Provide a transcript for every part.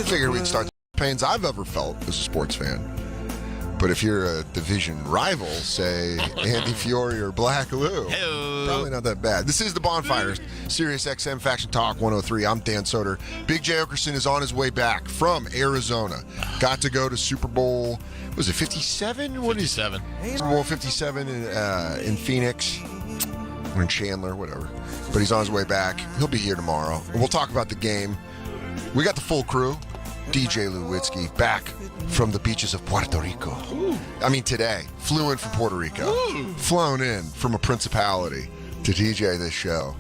Figured we'd start the pains I've ever felt as a sports fan. But if you're a division rival, say Andy Fiore or Black Lou, probably not that bad. This is the Bonfire, Sirius XM Faction Talk 103. I'm Dan Soder. Big J. Oakeron is on his way back from Arizona. Got to go to Super Bowl, was it 57? 57. Super Bowl 57 in Phoenix or in Chandler, whatever. But he's on his way back. He'll be here tomorrow. And we'll talk about the game. We got the full crew. DJ Lewitzki back from the beaches of Puerto Rico. Ooh. I mean, today. Flew in from Puerto Rico. Ooh. Flown in from a principality to DJ this show.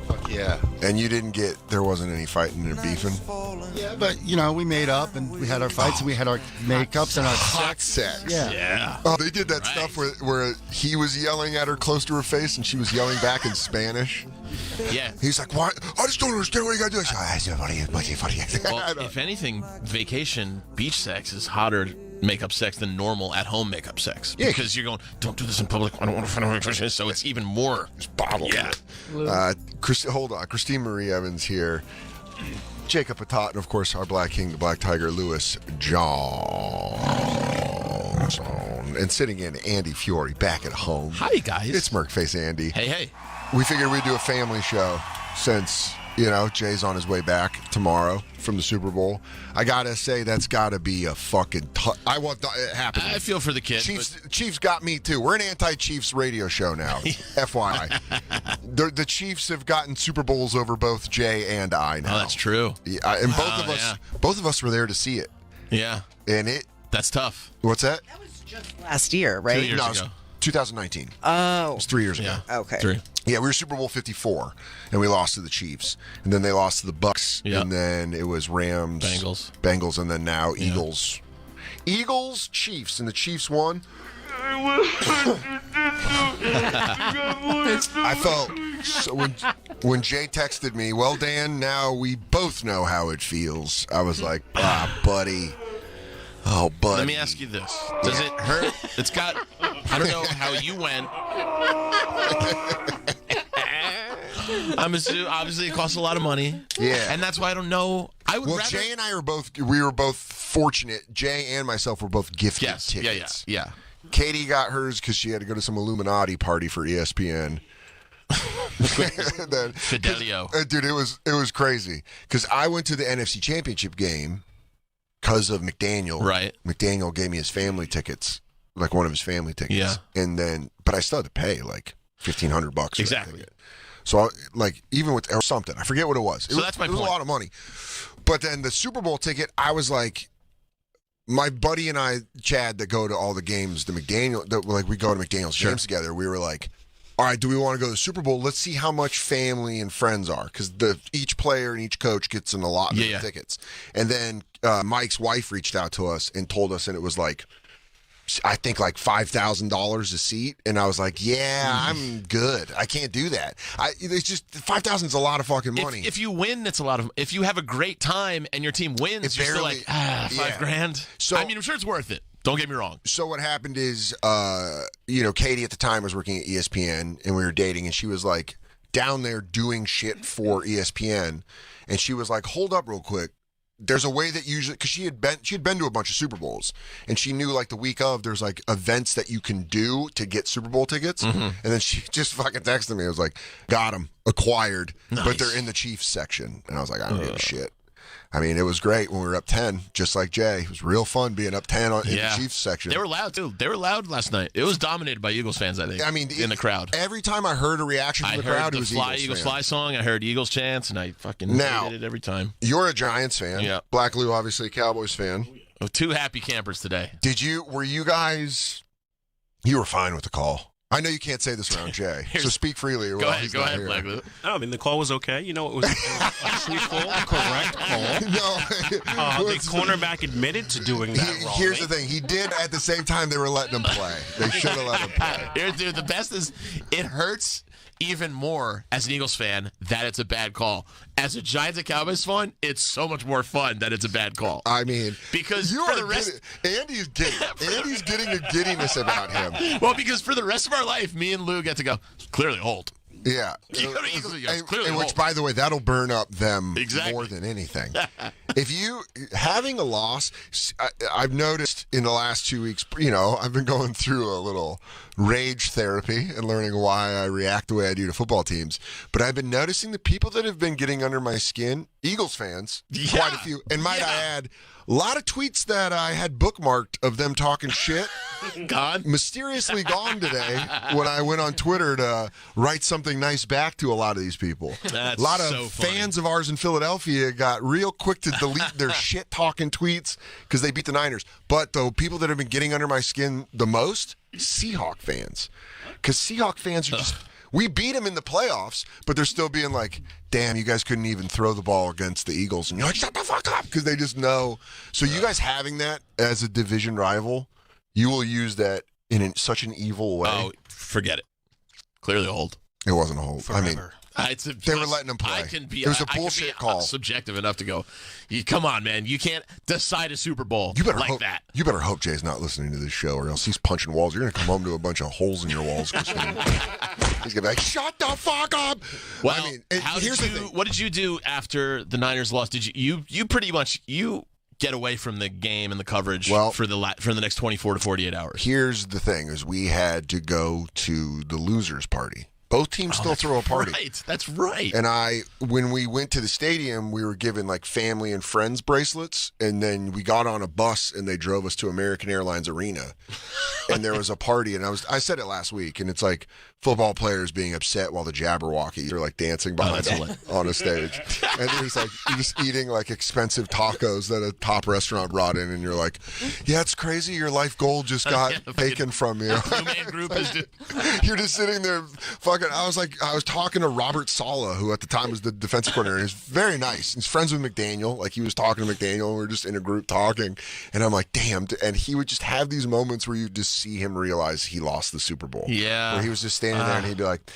Fuck yeah. And you didn't there wasn't any fighting or beefing? Yeah, but, we made up and we had our fights and we had our makeups and our hot sex. Yeah. Oh, they did that stuff where he was yelling at her close to her face and she was yelling back in Spanish. Yeah. He's like, "What? I just don't understand what you got to do." Well, if anything, vacation beach sex is hotter makeup sex than normal at-home makeup sex. Yeah. Because you're going, don't do this in public. I don't want to find out. So it's even more. It's bottled. Yeah. Hold on. Christine Marie Evans here. Jacob Patat, and of course, our Black King, the Black Tiger, Lewis Johnson. And sitting in, Andy Fiore, back at home. Hi, guys. It's Merkface Andy. Hey. We figured we'd do a family show since, Jay's on his way back tomorrow from the Super Bowl. I got to say, that's got to be a fucking I want it happening. I feel for the kid. Chiefs got me, too. We're an anti-Chiefs radio show now, FYI. The Chiefs have gotten Super Bowls over both Jay and I now. Oh, that's true. Yeah, and both of us were there to see it. Yeah. And that's tough. What's that? That was just last year, right? 2 years ago. 2019. Oh. It was 3 years ago. Okay. 3. Yeah, we were Super Bowl 54, and we lost to the Chiefs. And then they lost to the Bucks, and then it was Rams, Bengals, and then now Eagles. Eagles, Chiefs, and the Chiefs won. I felt, so when Jay texted me, "Well, Dan, now we both know how it feels," I was like, buddy. Oh, buddy. Let me ask you this. Does it hurt? It's got, I don't know how you went. I'm assuming, obviously, it costs a lot of money. Yeah. And that's why I don't know. Jay and I we were both fortunate. Jay and myself were both gifted tickets. Yeah. Katie got hers because she had to go to some Illuminati party for ESPN. Fidelio. Dude, it was crazy. Because I went to the NFC Championship game because of McDaniel. Right. McDaniel gave me his family tickets, like one of his family tickets. Yeah. And then, but I still had to pay like $1,500. Exactly. So, even with or something, I forget what it was. That's my point. It was a lot of money. But then the Super Bowl ticket, I was like, my buddy and I, Chad, that go to all the games, we go to McDaniel's games together. We were like, all right, do we want to go to the Super Bowl? Let's see how much family and friends are, because each player and each coach gets an allotment of tickets. And then Mike's wife reached out to us and told us, and it was like, I think like $5,000 a seat, and I was like, I'm good. I can't do that. It's just $5,000 is a lot of fucking money. If you win, it's a lot of. If you have a great time and your team wins, you're still like $5,000. So I mean, I'm sure it's worth it. Don't get me wrong. So what happened is, Katie at the time was working at ESPN, and we were dating, and she was like down there doing shit for ESPN, and she was like, "Hold up, real quick. There's a way that usually, because she had been to a bunch of Super Bowls, and she knew like the week of there's like events that you can do to get Super Bowl tickets, and then she just fucking texted me. It was like, got them, acquired, but they're in the Chiefs section, and I was like, I don't give a shit. I mean, it was great when we were up 10, just like Jay. It was real fun being up 10 in the Chiefs section. They were loud, too. They were loud last night. It was dominated by Eagles fans, I think. I mean, in the crowd. Every time I heard a reaction from the crowd, it was Eagles fans. Eagles Fly song. I heard Eagles chants, and I fucking hated it every time. You're a Giants fan. Yeah. Black Lou, obviously, a Cowboys fan. Two happy campers today. Were you guys, you were fine with the call? I know you can't say this around Jay, so speak freely. Go ahead, Black Lou. I mean, the call was okay. It was a truthful, correct call. The cornerback admitted to doing that wrong. Here's the thing. He did at the same time they were letting him play. They should have let him play. Here, dude, the best is it hurts even more as an Eagles fan that it's a bad call. As a Giants and Cowboys fan, it's so much more fun that it's a bad call. I mean, because for the rest, Andy's getting a giddiness about him. Well, because for the rest of our life, me and Lou get to go, clearly hold. Yeah. You go to Eagles, you And clearly which, won't. by the way, that'll burn up them Exactly. more than anything. If you having a loss, I've noticed in the last 2 weeks, I've been going through a little rage therapy and learning why I react the way I do to football teams. But I've been noticing the people that have been getting under my skin, Eagles fans, quite a few. And might I add, a lot of tweets that I had bookmarked of them talking shit. Gone? Mysteriously gone today when I went on Twitter to write something nice back to a lot of these people. That's a lot of so funny. fans of ours in Philadelphia got real quick to delete their shit-talking tweets because they beat the Niners. But the people that have been getting under my skin the most, Seahawk fans. Because Seahawk fans are just... We beat them in the playoffs, but they're still being like, damn, you guys couldn't even throw the ball against the Eagles. And you're like, shut the fuck up, because they just know. So you guys having that as a division rival, you will use that in such an evil way. Oh, forget it. Clearly old. It wasn't a hold. I mean, Forever. they were letting them play. It was a bullshit call. Subjective enough to go, come on, man. You can't decide a Super Bowl You better like hope, that. You better hope Jay's not listening to this show, or else he's punching walls. You're going to come home to a bunch of holes in your walls, Christine. He's going to be like, shut the fuck up. Well, I mean, here's the thing. What did you do after the Niners lost? Did you pretty much get away from the game and the coverage for the next 24 to 48 hours? Here's the thing: is we had to go to the losers' party. Both teams still throw a party. Right, that's right. And when we went to the stadium, we were given like family and friends bracelets, and then we got on a bus and they drove us to American Airlines Arena, and there was a party. And I said it last week, and it's like football players being upset while the Jabberwockies are like dancing behind them on a stage, and you're just eating like expensive tacos that a top restaurant brought in, and you're like, yeah, it's crazy. Your life goal just got taken from you. Two-man group is just... You're just sitting there fucking. I was talking to Robert Saleh, who at the time was the defensive coordinator. He's very nice. He's friends with McDaniel. Like, he was talking to McDaniel, and we were just in a group talking. And I'm like, damn. And he would just have these moments where you just see him realize he lost the Super Bowl. Yeah. Where he was just standing there and he'd be like,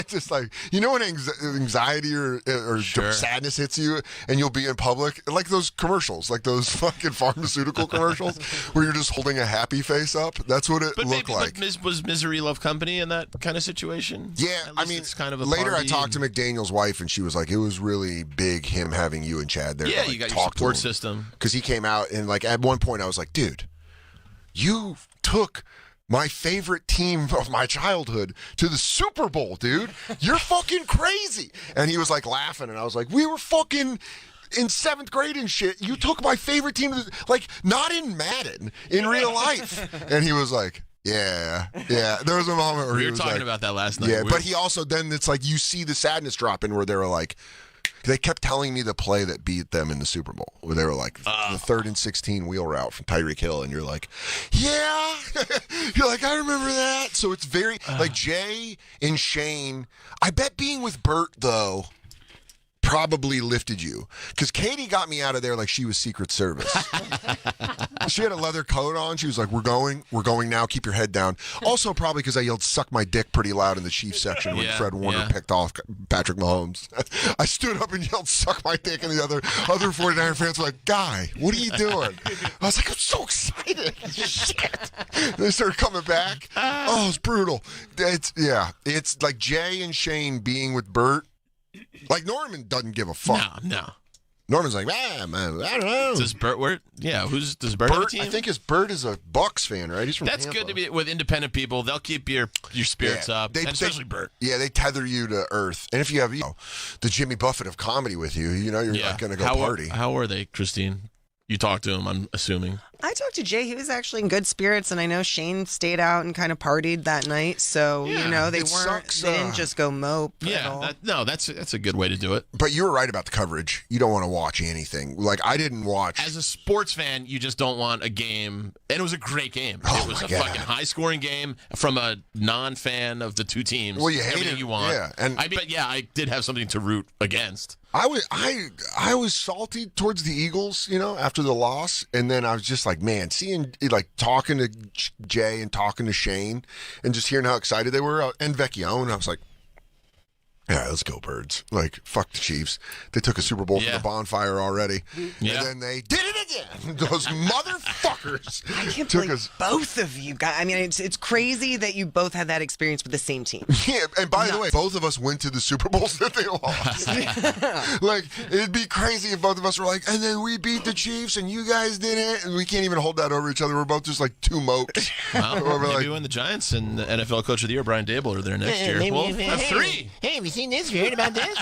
just like, when anxiety or sadness hits you and you'll be in public, like those commercials, like those fucking pharmaceutical commercials where you're just holding a happy face up. That's what it looked like. But was misery love company in that kind of situation? Yeah, I mean, it's kind of a later I party talked to McDaniel's wife, and she was like, it was really big him having you and Chad there. Yeah, to, like, you got talk your support to him. system. Because he came out, and like at one point I was like, dude, you took my favorite team of my childhood to the Super Bowl, dude. You're fucking crazy. And he was like laughing, and I was like, we were fucking in 7th grade and shit. You took my favorite team to like, not in Madden, in real life. And he was like, yeah. There was a moment where We he were was talking like, about that last night. yeah, but he also, then it's like you see the sadness drop in where they were like, they kept telling me the play that beat them in the Super Bowl, where they were like the 3rd and 16 wheel route from Tyreek Hill, and you're like, yeah, you're like, I remember that. So it's very like Jay and Shane. I bet being with Bert though probably lifted you, because Katie got me out of there like she was Secret Service. She had a leather coat on. She was like, we're going now, keep your head down. Also probably because I yelled suck my dick pretty loud in the Chiefs section when Fred Warner picked off Patrick Mahomes. I stood up and yelled suck my dick, and the other 49er fans were like, guy, what are you doing? I was like, I'm so excited. Shit. They started coming back. Oh, it's brutal. It's like Jay and Shane being with Bert. Like, Norman doesn't give a fuck. No. Norman's like, man, I don't know. Does Bert work? Yeah, does Bert have a team? I think Bert is a Bucks fan, right? He's from That's Tampa. good to be with independent people. They'll keep your spirits up, and especially Bert. Yeah, they tether you to earth. And if you have the Jimmy Buffett of comedy with you, you're not going to go party. How are they, Christine? You talked to him, I'm assuming. I talked to Jay. He was actually in good spirits, and I know Shane stayed out and kind of partied that night. So they didn't just go mope. Yeah, that's a good way to do it. But you were right about the coverage. You don't want to watch anything. Like, I didn't watch. As a sports fan, you just don't want a game, and it was a great game. It was a fucking high-scoring game from a non-fan of the two teams. Well, you hate everything it. you want. Yeah, and I did have something to root against. I was salty towards the Eagles, after the loss, and then I was just like, man, seeing talking to Jay and talking to Shane, and just hearing how excited they were, and Vecchione, I was like, yeah, let's go Birds. Like, fuck the Chiefs. They took a Super Bowl from the Bonfire already, and then they did it again. Those motherfuckers. I can't believe both of you guys. I mean, it's crazy that you both had that experience with the same team. Yeah, and by the way, both of us went to the Super Bowls that they lost. Like, it'd be crazy if both of us were like, and then we beat the Chiefs and you guys didn't, and we can't even hold that over each other. We're both just like two mopes. Well, maybe when the Giants and the NFL Coach of the Year, Brian Dable, are there next year. Well, have 3. Hey, have you seen this? You heard about this?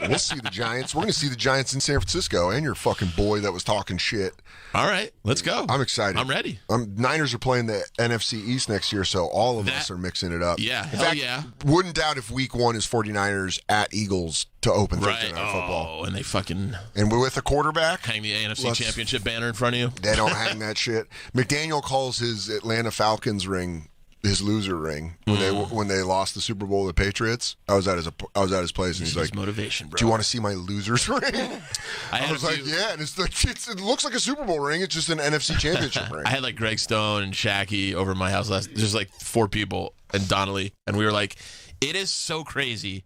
We'll see the Giants. We're going to see the Giants in San Francisco and your fucking boy that was talking shit. All right, let's go. I'm excited. I'm ready. Niners are playing the NFC East next year, so all of us are mixing it up. Yeah, in fact, wouldn't doubt if week 1 is 49ers at Eagles to open Thursday Night Football. And they fucking... And with a quarterback... Hang the NFC Championship banner in front of you. They don't hang that shit. McDaniel calls his Atlanta Falcons ring his loser ring when they lost the Super Bowl to the Patriots. I was at his place, and he's like, motivation, bro. "Do you want to see my loser's ring?" I was like, "Yeah." And it looks like a Super Bowl ring. It's just an NFC Championship ring. I had like Greg Stone and Shaqy over at my house just like 4 people and Donnelly, and we were like, "It is so crazy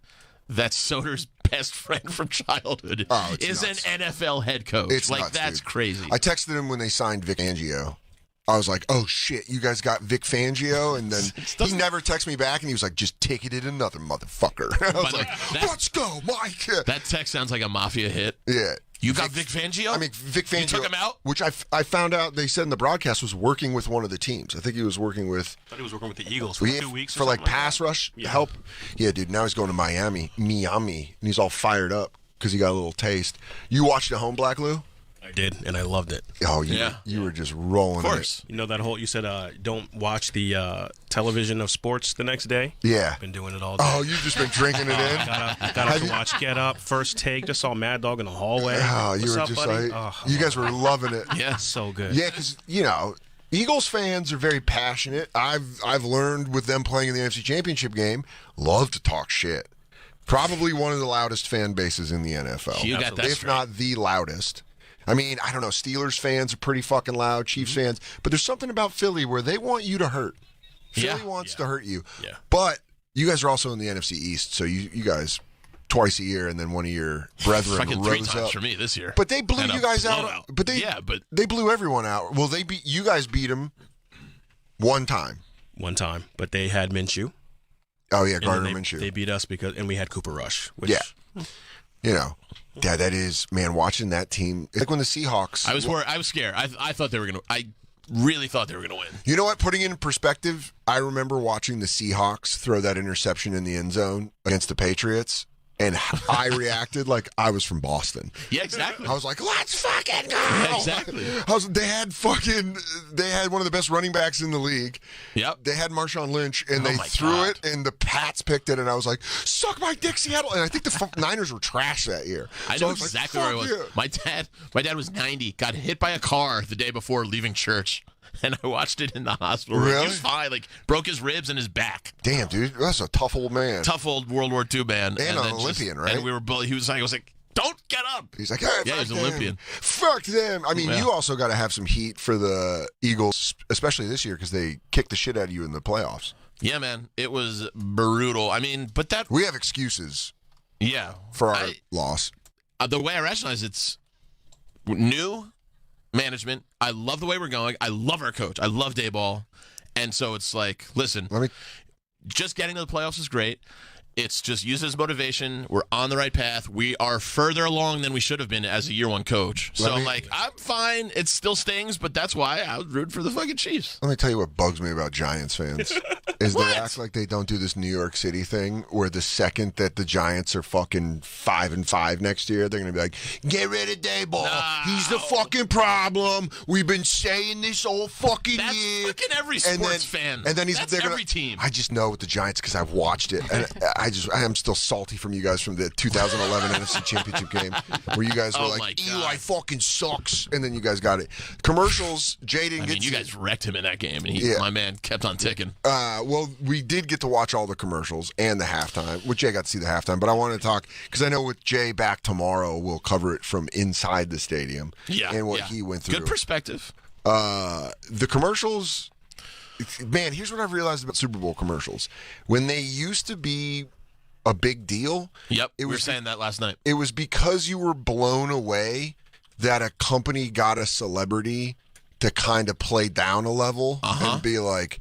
that Soder's best friend from childhood is nuts. an NFL head coach. It's like nuts, that's dude. crazy." I texted him when they signed Vic Fangio. I was like, "Oh shit, you guys got Vic Fangio," and then he never texted me back, and he was like, "Just ticketed another motherfucker." I was like, "Let's go, Mike." That text sounds like a mafia hit. Yeah. You got Vic Fangio? I mean, Vic Fangio. You took him out? Which I found out, they said in the broadcast, was working with one of the teams. I think he was working with... I thought he was working with the Eagles for 2 weeks for like pass rush help. Yeah, dude, now he's going to Miami, and he's all fired up because he got a little taste. You watched at home, Black Lou? I did, and I loved it. Oh, you were just rolling. Of course. You know that whole, you said don't watch the television of sports the next day? Yeah. I've been doing it all day. Oh, you've just been drinking it in? Got up to watch Get Up, First Take, just saw Mad Dog in the hallway. Oh, you What's were up, just buddy? like, you guys were loving it. Yeah. So good. Yeah, because, Eagles fans are very passionate. I've learned with them playing in the NFC Championship game, love to talk shit. Probably one of the loudest fan bases in the NFL. You got that if straight. not the loudest. I mean, I don't know. Steelers fans are pretty fucking loud. Chiefs fans. But there's something about Philly where they want you to hurt. Philly wants to hurt you. Yeah. But you guys are also in the NFC East, so you guys twice a year, and then one of your brethren Fucking rose 3 times up. for me this year. But they blew And you a guys out. blowout. But they blew everyone out. Well, you guys beat them one time. One time, but they had Minshew. Oh yeah, And Gardner then Minshew. They beat us and we had Cooper Rush. Which, that is, man, watching that team. It's like when the Seahawks. I was scared. I thought they were going to. I really thought they were going to win. You know what? Putting it in perspective, I remember watching the Seahawks throw that interception in the end zone against the Patriots, and I reacted like I was from Boston. Yeah, exactly. I was like, "Let's fucking go!" Yeah, exactly. They had one of the best running backs in the league. Yep. They had Marshawn Lynch, and they threw it, and the Pats picked it, and I was like, "Suck my dick, Seattle!" And I think the Niners were trash that year. I know exactly where I was. Yeah. My dad was 90, got hit by a car the day before leaving church. And I watched it in the hospital. Really? He was fine. Like, broke his ribs and his back. Damn, dude, that's a tough old man. Tough old World War II man. And then an Olympian, right? And we were both. I was like, "Don't get up." He's like, "Hey, yeah, he's an Olympian. Fuck them." I mean, you also got to have some heat for the Eagles, especially this year, because they kicked the shit out of you in the playoffs. Yeah, man, it was brutal. I mean, but that we have excuses. Yeah, for our loss. The way I rationalize it's new management. I love the way we're going. I love our coach. I love Dayball. And so it's like, listen, just getting to the playoffs is great. It's just use it as motivation. We're on the right path. We are further along than we should have been as a year one coach. So I'm like, I'm fine. It still stings, but that's why I was rooting for the fucking Chiefs. Let me tell you what bugs me about Giants fans. Is they act like they don't do this New York City thing where the second that the Giants are fucking 5-5 next year, they're going to be like, "Get rid of Dayball. No. He's the fucking problem. We've been saying this all fucking year." That's fucking every sports fan. And then that's every team. I just know with the Giants because I've watched it. And I am still salty from you guys from the 2011 NFC Championship game where you guys were like, "Eli fucking sucks," and then you guys got it. Commercials, Jay didn't get. You guys wrecked him in that game, and my man kept on ticking. Well, we did get to watch all the commercials and the halftime. With Jay, got to see the halftime, but I want to talk because I know with Jay back tomorrow, we'll cover it from inside the stadium and what he went through. Good perspective. The commercials, man. Here's what I've realized about Super Bowl commercials: when they used to be a big deal. Yep, we were saying that last night. It was because you were blown away that a company got a celebrity to kind of play down a level and be like,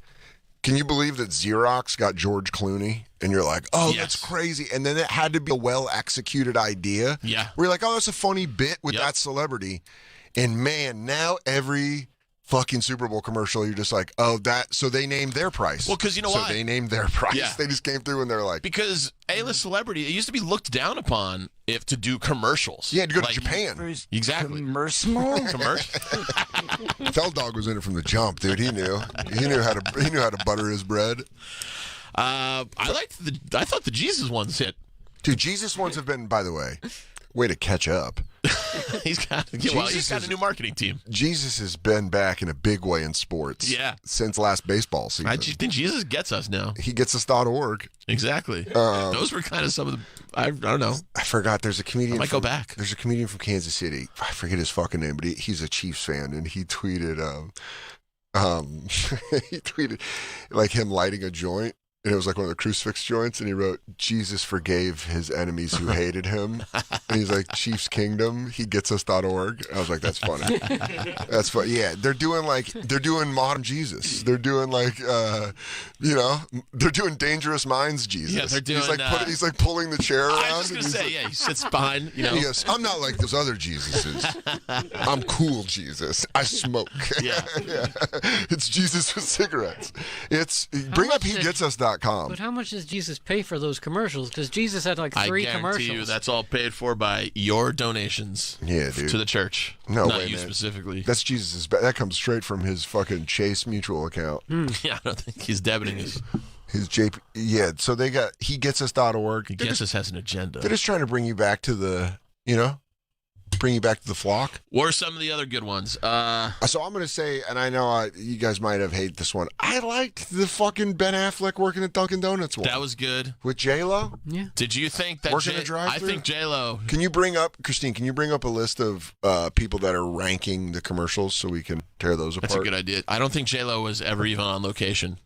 can you believe that Xerox got George Clooney? And you're like, oh, that's crazy. And then it had to be a well-executed idea. Yeah. Where you're like, oh, that's a funny bit with that celebrity. And man, now every fucking Super Bowl commercial, you're just like, oh, that. So they named their price. Well, because you know why? So they named their price. Yeah. They just came through and they're like. Because A-list celebrity, it used to be looked down upon if to do commercials. Yeah, to go to Japan. Exactly. Commercial? Fell Dog was in it from the jump, dude. He knew. He knew how to butter his bread. I thought the Jesus ones hit. Dude, Jesus ones have been, by the way, way to catch up. He's got a new marketing team. Jesus has been back in a big way in sports. Yeah. Since last baseball season. I think Jesus gets us now. He gets us.org. Exactly. Those were kind of some of the. I don't know. I forgot. There's a comedian. I might go back. There's a comedian from Kansas City. I forget his fucking name, but he's a Chiefs fan, and he tweeted, he tweeted like him lighting a joint. And it was like one of the crucifix joints, and he wrote, Jesus forgave his enemies who hated him. And he's like, Chiefs Kingdom, he gets us.org. I was like, that's funny. That's funny. Yeah, they're doing modern Jesus. They're doing like, they're doing Dangerous Minds Jesus. Yeah, they're doing. He's like pulling the chair around. I was just going to say, he sits behind, He goes, I'm not like those other Jesuses. I'm cool Jesus. I smoke. Yeah. Yeah. It's Jesus with cigarettes. Bring up hegets.us.com. But how much does Jesus pay for those commercials? Because Jesus had like 3 commercials. I guarantee you that's all paid for by your donations to the church. No Not way, you man. Specifically. That's Jesus'. That comes straight from his fucking Chase Mutual account. Yeah, I don't think he's debiting his JP. Yeah, so hegets us.org. Hegets has an agenda. They're just trying to bring you back to the, bring you back to the flock. What are some of the other good ones? So I'm going to say, and I know you guys might have hated this one. I liked the fucking Ben Affleck working at Dunkin' Donuts one. That was good. With J-Lo? Yeah. Did you think that working a drive-thru? I think J-Lo. Christine, can you bring up a list of people that are ranking the commercials so we can tear those apart? That's a good idea. I don't think J-Lo was ever even on location.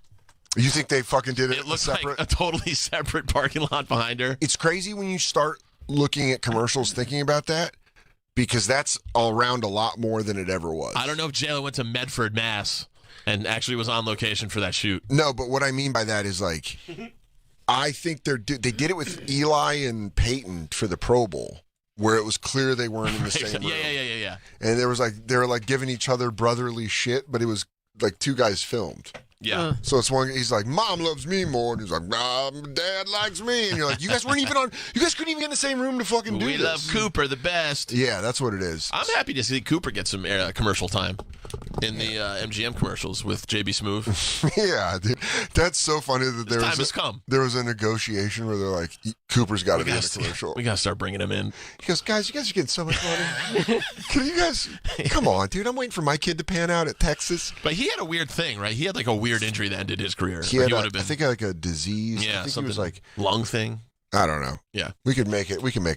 You think they fucking did it? It looked like a totally separate parking lot behind her. It's crazy when you start looking at commercials thinking about that. Because that's around a lot more than it ever was. I don't know if J-Lo went to Medford, Mass, and actually was on location for that shoot. No, but what I mean by that is like, I think they did it with Eli and Peyton for the Pro Bowl, where it was clear they weren't in the same room. Yeah. And they were like giving each other brotherly shit, but it was like 2 guys filmed. Yeah. So it's one. He's like, "Mom loves me more," and he's like, "Dad likes me." And you're like, "You guys couldn't even get in the same room to fucking do this." We love Cooper the best. Yeah, that's what it is. I'm happy to see Cooper get some commercial time in the MGM commercials with JB Smoove. Yeah, dude. That's so funny that there was a negotiation where they're like, Cooper's got to be in a commercial. We got to start bringing him in. He goes, guys, you guys are getting so much money. Can you guys, come on, dude. I'm waiting for my kid to pan out at Texas. But he had a weird thing, right? He had like a weird injury that ended his career. He had, I think, like a disease. Yeah, I think something, he was like lung thing. I don't know. Yeah, we can make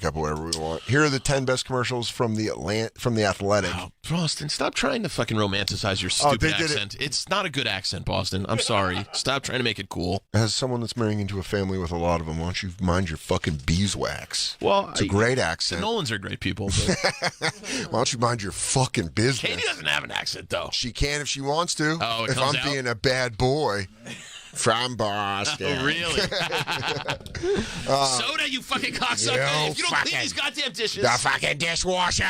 up whatever we want. Here are the 10 best commercials from the Athletic. Oh, Boston, stop trying to fucking romanticize your stupid accent. It's not a good accent, Boston. I'm sorry. Stop trying to make it cool. As someone that's marrying into a family with a lot of them, why don't you mind your fucking beeswax? Well, it's a great accent. The Nolans are great people. But why don't you mind your fucking business? Katie doesn't have an accent though. She can if she wants to. Oh, if I'm being a bad boy. From Boston. Oh, really? Soda, you fucking cocksucker. If you don't clean these goddamn dishes. The fucking dishwasher.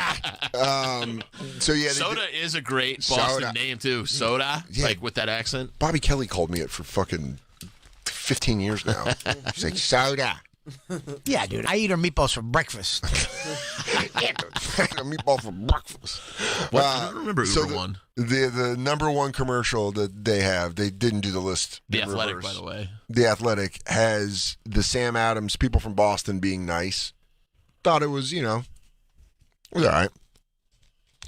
Soda is a great Boston name, too. Soda, like with that accent. Bobby Kelly called me it for fucking 15 years now. She's like, Soda. Yeah, dude. I eat her meatballs for breakfast. Meatball for breakfast. I don't remember Uber one. The number one commercial that they didn't do the list. The Athletic, by the way. The Athletic has the Sam Adams, people from Boston being nice. Thought it was, it was all right.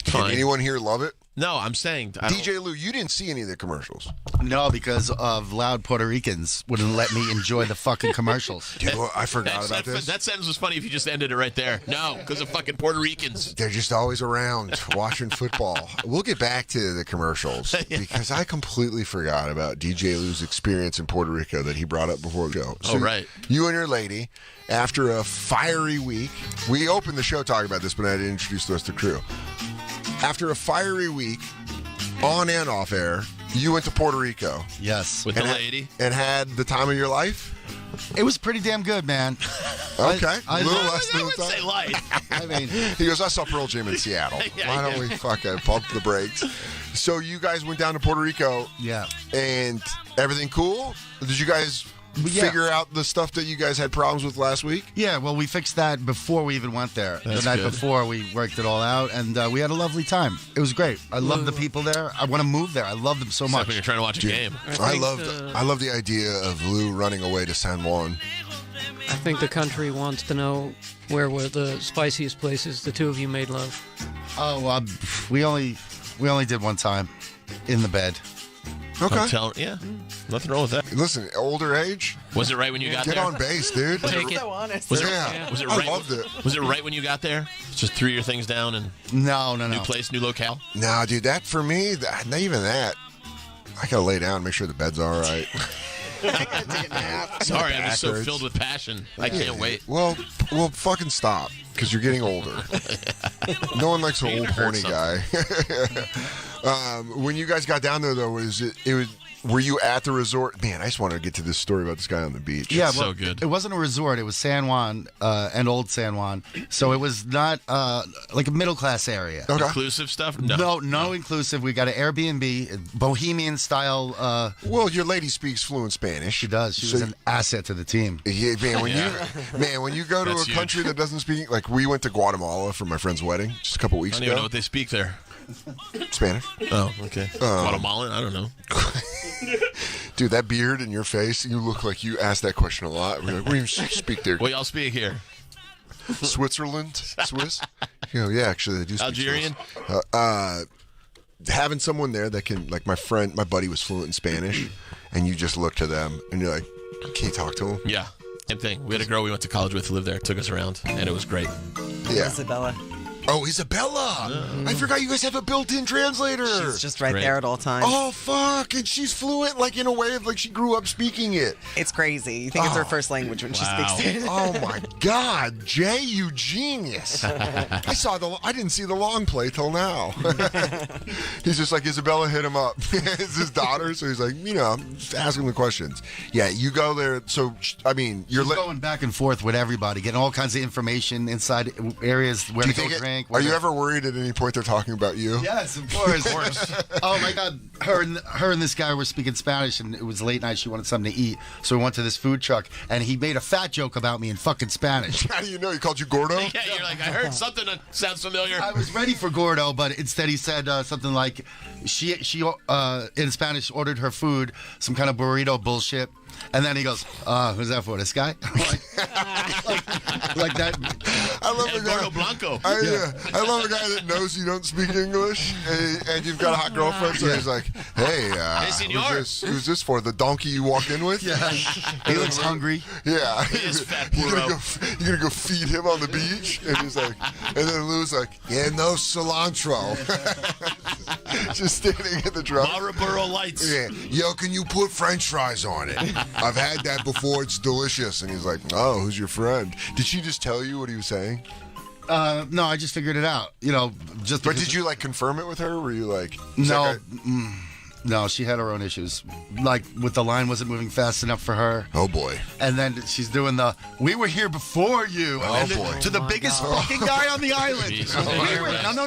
Fine. Anyone here love it? No, I'm saying... DJ Lou, you didn't see any of the commercials. No, because of loud Puerto Ricans wouldn't let me enjoy the fucking commercials. Dude, I forgot about this. That sentence was funny if you just ended it right there. No, because of fucking Puerto Ricans. They're just always around watching football. We'll get back to the commercials because I completely forgot about DJ Lou's experience in Puerto Rico that he brought up before the show. So right. You and your lady, after a fiery week, we opened the show talking about this, but I didn't introduce the rest of the crew. after a fiery week, on and off air, you went to Puerto Rico. Yes. With the lady. And had the time of your life? It was pretty damn good, man. Okay. I would say light. I mean, he goes, I saw Pearl Jam in Seattle. Why don't we fucking pump the brakes? So you guys went down to Puerto Rico. Yeah. And everything cool? Did you guys figure out the stuff that you guys had problems with last week? Yeah, well, we fixed that before we even went there. That's the night good. before, we worked it all out, and we had a lovely time. It was great. I love the people there. I want to move there. I love them so Except much. when you're trying to watch a game. I love the idea of Lou running away to San Juan. I think the country wants to know where were the spiciest places the two of you made love. Oh, we only did one time in the bed. Okay. Yeah, nothing wrong with that. Listen, older age. Was it right when you got there? Get on base, dude. Take it. So honest. Was it, Yeah. was it I right? loved it. Was it right when you got there? Just threw your things down and No. new place, new locale. Nah, dude, that for me, not even that. I gotta lay down and make sure the bed's all right. Sorry, I'm just so Backwards. filled with passion. I can't wait. Well, fucking stop, because you're getting older. No one likes an old horny guy. When you guys got down there, though, were you at the resort? Man, I just wanted to get to this story about this guy on the beach. Yeah, So good. It wasn't a resort. It was San Juan and Old San Juan. So it was not like a middle class area. Okay. Inclusive stuff? No inclusive. We got an Airbnb, bohemian style. Well, your lady speaks fluent Spanish. She does. She was an asset to the team. Yeah, man, when you go to That's a country huge. that doesn't speak, like we went to Guatemala for my friend's wedding just a couple I weeks don't even know ago. what they speak there. Spanish. Oh, okay. Guatemalan? I don't know. Dude, that beard in your face, you look like you ask that question a lot. We're like, what do you speak there? What y'all speak here? Switzerland? Swiss? Yeah, actually, they do speak Algerian? Swiss. Having someone there that can, like my buddy was fluent in Spanish, and you just look to them, and you're like, can you talk to him? Yeah. Same thing. We had a girl we went to college with who lived there, took us around, and it was great. Yeah. Isabella. Oh, Isabella! I forgot you guys have a built-in translator. She's just right Great. there at all times. Oh, fuck. And she's fluent, like, in a way of, like, she grew up speaking it. It's crazy. You think it's her first language when she speaks it. Oh, my God. Jay, you genius. I didn't see the long play till now. He's just like, Isabella hit him up. It's his daughter, so he's like, just ask him the questions. Yeah, you go there. So, I mean, you're going back and forth with everybody, getting all kinds of information inside areas where to go drink. Are you ever worried at any point they're talking about you? Yes, of course. Oh my God, her and this guy were speaking Spanish, and it was late night. She wanted something to eat, so we went to this food truck, and he made a fat joke about me in fucking Spanish. How do you know? He called you Gordo? Yeah, you're like, I heard something that sounds familiar. I was ready for Gordo, but instead he said something like, she in Spanish ordered her food, some kind of burrito bullshit. And then he goes, who's that for? This guy? like that. I love El the guy. Gordo Blanco. I love a guy that knows you don't speak English, and you've got a hot girlfriend, so he's like, hey, senor. who's this for? The donkey you walk in with? Yeah. He looks hungry. Yeah. He is fat You're burro. gonna go feed him on the beach? And he's like, and then Lou's like, yeah, no cilantro. Just standing at the drum. Marlboro Lights. Yeah. Yo, can you put French fries on it? I've had that before. It's delicious. And he's like, oh, who's your friend? Did she just tell you what he was saying? No, I just figured it out. But did you like confirm it with her? Were you like, No. No, she had her own issues. Like, with the line wasn't moving fast enough for her. oh boy. And then she's doing we were here before you. Oh, And then boy. To the biggest fucking guy on the island. Jesus.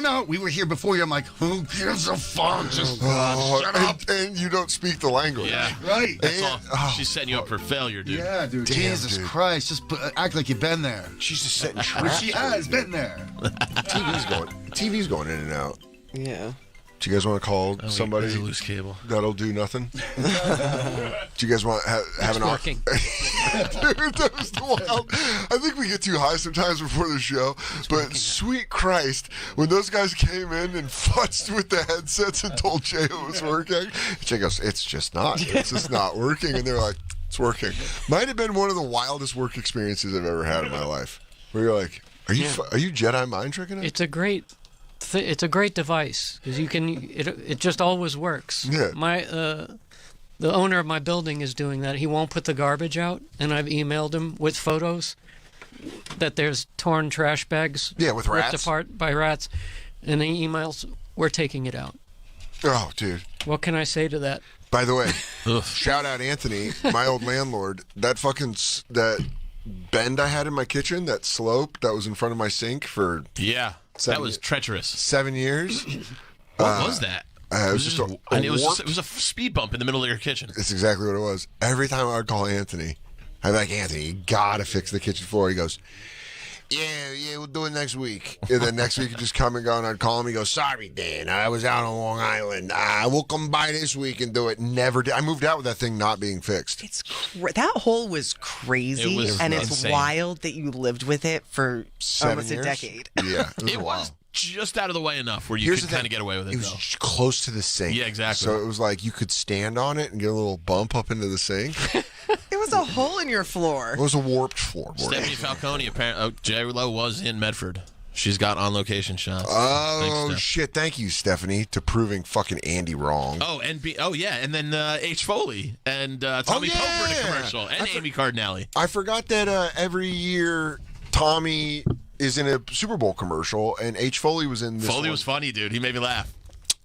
No. We were here before you. I'm like, who gives a fuck? Just shut up. And you don't speak the language. Yeah. Right. That's all. She's setting you up for failure, dude. Yeah, dude. Damn, Jesus dude. Christ. Just act like you've been there. She's just setting Which traps. she has been there. TV's going in and out. Yeah. Do you guys want to call There's somebody a loose cable. that'll do nothing? Do you guys want to have an working. Dude, that was the wild. I think we get too high sometimes before the show, but sweet Christ, when those guys came in and futzed with the headsets and told Jay it was working, Jay goes, it's just not working. And they're like, it's working. Might have been one of the wildest work experiences I've ever had in my life. Where you're like, are you Jedi mind tricking it? It's a great device because you can. It just always works. Yeah. The owner of my building is doing that. He won't put the garbage out, and I've emailed him with photos that there's torn trash bags. Yeah, with ripped rats. apart by rats. And he emails, "We're taking it out." Oh, dude. What can I say to that? By the way, shout out Anthony, my old landlord. That bend I had in my kitchen, that slope that was in front of my sink for that was treacherous. 7 years. What was that? It was just it was a speed bump in the middle of your kitchen. It's exactly what it was. Every time I would call Anthony, I'd be like, Anthony, you gotta fix the kitchen floor. He goes, yeah, we'll do it next week. And then next week he'd just come and go, and I'd call him. He goes, sorry, Dan, I was out on Long Island. We'll come by this week and do it. Never did. I moved out with that thing not being fixed. It's that hole was crazy, and it's insane. wild that you lived with it for 7 almost years? a decade. Yeah, It was just out of the way enough where you could kind of get away with it. It was close to the sink. Yeah, exactly. So it was like you could stand on it and get a little bump up into the sink. It was a hole in your floor. It was a warped floorboard. Stephanie Falcone, apparently, J-Lo was in Medford. She's got on-location shots. Oh, Thanks, shit. Thank you, Stephanie, to proving fucking Andy wrong. Oh, and then H. Foley and Tommy Pope in a commercial, and Amy Cardinale. I forgot that every year Tommy is in a Super Bowl commercial, and H. Foley was in this Foley one. was funny, dude. He made me laugh.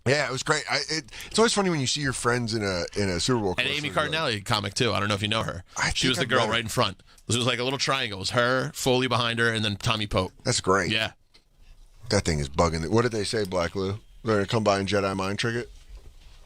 Yeah, it was great. It's always funny when you see your friends in a Super Bowl And commercial. Amy Cardinale, comic too. I don't know if you know her. She was the I've girl met her. right in front. This was like a little triangle. It was her, Foley behind her, and then Tommy Pope. That's great. Yeah. That thing is bugging. What did they say, Black Lou? They're going to come by and Jedi mind trick it?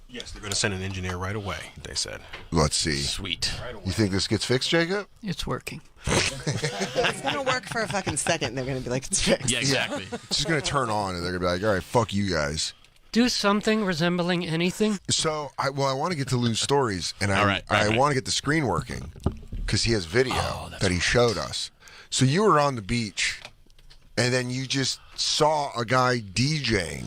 Yes, they're going to send an engineer right away, they said. Let's see. Sweet. You think this gets fixed, Jacob? It's working. It's going to work for a fucking second. They're going to be like, it's fixed. Yeah, exactly. It's just going to turn on, and they're going to be like, all right, fuck you guys. Do something resembling anything. So, I want to get to Lou's stories, and All right. I want to get the screen working because he has video that he showed us. So you were on the beach, and then you just saw a guy DJing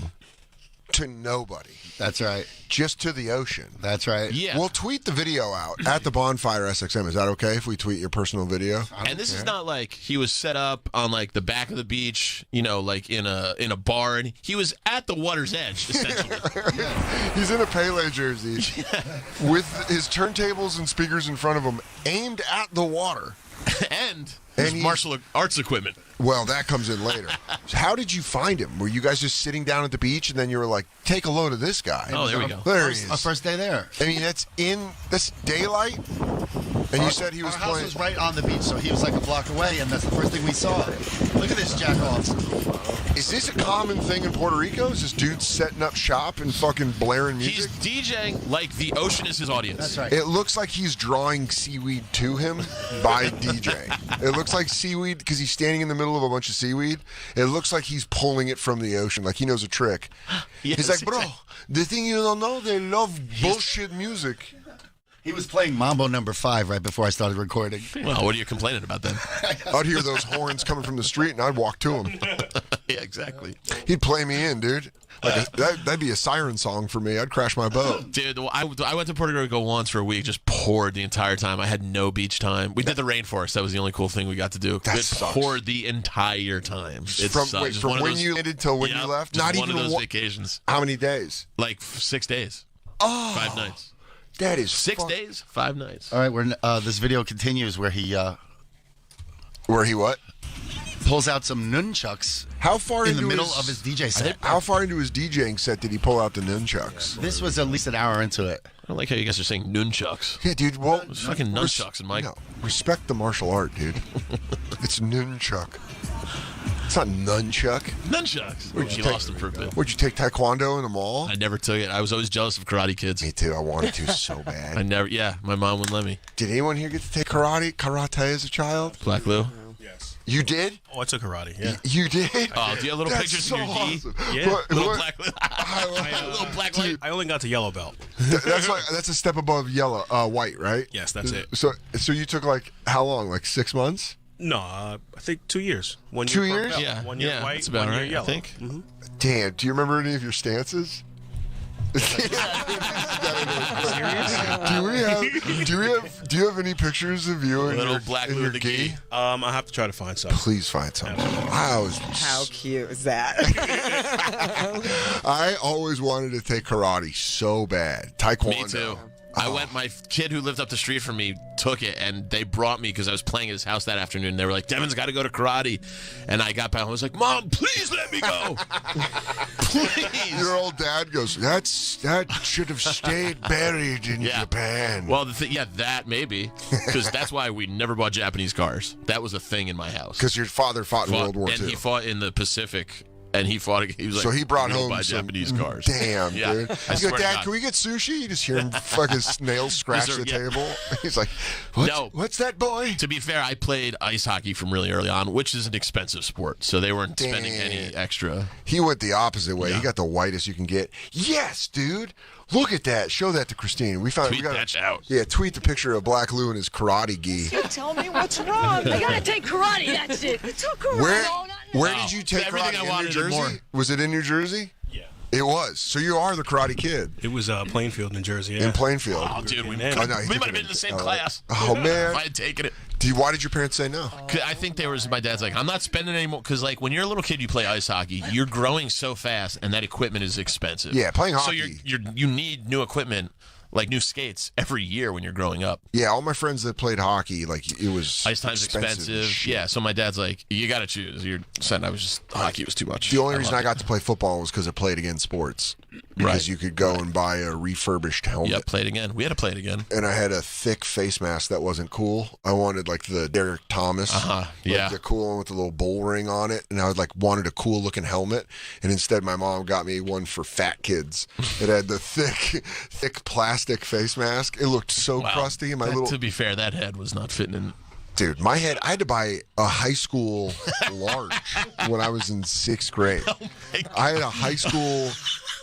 to nobody. That's right. Just to the ocean. That's right. Yeah. We'll tweet the video out at the Bonfire SXM. Is that okay if we tweet your personal video? And this is not like he was set up on like the back of the beach, like in a bar, and he was at the water's edge essentially. He's in a Pele jersey with his turntables and speakers in front of him, aimed at the water. and his martial arts equipment. Well, that comes in later. So how did you find him? Were you guys just sitting down at the beach, and then you were like, "Take a load of this guy"? Oh, there we go. There he is. Our first day there. I mean, that's daylight. And you said he was Our house playing. was right on the beach, so he was like a block away, and that's the first thing we saw. Look at this jack-off. Is this a common thing in Puerto Rico? Is this dude setting up shop and fucking blaring music? He's DJing like the ocean is his audience. That's right. It looks like he's drawing seaweed to him by DJing. It looks like seaweed because he's standing in the middle of a bunch of seaweed. It looks like he's pulling it from the ocean, like he knows a trick. Yes, He's like, bro, exactly. the thing you don't know, they love bullshit music. He was playing Mambo number 5 right before I started recording. Well, what are you complaining about then? I'd hear those horns coming from the street, and I'd walk to him. Yeah, exactly. He'd play me in, dude. That'd be a siren song for me. I'd crash my boat. Dude, I went to Puerto Rico once for a week, just poured the entire time. I had no beach time. We did the rainforest. That was the only cool thing we got to do. That It sucks. poured the entire time. It From sucked. Just one of when those- you landed till when you left? Just Not one even of those vacations. How many days? Like 6 days. Oh, 5 nights. that is 6 days, 5 nights. All right, this video continues where he Where he what? pulls out some nunchucks How far in the into middle his, of his DJ set. How far into his DJing set did he pull out the nunchucks? This was at least an hour into it. I don't like how you guys are saying nunchucks. Yeah, dude. Well, It's fucking nunchucks in my... no, respect the martial art, dude. It's nunchuck. It's not nunchuck. Nunchucks. Where'd you You take- lost them for a bit. Would you take taekwondo in the mall? I never took it. I was always jealous of Karate Kids. Me too. I wanted to so bad. I never... Yeah, my mom wouldn't let me. Did anyone here get to take karate as a child? Black Lou? Yes. You did? Oh, I took karate, yeah. You did? Oh, do you have little That's pictures so in your awesome. Yeah. Little black... little black light. I only got to yellow belt. That's a step above white, right? Yes, that's it. So you took like how long? Like 6 months? No, I think 2 years. 1 year 2 purple years? belt. Yeah, 1 year yeah, white, that's about 1 year right, I yellow. think. Mm-hmm. Damn. Do you remember any of your stances? Do you have any pictures of you in Little your, black in Lou your the gi? gi. I'll have to try to find some. Please find some. How cute is that? I always wanted to take karate so bad. Taekwondo. Me too. My kid who lived up the street from me took it, and they brought me because I was playing at his house that afternoon. They were like, Devin's got to go to karate. And I got back home. I was like, Mom, please let me go. Please. Your old dad goes, that should have stayed buried in Japan. Well, that maybe. Because that's why we never bought Japanese cars. That was a thing in my house. Because your father fought in World War II. And he fought in the Pacific. And he fought. He was like, so he brought home buy some Japanese cars. Damn, yeah. dude. He's like, Dad, can we get sushi? You just hear him fucking nails scratch the table. He's like, what's that, boy? To be fair, I played ice hockey from really early on, which is an expensive sport. So they weren't spending any extra. He went the opposite way. He got the whitest you can get. Yes, dude. Look at that. Show that to Christine. Tweet that out. Yeah, tweet the picture of Black Lou in his karate gi. You tell me what's wrong. I gotta take karate. That's it. It's all karate. Where did you take karate? In New Jersey? Was it in New Jersey? Yeah. It was. So you are the karate kid. It was Plainfield, New Jersey. Yeah. In Plainfield. Oh, dude, we might have been in the same class. Oh, man. If I had taken it. Why did your parents say no? I think my dad's like, I'm not spending any more. Because, like, when you're a little kid, you play ice hockey. You're growing so fast, and that equipment is expensive. Yeah, playing hockey. So you need new equipment. Like new skates every year when you're growing up. Yeah, all my friends that played hockey, like it was ice time's expensive. Yeah, so my dad's like, you got to choose. You're saying hockey was too much. The only reason I got to play football was because I played again sports. Because you could go and buy a refurbished helmet. Yep, play it again. We had to play it again. And I had a thick face mask that wasn't cool. I wanted like the Derek Thomas. Yeah. The cool one with the little bull ring on it. And I wanted a cool looking helmet. And instead my mom got me one for fat kids. It had the thick plastic face mask. It looked so crusty. To be fair, that head was not fitting in. Dude, my head, I had to buy a high school large when I was in 6th grade. Oh I had a high school...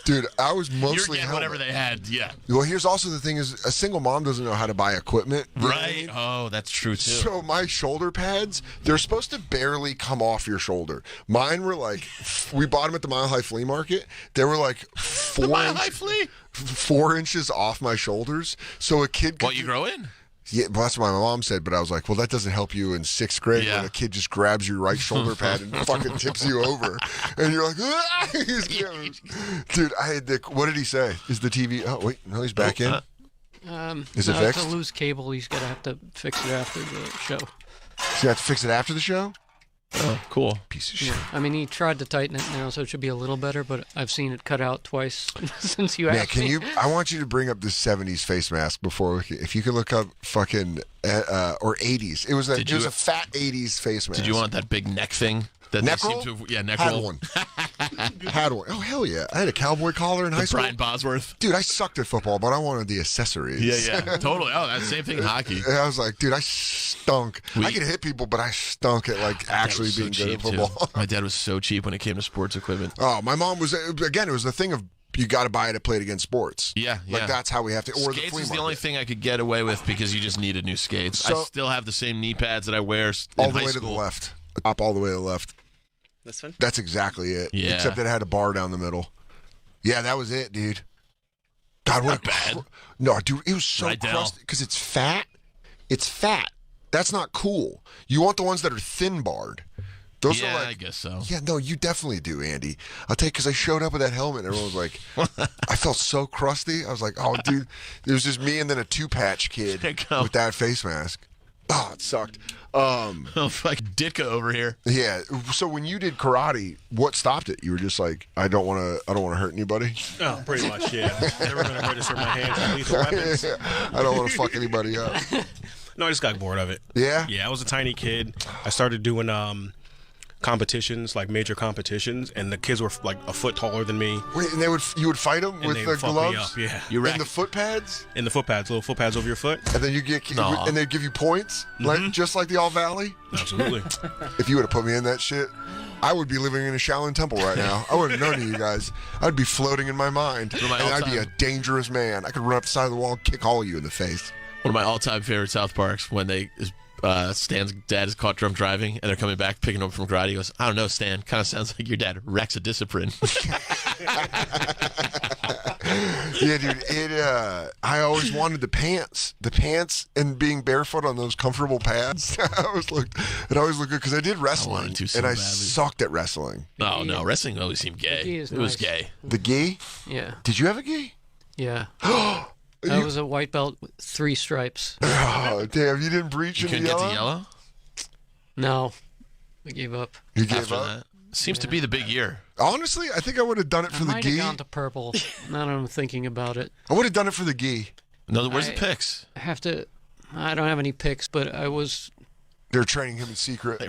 Dude, I was mostly You're getting whatever they had, yeah. Well, here's also the thing is a single mom doesn't know how to buy equipment. Right. Oh, that's true, too. So my shoulder pads, they're supposed to barely come off your shoulder. Mine were like, we bought them at the Mile High Flea Market. They were like 4 inches off my shoulders. So a kid could... Well, you grow in? Yeah, well, that's what my mom said, but I was like, well, that doesn't help you in 6th grade when a kid just grabs your right shoulder pad and fucking tips you over. And you're like, dude, I had what did he say? Is the TV, wait, no, he's back in? Is it fixed? It's a loose cable. He's going to have to fix it after the show. So you have to fix it after the show? Oh, cool. Piece of shit. Yeah. I mean, he tried to tighten it now, so it should be a little better, but I've seen it cut out twice since you asked me. I want you to bring up this 70s face mask before if you could look up fucking, or 80s. It was a fat 80s face mask. Did you want that big neck thing? Neck roll? Neck Had roll. one. Had one. Oh, hell yeah. I had a cowboy collar in high school. Brian Bosworth. Dude, I sucked at football, but I wanted the accessories. Yeah, totally. Oh, that's the same thing in hockey. And I was like, dude, I stunk. I could hit people, but I stunk at actually being good at football. My dad was so cheap when it came to sports equipment. Oh, my mom was, again, it was the thing of, you got to buy it to play it against sports. Yeah. Like, that's how we have to. Or skates is the only thing I could get away with because you just needed new skates. I still have the same knee pads that I wear all the way to the left. Top all the way to the left. This one? That's exactly it. Yeah. Except that it had a bar down the middle. Yeah, that was it, dude. God, what bad. No, dude, it was so crusty because it's fat. It's fat. That's not cool. You want the ones that are thin barred. Those are I guess so. Yeah, no, you definitely do, Andy. I'll tell you, because I showed up with that helmet and everyone was like, I felt so crusty. I was like, oh, dude, it was just me and then a two-patch kid with that face mask. Oh, it sucked. Like Ditka over here. Yeah. So when you did karate, what stopped it? You were just like, I don't want to hurt anybody. Oh, pretty much. Yeah. Never going to register my hands with lethal weapons. I don't want to fuck anybody up. No, I just got bored of it. Yeah. Yeah. I was a tiny kid. I started doing competitions, like major competitions, and the kids were like a foot taller than me. Wait, and you would fight them with the gloves? Me up, yeah. In the foot pads? In the foot pads, little foot pads over your foot. And then and they give you points, just like the All Valley? Absolutely. If you would have put me in that shit, I would be living in a Shaolin temple right now. I wouldn't have known you guys. I'd be floating in my mind, and I'd be a dangerous man. I could run up the side of the wall and kick all of you in the face. One of my all-time favorite South Parks, when Stan's dad is caught drunk driving, and they're coming back, picking him up from karate. He goes, I don't know, Stan. Kind of sounds like your dad. Raxadiscipline. Yeah, dude. I always wanted the pants, and being barefoot on those comfortable pads. It always looked good because I did wrestling, and I sucked at wrestling. Oh no, wrestling always seemed gay. It was gay. The gi? Yeah. Did you have a gi? Yeah. I was a white belt with 3 stripes. Oh, damn. You didn't breach You into couldn't yellow? get to yellow? No, I gave up. You gave After up? that? Seems to be the big year. Honestly, I think I would have done it for I the might gi. have gone to purple. Now that I'm thinking about it. I would have done it for the gi. No, where's the picks? I don't have any picks, but I was. They're training him in secret.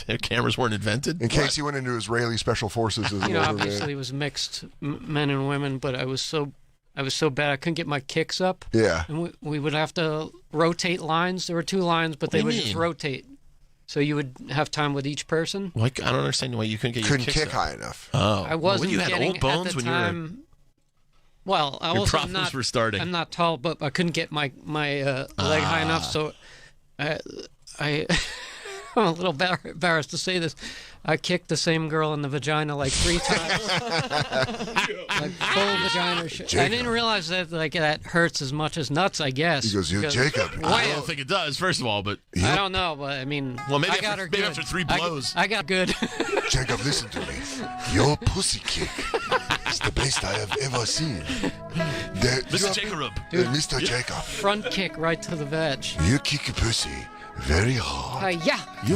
Their cameras weren't invented? In case he went into Israeli special forces as well. Obviously it was mixed men and women, but I was so bad I couldn't get my kicks up. Yeah. And we would have to rotate lines. There were 2 lines, but they would just rotate. So you would have time with each person. I don't understand why you couldn't get your kicks kick up. high enough. Oh. I wasn't you had getting old bones at the when time. you were... Well, I Your also problems were starting. I'm not tall, but I couldn't get my leg high enough, so I I'm a little embarrassed to say this. I kicked the same girl in the vagina like 3 times, like full vagina. I didn't realize that that hurts as much as nuts. I guess. He goes, Jacob. I don't think it does. First of all, but I don't know, but I mean, well, maybe I got her maybe good. after 3 blows. I got good. Jacob, listen to me. Your pussy kick is the best I have ever seen. Mr. Jacob. Mr. Jacob. Front kick right to the veg. You kick your pussy very hard. Yeah. You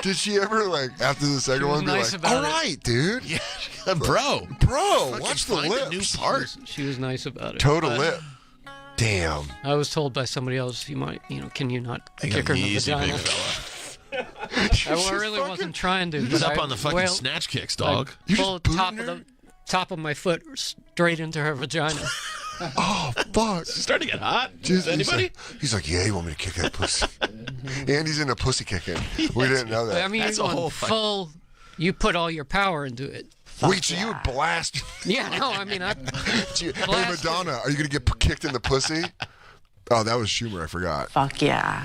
did she ever after the second one be nice like, about all it. right, dude? Yeah, bro, watch the find lip. a new part. She was nice about it. Total lip. Damn. I was told by somebody else, can you not kick her in the Easy, vagina? big fella. I really wasn't trying to. He's but up I on the fucking wailed- snatch kicks, dog. You Pull just top of my foot straight into her vagina. Oh, fuck. It's starting to get hot. Jeez, Anybody? He's like, yeah, you want me to kick that pussy? Andy's into pussy kicking. We didn't know that. I mean, That's you're a whole going full. You put all your power into it. Wait, so you would blast? Yeah, no, I mean, I Hey, blasted. Madonna, are you going to get kicked in the pussy? Oh, that was Schumer. I forgot. Fuck yeah.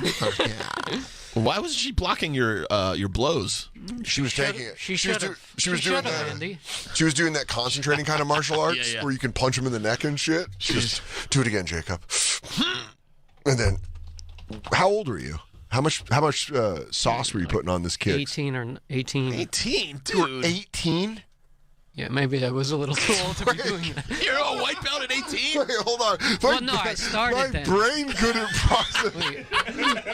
Why was she blocking your blows? She was taking it. She was should do- have. She was doing that. Andy. She was doing that concentrating kind of martial arts Yeah. where you can punch him in the neck and shit. She just do it again, Jacob. And then, how old were you? How much sauce were you putting on this kid? 18 or 18. 18, You were dude. 18? Yeah, maybe I was a little too old to be doing that. You're a white belt at 18? Wait, hold on. Well, no, I started My then. brain couldn't process.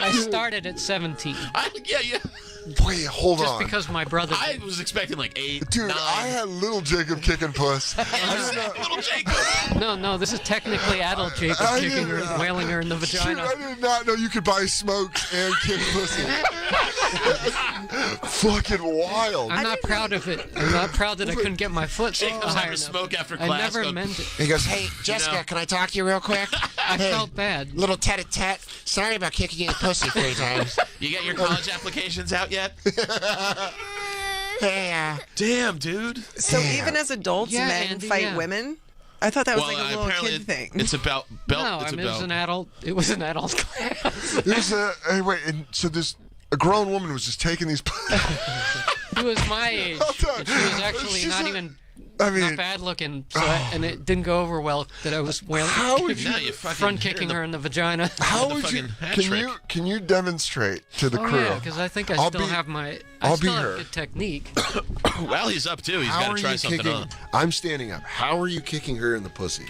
I started at 17. Yeah. Wait, hold Just on. because my brother. I was expecting like 8, Dude, 9. I had little Jacob kicking puss. I didn't know. Little Jacob. No, this is technically adult Jacob I kicking her, didn't- wailing her in the Dude, vagina. I did not know you could buy smokes and kick pussy. Fucking wild. I'm not proud of it. I'm not proud that I couldn't get my foot Jake was high having a enough. smoke after I class. never going, meant it. He goes, hey, Jessica, can I talk to you real quick? I felt bad. Little tete-a-tete. Sorry about kicking you in the pussy 3 times. You got your college applications out yet? Hey, Damn, dude. So even as adults, Yeah, men Andy, fight yeah. women? I thought that was like a little apparently kid thing. It's about belt. No, it's I mean, about. it was an adult class. There's hey, wait, and so a grown woman was just taking these. She was my age. And she was actually She's not a- even I mean, not bad looking, so and it didn't go over well that I was How would you- Now you fucking front hit kicking the- her in the vagina. how the would you? fucking hat Can trick. you demonstrate to the Oh crew? yeah, because I think I I'll still be- have my. I'll I still be have her. good technique. Well, he's up too. He's How got are to try you something kicking? on. I'm standing up. How are you kicking her in the pussy?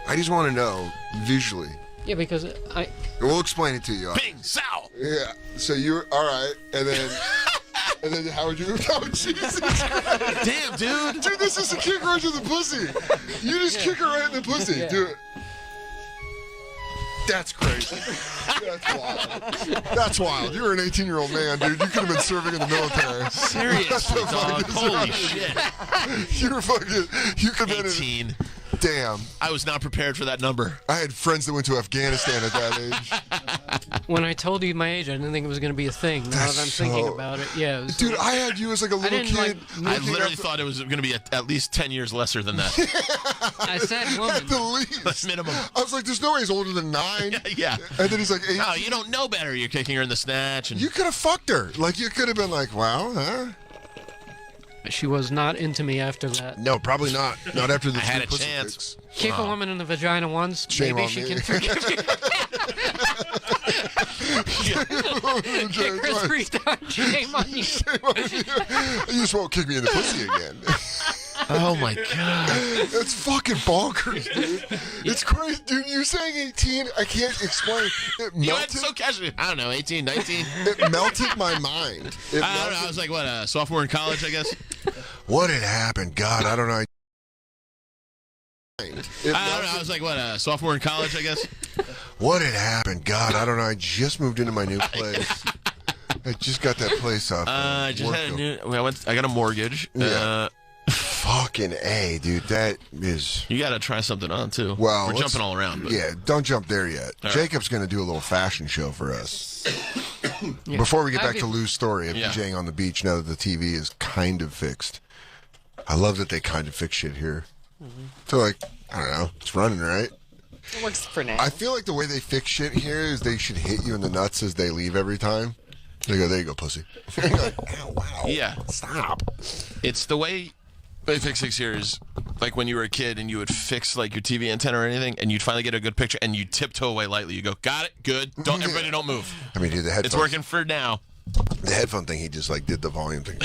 I just want to know visually. Yeah, because I. We'll explain it to you. Bing, sow. Yeah. So you're all right, and then. And then how would you? Oh Jesus! Damn, dude. Dude, this is a kick right to the pussy. You just kick her right in the pussy. Yeah. Do it. That's crazy. That's wild. That's wild. You're an 18-year-old man, dude. You could have been serving in the military. Seriously, That's dog. fucking Holy serious. shit. You're fucking. You could have been. 18. Damn. I was not prepared for that number. I had friends that went to Afghanistan at that age. When I told you my age, I didn't think it was going to be a thing. Now That's that I'm thinking so- about it, yeah. It was, Dude, I had you as like a little didn't, kid. like, I literally thought it was going to be at least 10 years lesser than that. I said woman. At the least. Minimum. I was like, there's no way he's older than 9. Yeah. And then he's like 8. Oh, you don't know better. You're kicking her in the snatch. And You could have fucked her. Like, you could have been like, wow, huh? She was not into me after that. No, probably not. Not after the I had two a pussy chance. kicks. Kick a woman in the vagina once, Shame maybe on she me. can forgive you. Kick her 3 times, shame on you. You just won't kick me in the pussy again. Oh my god, that's fucking bonkers, dude. It's crazy, dude. You saying 18? I can't explain. It melted. You went so casually. I don't know, 18, 19. It melted my mind. I don't know. I was like, what, sophomore in college, I guess. What had happened? God, I don't know. I don't know. I was like, what, sophomore in college, I guess. What had happened? God, I don't know. I just moved into my new place. I just got that place up. I just had a new. I got a mortgage. Yeah. Fucking A, dude. That is. You got to try something on too. Well, we're jumping all around. But... Yeah, don't jump there yet. All Jacob's going to do a little fashion show for us. Before we get back to Lou's story of DJing on the beach, now that the TV is kind of fixed. I love that they kind of fix shit here. I feel like, I don't know, it's running, right? It works for now. I feel like the way they fix shit here is they should hit you in the nuts as they leave every time. They go, there you go, pussy. You're like, ow, wow. Yeah. Stop. It's the way they fix things here is like when you were a kid and you would fix like your TV antenna or anything and you'd finally get a good picture and you tiptoe away lightly. You go, got it, good. Don't everybody don't move. I mean, dude, the headphones. It's working for now. The headphone thing, he just like did the volume thing.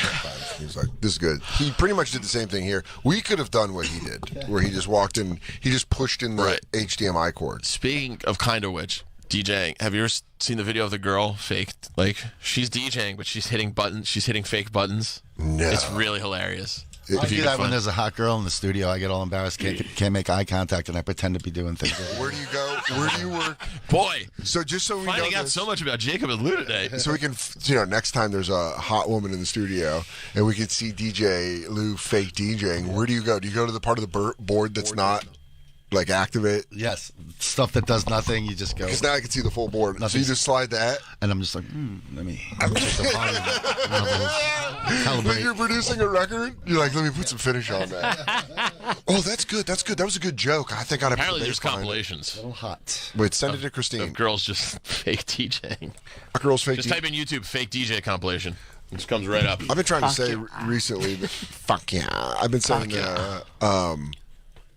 He was like, this is good. He pretty much did the same thing here. We could have done what he did, where he just walked in, he just pushed in the HDMI cord. Speaking of kind of which, DJing, have you ever seen the video of the girl faked? Like, she's DJing, but she's hitting buttons. She's hitting fake buttons. No. It's really hilarious. I do that when there's a hot girl in the studio. I get all embarrassed, can't make eye contact, and I pretend to be doing things. Where do you go? Where do you work? Boy. So just so we finding know out so much about Jacob and Lou today. So we can, next time there's a hot woman in the studio, and we can see DJ Lou fake DJing. Where do you go? Do you go to the part of the board that's not like activate? Yes, stuff that does nothing. You just go. Because now I can see the full board. So you just slide that, and I'm just like, let me check the volume levels. Calibrate. When you're producing a record, you're like, let me put some finish on that. Oh, that's good. That's good. That was a good joke. I think I'd apparently there's compilations. A little hot. Wait, send it to Christine. Of girls just fake DJing. Girls fake. Just type in YouTube fake DJ compilation. It just comes right up. I've been trying to say recently that fuck yeah. I've been saying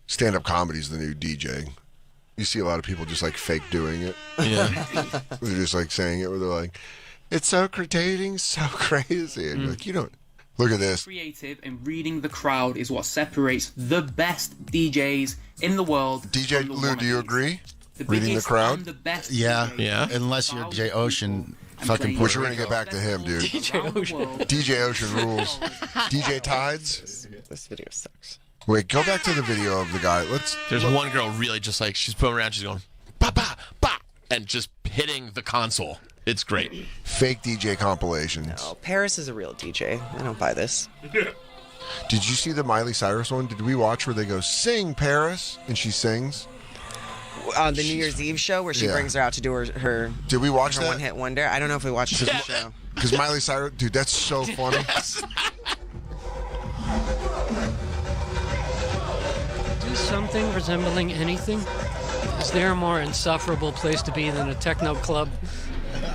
stand-up comedy is the new DJing. You see a lot of people just like fake doing it. Yeah. They're just like saying it where they're like, it's so dating, so crazy. And you're like, you don't look at this. Creative and reading the crowd is what separates the best DJs in the world. DJ Lou, do you agree? Reading the crowd? The best yeah. DJs. Yeah. Unless you're Jay Ocean. Fucking Which we're going to get back to him, dude. DJ Ocean. DJ Ocean rules. DJ Tides? This video sucks. Wait, go back to the video of the guy. There's one girl really just like, she's pulling around, she's going, ba, ba, ba, and just hitting the console. It's great. Fake DJ compilations. No, Paris is a real DJ. I don't buy this. Did you see the Miley Cyrus one? Did we watch where they go, sing, Paris? And she sings? On the New Year's Eve show where she brings her out to do her Did we watch that? one-hit wonder? I don't know if we watched the show. Because Miley Cyrus, dude, that's so funny. Do something resembling anything? Is there a more insufferable place to be than a techno club?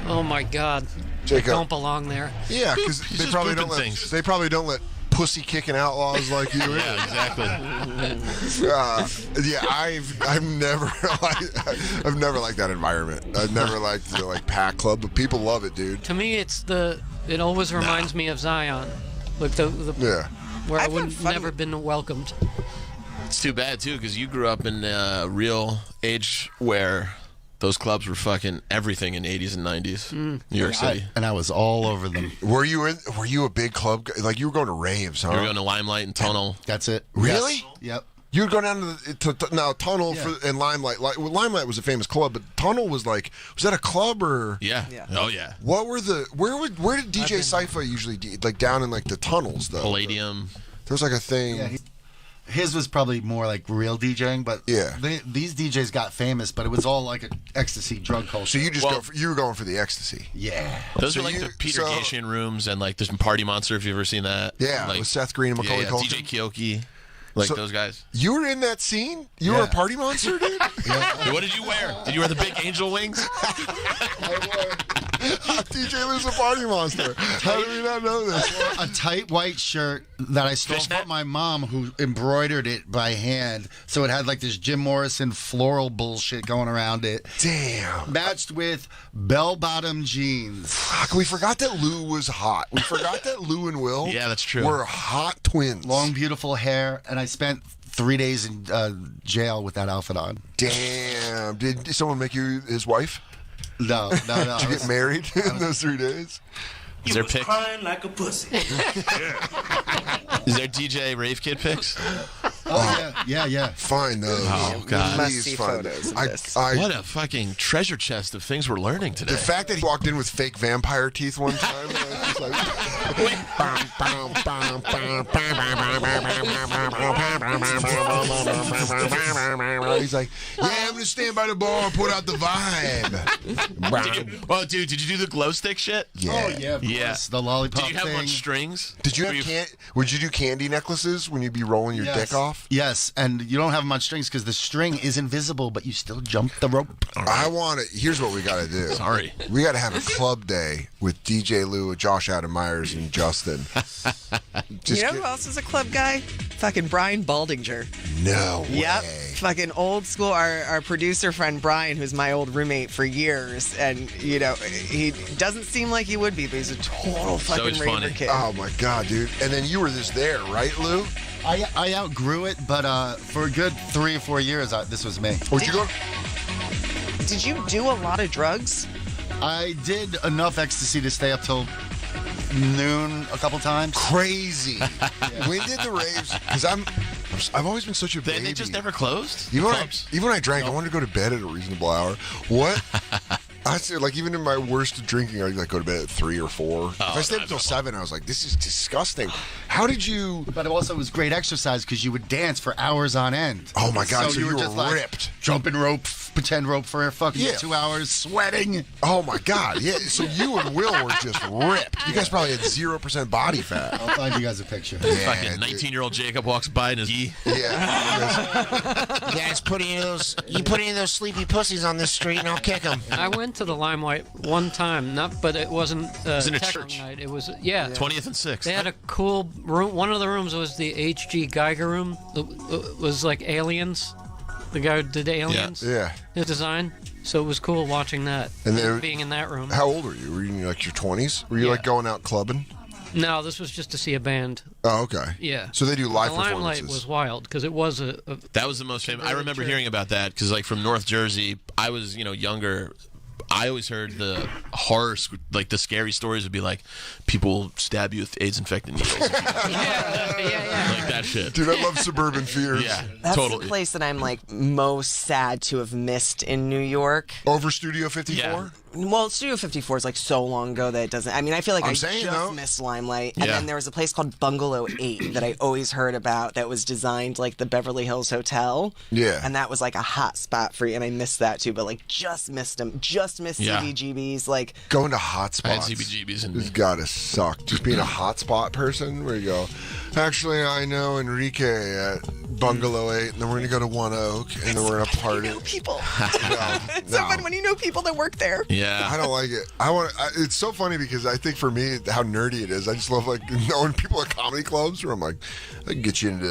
Oh my God. Jacob. I don't belong there. Yeah, because they probably don't let pussy kicking outlaws like you. Yeah, exactly. I've never liked that environment. I've never liked the like pack club, but people love it, dude. To me, it always reminds me of Zion, like where I would never been welcomed. It's too bad too, because you grew up in a real age where those clubs were fucking everything in 80s and 90s, New York City. And I was all over them. Were you a big club guy? Like you were going to raves, huh? You were going to Limelight and Tunnel. That's it. Really? Yes. Yep. You would go down to Tunnel and Limelight. Limelight was a famous club, but Tunnel was like, was that a club or? Yeah. Oh yeah. What were where did DJ Cypher usually like down in like the tunnels though? Palladium. There was like a thing. Yeah, his was probably more like real DJing, but these DJs got famous, but it was all like an ecstasy drug culture. So you were going for the ecstasy. Yeah. Those are like the Peter Gatien rooms and like there's Party Monster, if you've ever seen that. Yeah, like, with Seth Green and Macaulay Culkin. DJ Kioki. Like those guys. You were in that scene? You were a party monster, dude? Yeah. What did you wear? Did you wear the big angel wings? DJ Lou's a party monster. How do we not know this? A tight white shirt that I stole from my mom, who embroidered it by hand. So it had like this Jim Morrison floral bullshit going around it. Damn. Matched with bell-bottom jeans. Fuck, we forgot that Lou was hot. We forgot that Lou and Will that's true. were hot twins. Long, beautiful hair. And I spent 3 days in jail with that outfit on. Damn. Did someone make you his wife? No. Did you get married in those 3 days? Is there pics? Crying like a pussy. Is there DJ Rave Kid pics? Oh, yeah. Find those. Oh, God. Please find those. What a fucking treasure chest of things we're learning today. The fact that he walked in with fake vampire teeth one time. He's like, yeah, I'm going to stand by the bar and put out the vibe. Did you do the glow stick shit? Yeah. Oh, yeah. Yeah. The lollipop Did you have thing. on strings? Did you have would you do candy necklaces when you'd be rolling your dick off? Yes, and you don't have them on strings because the string is invisible, but you still jump the rope. I want to. Here's what we got to do. Sorry. We got to have a club day with DJ Lou, Josh Adam Myers, and Justin. You know who else is a club guy? Fucking Brian Baldinger. No way. Yep. Fucking old school. Our producer friend Brian, who's my old roommate for years, and you know he doesn't seem like he would be, but he's a total fucking raver kid. Oh my god, dude! And then you were just there, right, Lou? I outgrew it, but for a good 3 or 4 years, this was me. Where'd you go? Did you do a lot of drugs? I did enough ecstasy to stay up till noon a couple times. Crazy. When did the raves? Because I've always been such a baby. They just never closed? Even when I drank, I wanted to go to bed at a reasonable hour. What? I said, like, even in my worst drinking, I'd like go to bed at 3 or 4. If I stayed up until 7, I was like, this is disgusting. How did you? But it also was great exercise because you would dance for hours on end. Oh my god! So you were just ripped, like, jumping rope, pretend rope for a fucking 2 hours, sweating. Oh my god! Yeah. So you and Will were just ripped. You guys probably had 0% body fat. I'll find you guys a picture. Yeah, fucking 19-year-old Jacob walks by in his gi. Yeah. You guys put any of those sleepy pussies on this street, and I'll kick them. I went to the Limelight one time, but it wasn't. It was in a techno church. Night. It was 20th and 6th. They had a cool room. One of the rooms was the H.G. Geiger room. It was like Aliens. The guy who did Aliens. Yeah. The design. So it was cool watching that. And then being in that room. How old were you? Were you in like your 20s? Were you like going out clubbing? No, this was just to see a band. Oh, okay. Yeah. So they do live the performances. Limelight was wild because it was That was the most famous. I remember hearing about that because, like, from North Jersey, I was, younger. I always heard the horror, like the scary stories would be like, people stab you with AIDS-infected needles. Like that shit. Dude, I love Suburban Fears. Yeah, That's totally. the place that I'm like most sad to have missed in New York. Over Studio 54? Yeah. Well, Studio 54 is like so long ago that it doesn't. I mean, I feel like I just missed Limelight. And then there was a place called Bungalow 8 that I always heard about that was designed like the Beverly Hills Hotel. Yeah. And that was like a hot spot for you. And I missed that too, but like just missed them. Just missed CBGBs. Like going to hot spots. I had CBGBs and it's gotta suck. Just being a hot spot person where you go, actually, I know Enrique at Bungalow 8, and then we're gonna go to One Oak, and then we're gonna party. You know people. It's so fun when you know people that work there. Yeah. I don't like it. It's so funny because I think for me, how nerdy it is. I just love like knowing people at comedy clubs where I'm like, I can get you into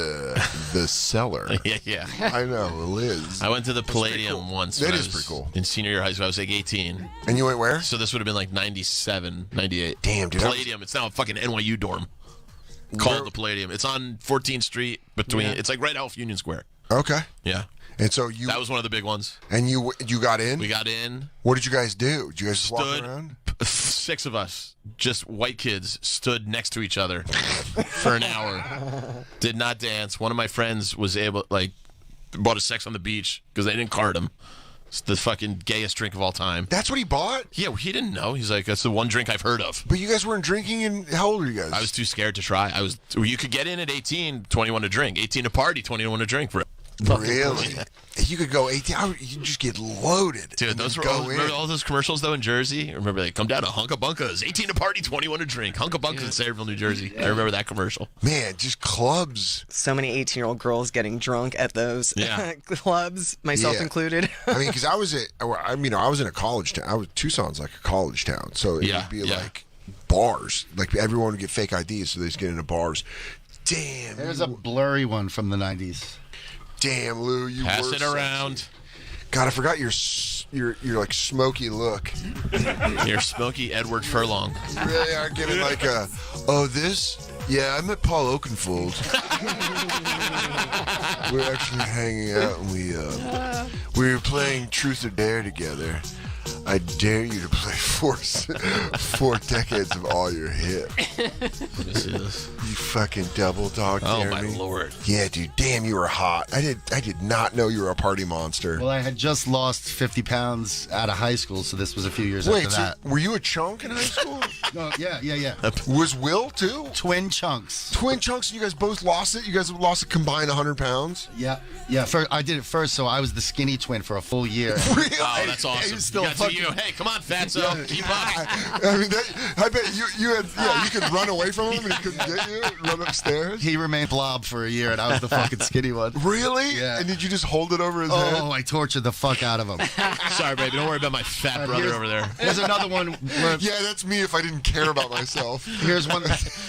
the cellar. Yeah. I know, Liz. I went to the Palladium once. That when is I was pretty cool. In senior year high school, I was like 18. And you went where? So this would have been like 97, 98. Damn, dude. Palladium. It's now a fucking NYU dorm. Called the Palladium. It's on 14th Street between. It's like right off Union Square. Okay. Yeah. And so that was one of the big ones. And you got in? We got in. What did you guys do? Did you guys just walk around? 6 of us, just white kids, stood next to each other for an hour. Did not dance. One of my friends was bought a Sex on the Beach because they didn't card him. It's the fucking gayest drink of all time. That's what he bought? Yeah, he didn't know. He's like, that's the one drink I've heard of. But you guys weren't drinking, and how old were you guys? I was too scared to try. You could get in at 18, 21 to drink. 18 to party, 21 to drink. Really? You could go 18 hours. You just get loaded. Dude, those were remember all those commercials though in Jersey? Remember they come down to Hunka Bunkas, 18 to party, 21 to drink. Hunka Bunkas in Sayreville, New Jersey. I remember that commercial. Man, just clubs. So many 18-year-old girls getting drunk at those clubs, myself included. I mean, because I was in a college town. Tucson's like a college town, so it would be like bars. Like everyone would get fake IDs, so they just get into bars. Damn. There's a blurry one from the 90s. Damn, Lou, you pass were it around. Sexy. God, I forgot your like smoky look. Your smoky Edward Furlong. You really are giving like a this? Yeah, I met Paul Oakenfold. We're actually hanging out and we were playing Truth or Dare together. I dare you to play four decades of all your hit. Let me see this. You fucking double dog dare me. Oh my lord. Yeah, dude. Damn, you were hot. I did not know you were a party monster. Well, I had just lost 50 pounds out of high school, so this was a few years after that. Were you a chunk in high school? No, yeah. Was Will too? Twin chunks. Twin chunks, and you guys both lost it? You guys lost a combined 100 pounds? Yeah. I did it first, so I was the skinny twin for a full year. Really? Oh, that's awesome. Still Hey, come on, fatso. Keep up. I mean, I bet you could run away from him and he couldn't get you, run upstairs. He remained blob for a year, and I was the fucking skinny one. Really? Yeah. And did you just hold it over his head? Oh, I tortured the fuck out of him. Sorry, baby. Don't worry about my fat brother over there. Here's another one. Yeah, that's me if I didn't care about myself. Here's one.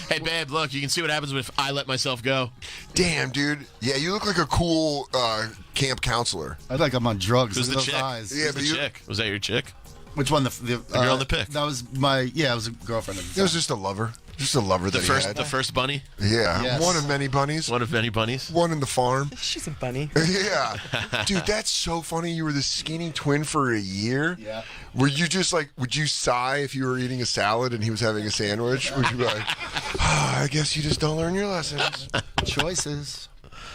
Hey, babe, look, you can see what happens if I let myself go. Damn, dude. Yeah, you look like a cool camp counselor. I like I'm on drugs. Who's the those chick? eyes. Yeah, the chick. Was that your chick? Which one? The girl in the pic. That was it was a girlfriend at the time. It was just a lover. Just a lover that he had. The first bunny? Yeah. Yes. One of many bunnies. One of many bunnies. One in the farm. She's a bunny. Yeah. Dude, that's so funny. You were the skinny twin for a year. Yeah. Were you just like, would you sigh if you were eating a salad and he was having a sandwich? Would you be like, I guess you just don't learn your lessons. Choices.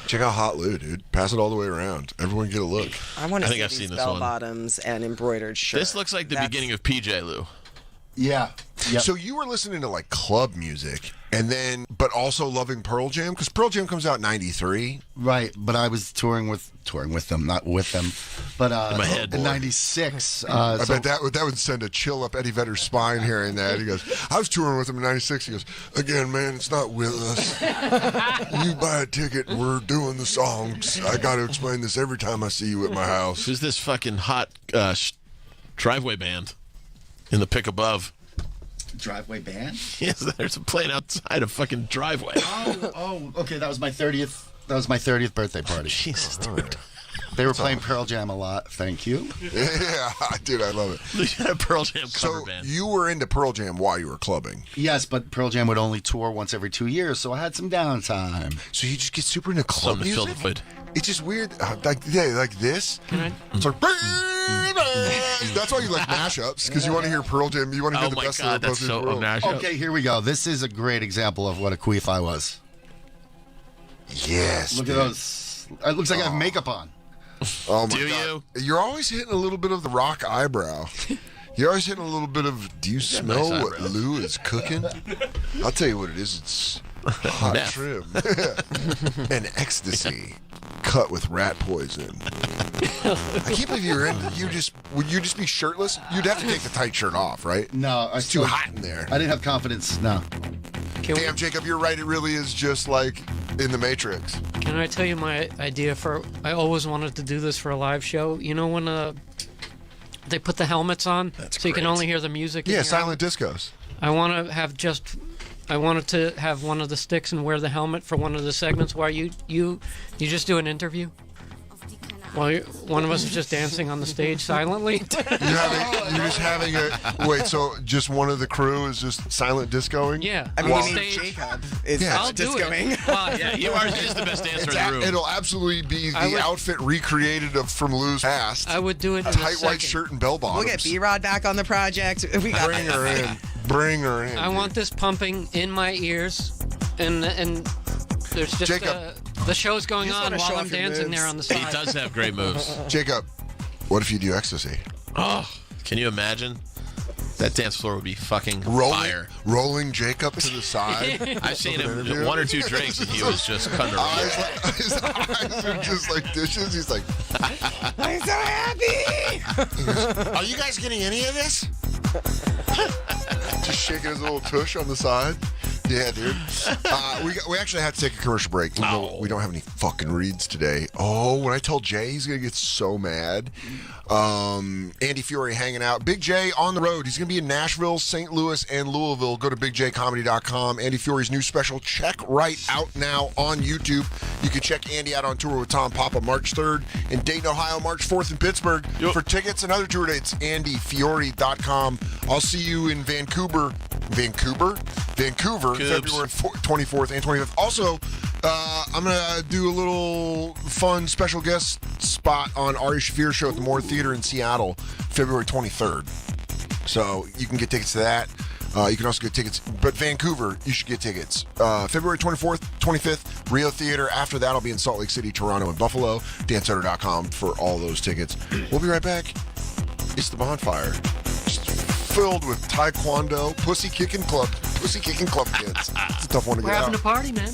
Check out Hot Lou, dude. Pass it all the way around. Everyone get a look. I want to see I've these seen this bell one. bottoms and embroidered shirts. This looks like the beginning of PJ Lou. Yeah. Yep. So you were listening to like club music and then, but also loving Pearl Jam? Because Pearl Jam comes out in 93. Right, but I was touring with them, not with them. But in my head, in '96, I bet that would send a chill up Eddie Vedder's spine hearing that. He goes, I was touring with him in '96. He goes, again, man, it's not with us. You buy a ticket, we're doing the songs. I got to explain this every time I see you at my house. Who's this fucking hot driveway band in the pic above? driveway band? Yes, there's a plane outside a fucking driveway. Oh, okay. That was my 30th. That was my 30th birthday party. Jesus, dude. They were playing Pearl Jam a lot. Thank you. Yeah, dude, I love it. You had a Pearl Jam cover band. So you were into Pearl Jam while you were clubbing? Yes, but Pearl Jam would only tour once every 2 years, so I had some downtime. So you just get super into club Something to music? fill the void. It's just weird, like this. It's like, that's why you like mashups, because you want to hear Pearl Jam. You want to hear the best of both worlds. Okay, here we go. This is a great example of what a queef I was. Yes. Look at those. It looks like I have makeup on. Oh my Do God. You're always hitting a little bit of the rock eyebrow. You're always hitting a little bit of, do you smell nice what eyebrows. Lou is cooking? I'll tell you what it is. It's hot Meth. trim. And ecstasy cut with rat poison. I can't believe you're in. Would you just be shirtless? You'd have to take the tight shirt off, right? No. It's too hot in there. I didn't have confidence. No. Damn, Jacob, you're right. It really is just like in the Matrix. Can I tell you my idea for? I always wanted to do this for a live show. You know when they put the helmets on, so you can only hear the music. Yeah, silent discos. I want to have I wanted to have one of the sticks and wear the helmet for one of the segments where you just do an interview. While one of us is just dancing on the stage silently. You're just having a wait. So just one of the crew is just silent discoing. Yeah, I mean, on you mean stage. Jacob is I'll do discoing. it. Well, Yeah, you are just the best dancer in the room. It'll absolutely be I the would- outfit recreated from Lou's past. I would do it in a Tight white second. shirt and bell bottoms. We'll get B-Rod back on the project. We got Bring her in. Bring her in. I want this pumping in my ears, and there's just Jacob. the show's going just on wanna while show I'm off your dancing moves. there on the He side. does have great moves. Jacob, what if you do ecstasy? Oh, can you imagine? That dance floor would be fucking fire. Rolling Jacob to the side. I've seen him 1 or 2 drinks and he was just cutting a His eyes are just like dishes. He's like, I'm so happy. Goes, are you guys getting any of this? Just shaking his little tush on the side. Yeah, dude. We actually had to take a commercial break. We don't have any fucking reads today. Oh, when I tell Jay, he's going to get so mad. Andy Fiore hanging out. Big J on the road. He's going to be in Nashville, St. Louis, and Louisville. Go to bigjcomedy.com. Andy Fiore's new special, Check Right, out now on YouTube. You can check Andy out on tour with Tom Papa March 3rd in Dayton, Ohio, March 4th in Pittsburgh. Yep. For tickets and other tour dates, andyfiore.com. I'll see you in Vancouver, February 24th and 25th. Also, I'm going to do a little fun special guest spot on Ari Shaffir's show at the Moore Theater in Seattle, February 23rd. So you can get tickets to that. You can also get tickets, but Vancouver, you should get tickets. February 24th, 25th, Rio Theater. After that, I'll be in Salt Lake City, Toronto, and Buffalo. DanSoder.com for all those tickets. We'll be right back. It's the Bonfire. Filled with Taekwondo, pussy kicking club kids. It's a tough one to get out. We're having a party, man.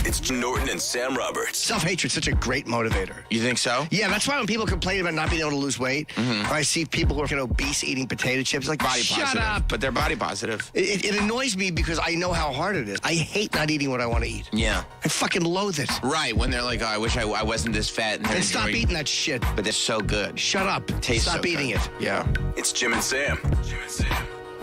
It's Norton and Sam Roberts. Self-hatred's such a great motivator. You think so? Yeah, that's why when people complain about not being able to lose weight, or I see people who are obese eating potato chips, like, body shut positive. up. But they're body positive. It annoys me because I know how hard it is. I hate not eating what I want to eat. Yeah. I fucking loathe it. Right, when they're like, oh, I wish I wasn't this fat. And stop eating that shit. But they're so good. Shut up. Tastes Stop so eating good. it. Yeah. It's Jim and Sam.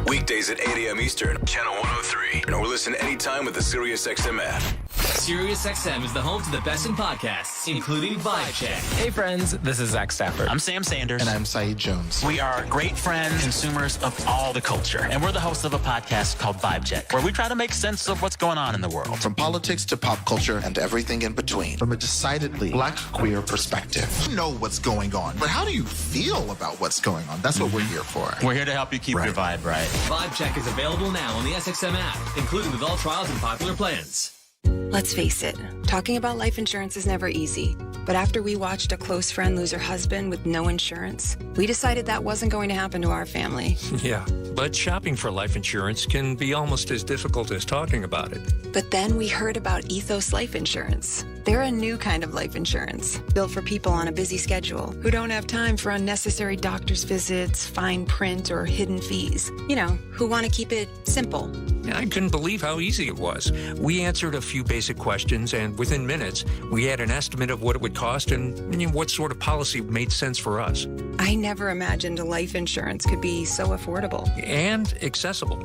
Weekdays at 8 a.m. Eastern, channel 103. Or listen anytime with the SiriusXM app. SiriusXM is the home to the best in podcasts, including Vibe Check. Hey friends, this is Zach Stafford. I'm Sam Sanders. And I'm Saeed Jones. We are great friends, consumers of all the culture. And we're the hosts of a podcast called Vibe Check, where we try to make sense of what's going on in the world. From politics to pop culture and everything in between. From a decidedly black queer perspective. You know what's going on, but how do you feel about what's going on? That's what we're here for. We're here to help you keep your vibe right. Vibe Check is available now on the SXM app, including with all trials and popular plans. Let's face it, talking about life insurance is never easy. But after we watched a close friend lose her husband with no insurance, we decided that wasn't going to happen to our family. Yeah, but shopping for life insurance can be almost as difficult as talking about it. But then we heard about Ethos Life Insurance. They're a new kind of life insurance, built for people on a busy schedule who don't have time for unnecessary doctor's visits, fine print, or hidden fees. You know, who want to keep it simple. I couldn't believe how easy it was. We answered a few basic questions, and within minutes, we had an estimate of what it would cost and what sort of policy made sense for us. I never imagined a life insurance could be so affordable. And accessible.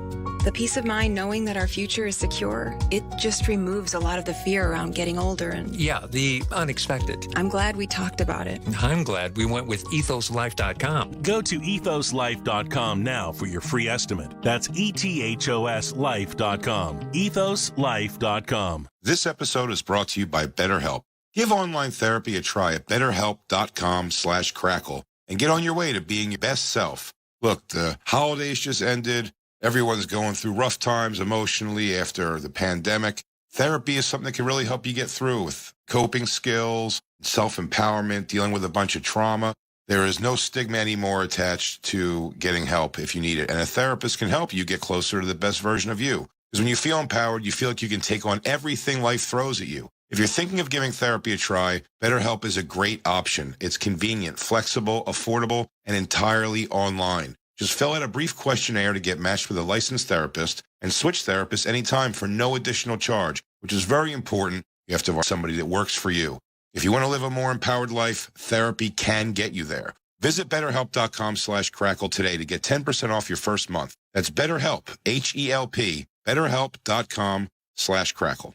The peace of mind knowing that our future is secure, it just removes a lot of the fear around getting older and... Yeah, the unexpected. I'm glad we talked about it. I'm glad we went with ethoslife.com. Go to ethoslife.com now for your free estimate. That's ETHOSlife.com. EthosLife.com. This episode is brought to you by BetterHelp. Give online therapy a try at betterhelp.com/crackle and get on your way to being your best self. Look, the holidays just ended. Everyone's going through rough times emotionally after the pandemic. Therapy is something that can really help you get through with coping skills, self-empowerment, dealing with a bunch of trauma. There is no stigma anymore attached to getting help if you need it. And a therapist can help you get closer to the best version of you. Because when you feel empowered, you feel like you can take on everything life throws at you. If you're thinking of giving therapy a try, BetterHelp is a great option. It's convenient, flexible, affordable, and entirely online. Just fill out a brief questionnaire to get matched with a licensed therapist and switch therapists anytime for no additional charge, which is very important. You have to have somebody that works for you. If you want to live a more empowered life, therapy can get you there. Visit betterhelp.com/crackle today to get 10% off your first month. That's BetterHelp, H-E-L-P, betterhelp.com/crackle.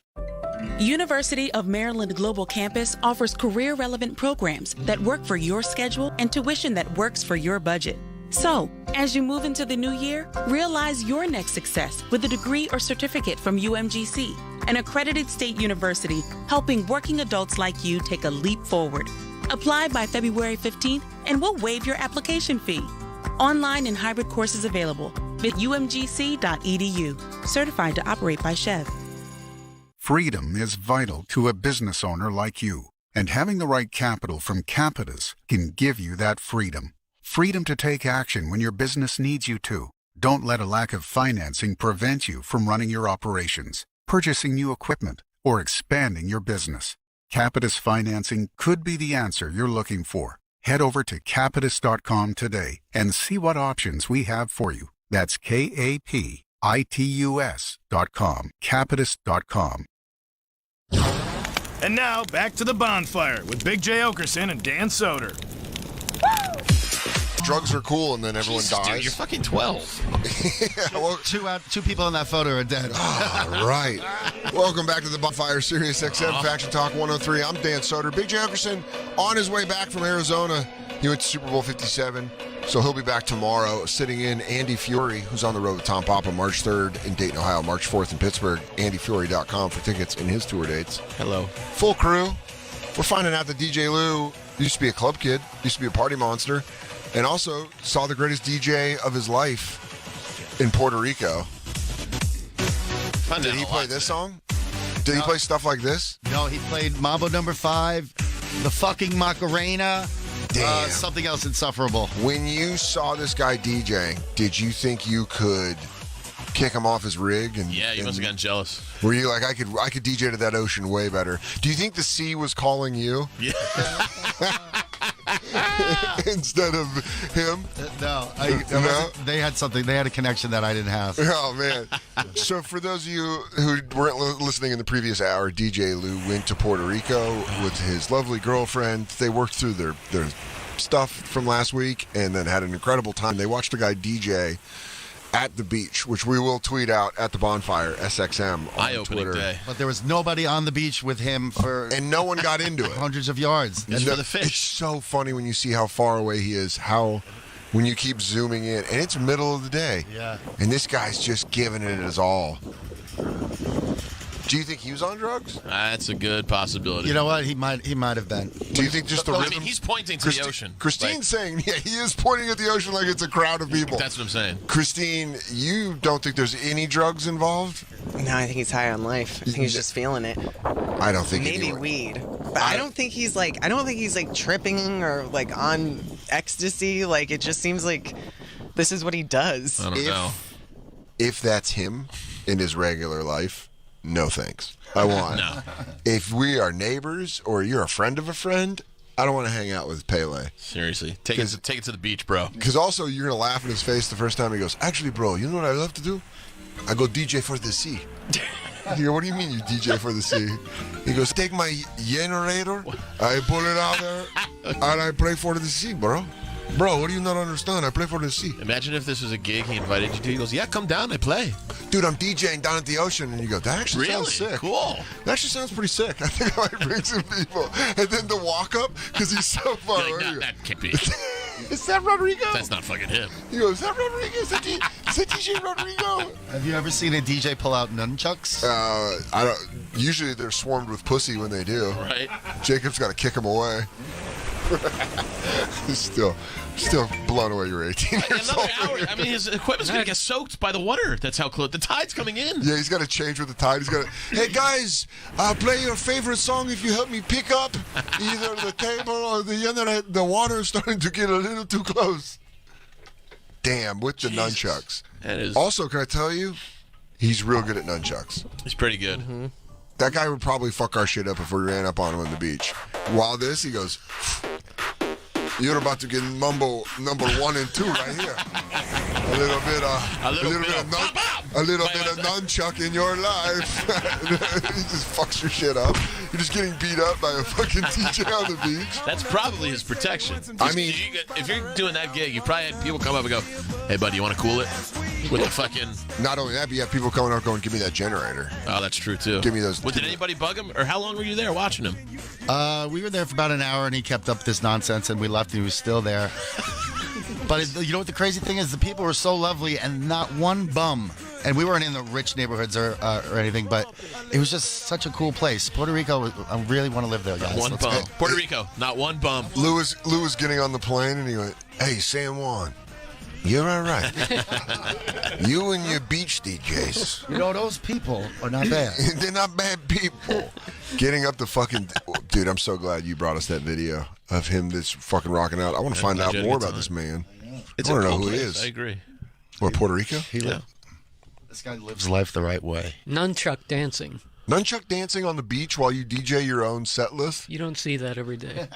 University of Maryland Global Campus offers career-relevant programs that work for your schedule and tuition that works for your budget. So, as you move into the new year, realize your next success with a degree or certificate from UMGC, an accredited state university helping working adults like you take a leap forward. Apply by February 15th and we'll waive your application fee. Online and hybrid courses available. Visit umgc.edu. Certified to operate by Chev. Freedom is vital to a business owner like you. And having the right capital from Capitus can give you that freedom. Freedom to take action when your business needs you to. Don't let a lack of financing prevent you from running your operations, purchasing new equipment, or expanding your business. Capitus Financing could be the answer you're looking for. Head over to Capitus.com today and see what options we have for you. That's Capitus.com. Capitus.com. And now, back to the bonfire with Big J. Oakerson and Dan Soder. Drugs are cool, and then everyone dies. Dude, you're fucking 12. Yeah, well, two people in that photo are dead. All right. Welcome back to the Bonfire, Sirius XM Faction Talk 103. I'm Dan Soder. Big J. Oakerson on his way back from Arizona. He went to Super Bowl 57, so he'll be back tomorrow. Sitting in Andy Fiori, who's on the road with Tom Papa, March 3rd in Dayton, Ohio, March 4th in Pittsburgh. AndyFiori.com for tickets and his tour dates. Hello. Full crew. We're finding out that DJ Lou used to be a club kid, used to be a party monster, and also saw the greatest DJ of his life in Puerto Rico. Did he play this song? Did he play stuff like this? No, he played Mambo No. 5, the fucking Macarena, something else insufferable. When you saw this guy DJing, did you think you could kick him off his rig? Yeah, you must have gotten jealous. Were you like, I could DJ to that ocean way better? Do you think the sea was calling you? Yeah. Instead of him? No. They had something. They had a connection that I didn't have. Oh, man. So for those of you who weren't listening in the previous hour, DJ Lou went to Puerto Rico with his lovely girlfriend. They worked through their stuff from last week and then had an incredible time. They watched a guy DJ at the beach, which we will tweet out at the Bonfire SXM on Eye-opening Twitter. day. But there was nobody on the beach with him and no one got into it. Hundreds of yards. Just for the fish. It's so funny when you see how far away he is, when you keep zooming in, and it's middle of the day. Yeah. And this guy's just giving it his all. Do you think he was on drugs? That's a good possibility. You know what? He might have been. Do you think just the rhythm? I mean, he's pointing to the ocean. Christine's saying, yeah, he is pointing at the ocean like it's a crowd of people. That's what I'm saying. Christine, you don't think there's any drugs involved? No, I think he's high on life. I think he's just feeling it. I don't think maybe weed, but I don't think he's like tripping or like on ecstasy. Like it just seems like this is what he does. I don't know. If that's him in his regular life, no thanks. I want. No. If we are neighbors or you're a friend of a friend, I don't want to hang out with Pele. Seriously. Take it to the beach, bro. Because also you're going to laugh in his face the first time he goes, actually, bro, you know what I love to do? I go DJ for the sea. You go, what do you mean you DJ for the sea? He goes, take my generator, I pull it out there, and I play for the sea, bro. Bro, what do you not understand? I play for the sea. Imagine if this was a gig he invited you to. He goes, yeah, come down, I play. Dude, I'm DJing down at the ocean. And you go, that actually sounds sick. Cool. That actually sounds pretty sick. I think I might bring some people. And then the walk up, because he's so far away. No, that can't be. Is that Rodrigo? That's not fucking him. He goes, is that Rodrigo? Is that DJ Rodrigo? Have you ever seen a DJ pull out nunchucks? I don't. Usually they're swarmed with pussy when they do. Right. Jacob's got to kick him away. He's still blown away. You're 18 years Another old. hour. I mean, his equipment's going to get soaked by the water. That's how close. The tide's coming in. Yeah, he's got to change with the tide. He's got to, hey, guys, play your favorite song if you help me pick up either the table or the internet. The water is starting to get a little too close. Damn, with the nunchucks. That is... Also, can I tell you, he's real good at nunchucks. He's pretty good. Mm-hmm. That guy would probably fuck our shit up if we ran up on him on the beach. While this, he goes, you're about to get Mumbo number 1 and 2 right here. A little bit of nunchuck in your life. He just fucks your shit up. You're just getting beat up by a fucking DJ on the beach. That's probably his protection. I mean, if you're doing that gig, you probably had people come up and go, hey, buddy, you want to cool it? With the fucking... Not only that, but you have people coming up going, give me that generator. Oh, that's true, too. Give me those... Did anybody bug him? Or how long were you there watching him? We were there for about an hour, and he kept up this nonsense, and we left, and he was still there. But you know what the crazy thing is? The people were so lovely, and not one bum. And we weren't in the rich neighborhoods or anything, but it was just such a cool place. Puerto Rico, I really want to live there, guys. Not one bum. Puerto Rico, not one bum. Lou was getting on the plane, and he went, hey, San Juan, You're all right. You and your beach DJs. You know, those people are not bad. They're not bad people. Getting up the fucking... Dude, I'm so glad you brought us that video of him that's fucking rocking out. I want to find out more about this man. It's I want to know cool who he place. is. I agree. What, Puerto Rico? This guy lives life the right way. Nunchuck dancing. Nunchuck dancing on the beach while you DJ your own set list? You don't see that every day.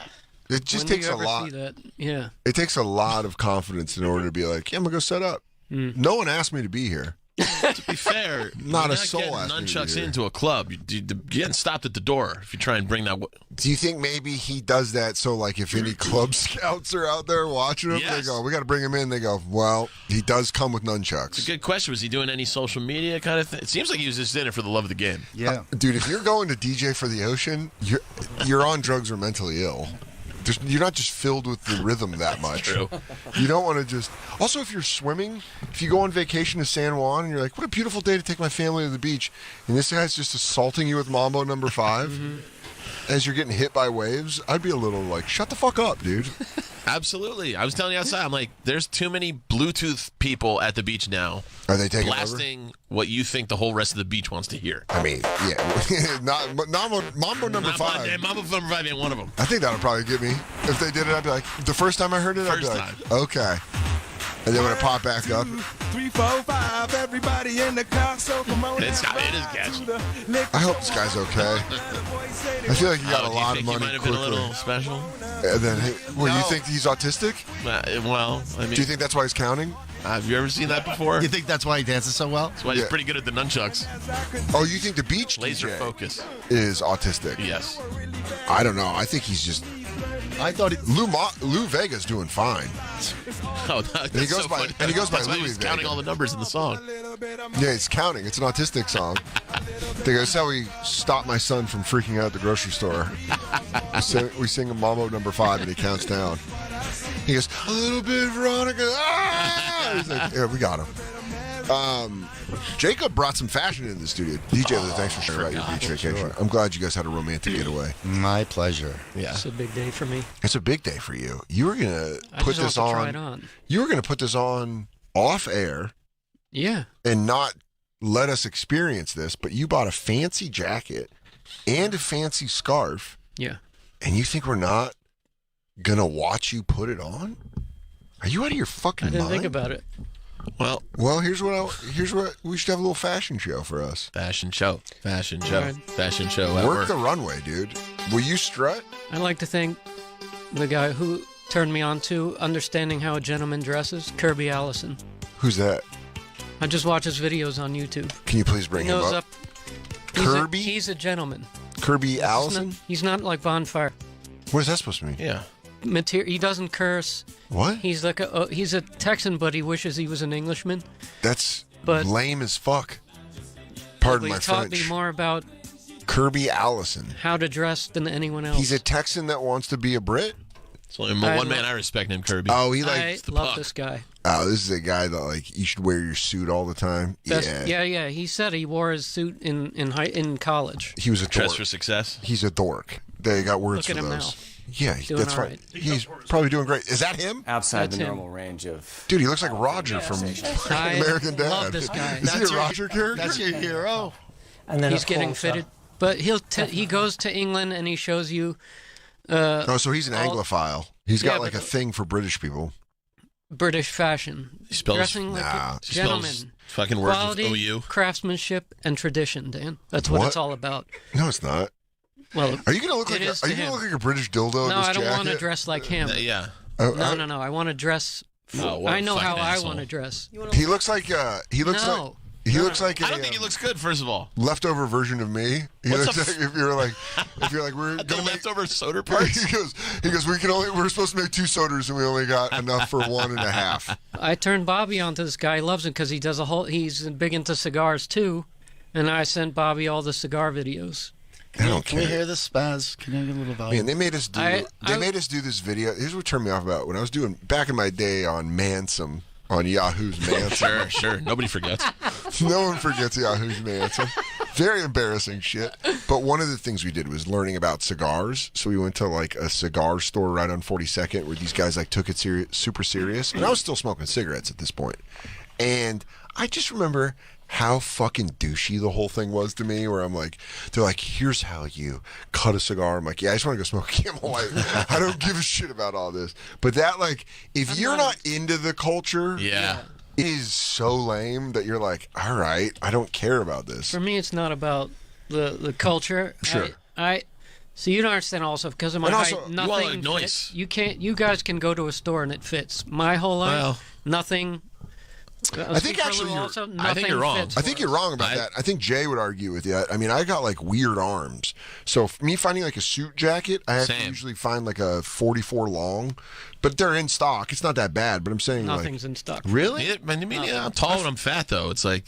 It just When takes do a you ever lot. see that? Yeah. It takes a lot of confidence in order to be like, yeah, I'm going to go set up. No one asked me to be here. To be fair, Not you're a soul getting asked me to be nunchucks here. into a club. You're getting stopped at the door if you try and bring that. Do you think maybe he does that so, like, if any club scouts are out there watching him, they go, we got to bring him in. They go, well, he does come with nunchucks. It's a good question. Was he doing any social media kind of thing? It seems like he was just in it for the love of the game. Yeah. Dude, if you're going to DJ for the ocean, you're on drugs or mentally ill. You're not just filled with the rhythm that much. True. You don't want to just... Also, if you're swimming, if you go on vacation to San Juan and you're like, what a beautiful day to take my family to the beach, and this guy's just assaulting you with Mambo number 5 as you're getting hit by waves, I'd be a little like, shut the fuck up, dude. Absolutely. I was telling you outside, I'm like, there's too many Bluetooth people at the beach now. Are they taking blasting what you think the whole rest of the beach wants to hear? I mean, yeah. Mambo number 5. Mambo number 5 ain't one of them. I think that would probably get me. If they did it, I'd be like, the first time I heard it, I'd be like, okay. And then when it popped back up. 3, 4, 5, everybody in the car, so come on. It is catchy. I hope this guy's okay. I feel like he got a lot of money. He might have been a little special. And then, you think he's autistic? Well, I mean, do you think that's why he's counting? Have you ever seen that before? You think that's why he dances so well? That's why he's pretty good at the nunchucks. Oh, you think the beach laser DJ focus is autistic? Yes. I don't know. I think he's just. I thought Lou Vega's doing fine. Oh, and he goes by That's why Louis he's Vega. counting all the numbers in the song. Yeah, he's counting. It's an autistic song. They go, that's how we stop my son from freaking out at the grocery store. We sing a Mambo number 5 and he counts down. He goes, a little bit, Veronica. Ah! He's like, yeah, we got him. Jacob brought some fashion in the studio. DJ, thanks for sharing about your beach vacation. Sure. I'm glad you guys had a romantic getaway. My pleasure. Yeah, It's a big day for me. it's a big day for you. You were gonna I put just this want to on. try it on. You were gonna put this on off air. Yeah. And not let us experience this, but you bought a fancy jacket and a fancy scarf. Yeah. And you think we're not gonna watch you put it on? Are you out of your fucking I didn't mind? think about it. Well, here's what we should have a little fashion show for us. Fashion show. Fashion Right. Work the runway, dude. Will you strut? I'd like to thank the guy who turned me on to understanding how a gentleman dresses, Kirby Allison. Who's that? I just watch his videos on YouTube. Can you please bring He him knows up? Kirby? He's a gentleman. Kirby Allison? He's not like Bonfire. What is that supposed to mean? Yeah. He doesn't curse. What? He's like he's a Texan, but he wishes he was an Englishman. That's But- lame as fuck. Pardon But my he taught French. me more about Kirby Allison. how to dress than anyone else. He's a Texan that wants to be a Brit? It's only one man I respect named Kirby. Oh, he I likes the love puck. this guy. Oh, this is a guy that like you should wear your suit all the time. Yeah. He said he wore his suit in college. He was a Dress dork. for success. He's a dork. They got words Look for at him those. now. Yeah, Doing that's all right. right. He's probably doing great. Is that him? Outside That's the him. normal range of. Dude, he looks like Roger from I American Dad. love this guy. Is he a Roger character? That's your hero. And then He's getting fitted, but he goes to England and he shows you. Oh, so he's an Anglophile. He's got Yeah, like a but- thing for British people. British fashion, spells- dressing like Nah. a He spells gentleman. fucking words with Quality, OU. craftsmanship, and tradition. Dan, that's what, What? it's all about. No, it's not. Well, Are you gonna look it like is are to you gonna him. look like a British dildo? No, in this I don't want to jacket? dress like him. Yeah. Oh, No. I want to dress. Oh, what a I know how fucking I asshole. want to dress. He looks like he looks No. like he looks like I don't think he looks good, first of all. leftover version of me. He What's looks a like if you're like we're The gonna make leftover Soder parts? he goes we're supposed to make 2 soders and we only got enough for 1.5. I turned Bobby onto this guy. He loves it because he does he's big into cigars too, and I sent Bobby all the cigar videos. I don't Can we care. hear this spaz? Can you get a little volume? Man, they made us do this video. Here's what turned me off about it. When I was doing back in my day on Mansum on Yahoo's Mansum. Sure. Nobody forgets. No one forgets Yahoo's Mansum. Very embarrassing shit. But one of the things we did was learning about cigars. So we went to like a cigar store right on 42nd where these guys like took it super serious. And I was still smoking cigarettes at this point. And I just remember how fucking douchey the whole thing was to me, where I'm like, they're like, here's how you cut a cigar. I'm like, yeah, I just want to go smoke Camel White. I don't give a shit about all this. But that, like, if you're not into the culture, it is so lame that you're like, all right, I don't care about this. For me, it's not about the culture. Sure. So you don't understand also, because of my height, nothing fits. You guys can go to a store and it fits. My whole life, nothing. I think actually I think you're wrong. I think you're wrong about that. I think Jay would argue with you. I mean, I got like weird arms. So me finding like a suit jacket, I have to usually find like a 44 long, but they're in stock. It's not that bad, but I'm saying nothing's in stock. Really? I mean, I'm tall and I'm fat though. It's like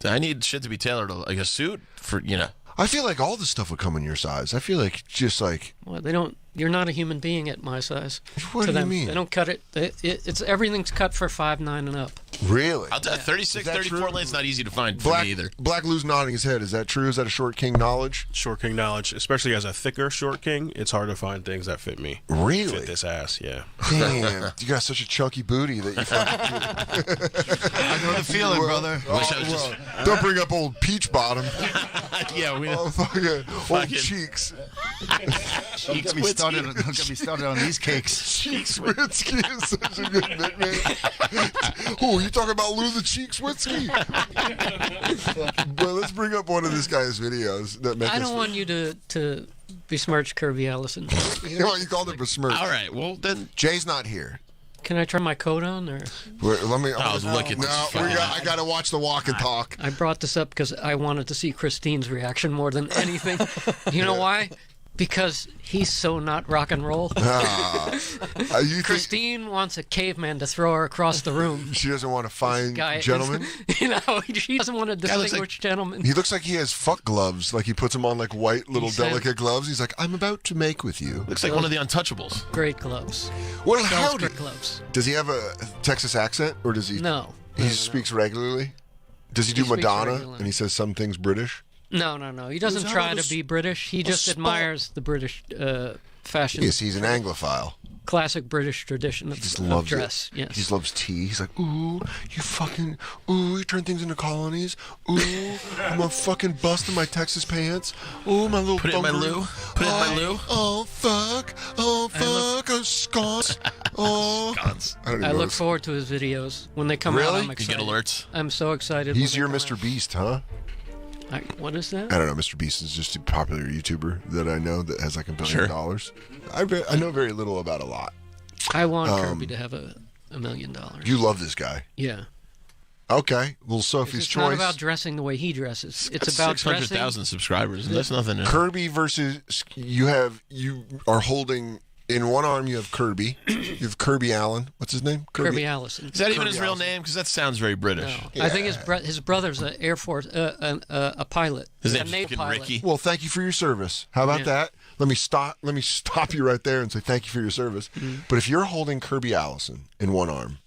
I need shit to be tailored to like a suit for, you know. I feel like all the stuff would come in your size. I feel like just like well, they don't. You're not a human being at my size. What do you mean? They don't cut it. It's everything's cut for 5'9" and up. Really? I'll tell you, 36, 34 lane's not easy to find for me either. Black Lou's nodding his head. Is that true? Is that a Short King knowledge? Short King knowledge, especially as a thicker Short King, it's hard to find things that fit me. Really? Fit this ass, yeah. Damn, you got such a chunky booty that you fucking. I know the feeling, brother. Don't bring up old Peach Bottom. Yeah, we know. Old cheeks. Don't get me started on these cakes. Cheeks Whiskey is such a good nickname. Oh, you talking about Lou the Cheeks Whiskey? But let's bring up one of this guy's videos that make I don't want you to besmirch Kirby Allison. You called it besmirch. All right, well then Jay's not here. Can I turn my coat on, or? Let me. I was looking. No, I got to watch the walk and talk. I brought this up because I wanted to see Christine's reaction more than anything. You know why? Because he's so not rock and roll. Christine wants a caveman to throw her across the room. She doesn't want to find gentlemen. She doesn't want a distinguished gentleman. He looks like he has fuck gloves. Like he puts them on like white little delicate gloves. He's like, I'm about to make with you. Looks like one of the Untouchables. Great gloves. Well, how gloves. Does he have a Texas accent, or does he? No. He speaks regularly. Does he do Madonna and he says some things British? No. He doesn't try to be British. He just admires the British fashion. Yes, he's an Anglophile. Classic British tradition of dress. It. Yes. He just loves tea. He's like, ooh, you turn things into colonies. Ooh, I'm a fucking bust in my Texas pants. Ooh, my little Put it in my Lou. Put it in my Lou. Oh, fuck. A sconce. Oh. Sconce. I look forward to his videos. When they come out, I'm excited. You get alerts? I'm so excited. He's your Mr. Beast, huh? What is that? I don't know. Mr. Beast is just a popular YouTuber that I know that has like $1 billion. I know very little about a lot. I want Kirby to have $1 million. You love this guy. Yeah. Okay. Well, Sophie's choice. It's not about dressing the way he dresses. It's about 600,000 subscribers. That's nothing. Kirby versus you are holding. In one arm, you have Kirby. You have Kirby Allen. What's his name? Kirby Allison. Is that even his real name? Because that sounds very British. No. Yeah. I think his brother's an Air Force, a pilot. His name's fucking Ricky. Well, thank you for your service. How about that? Let me stop you right there and say thank you for your service. Mm-hmm. But if you're holding Kirby Allison in one arm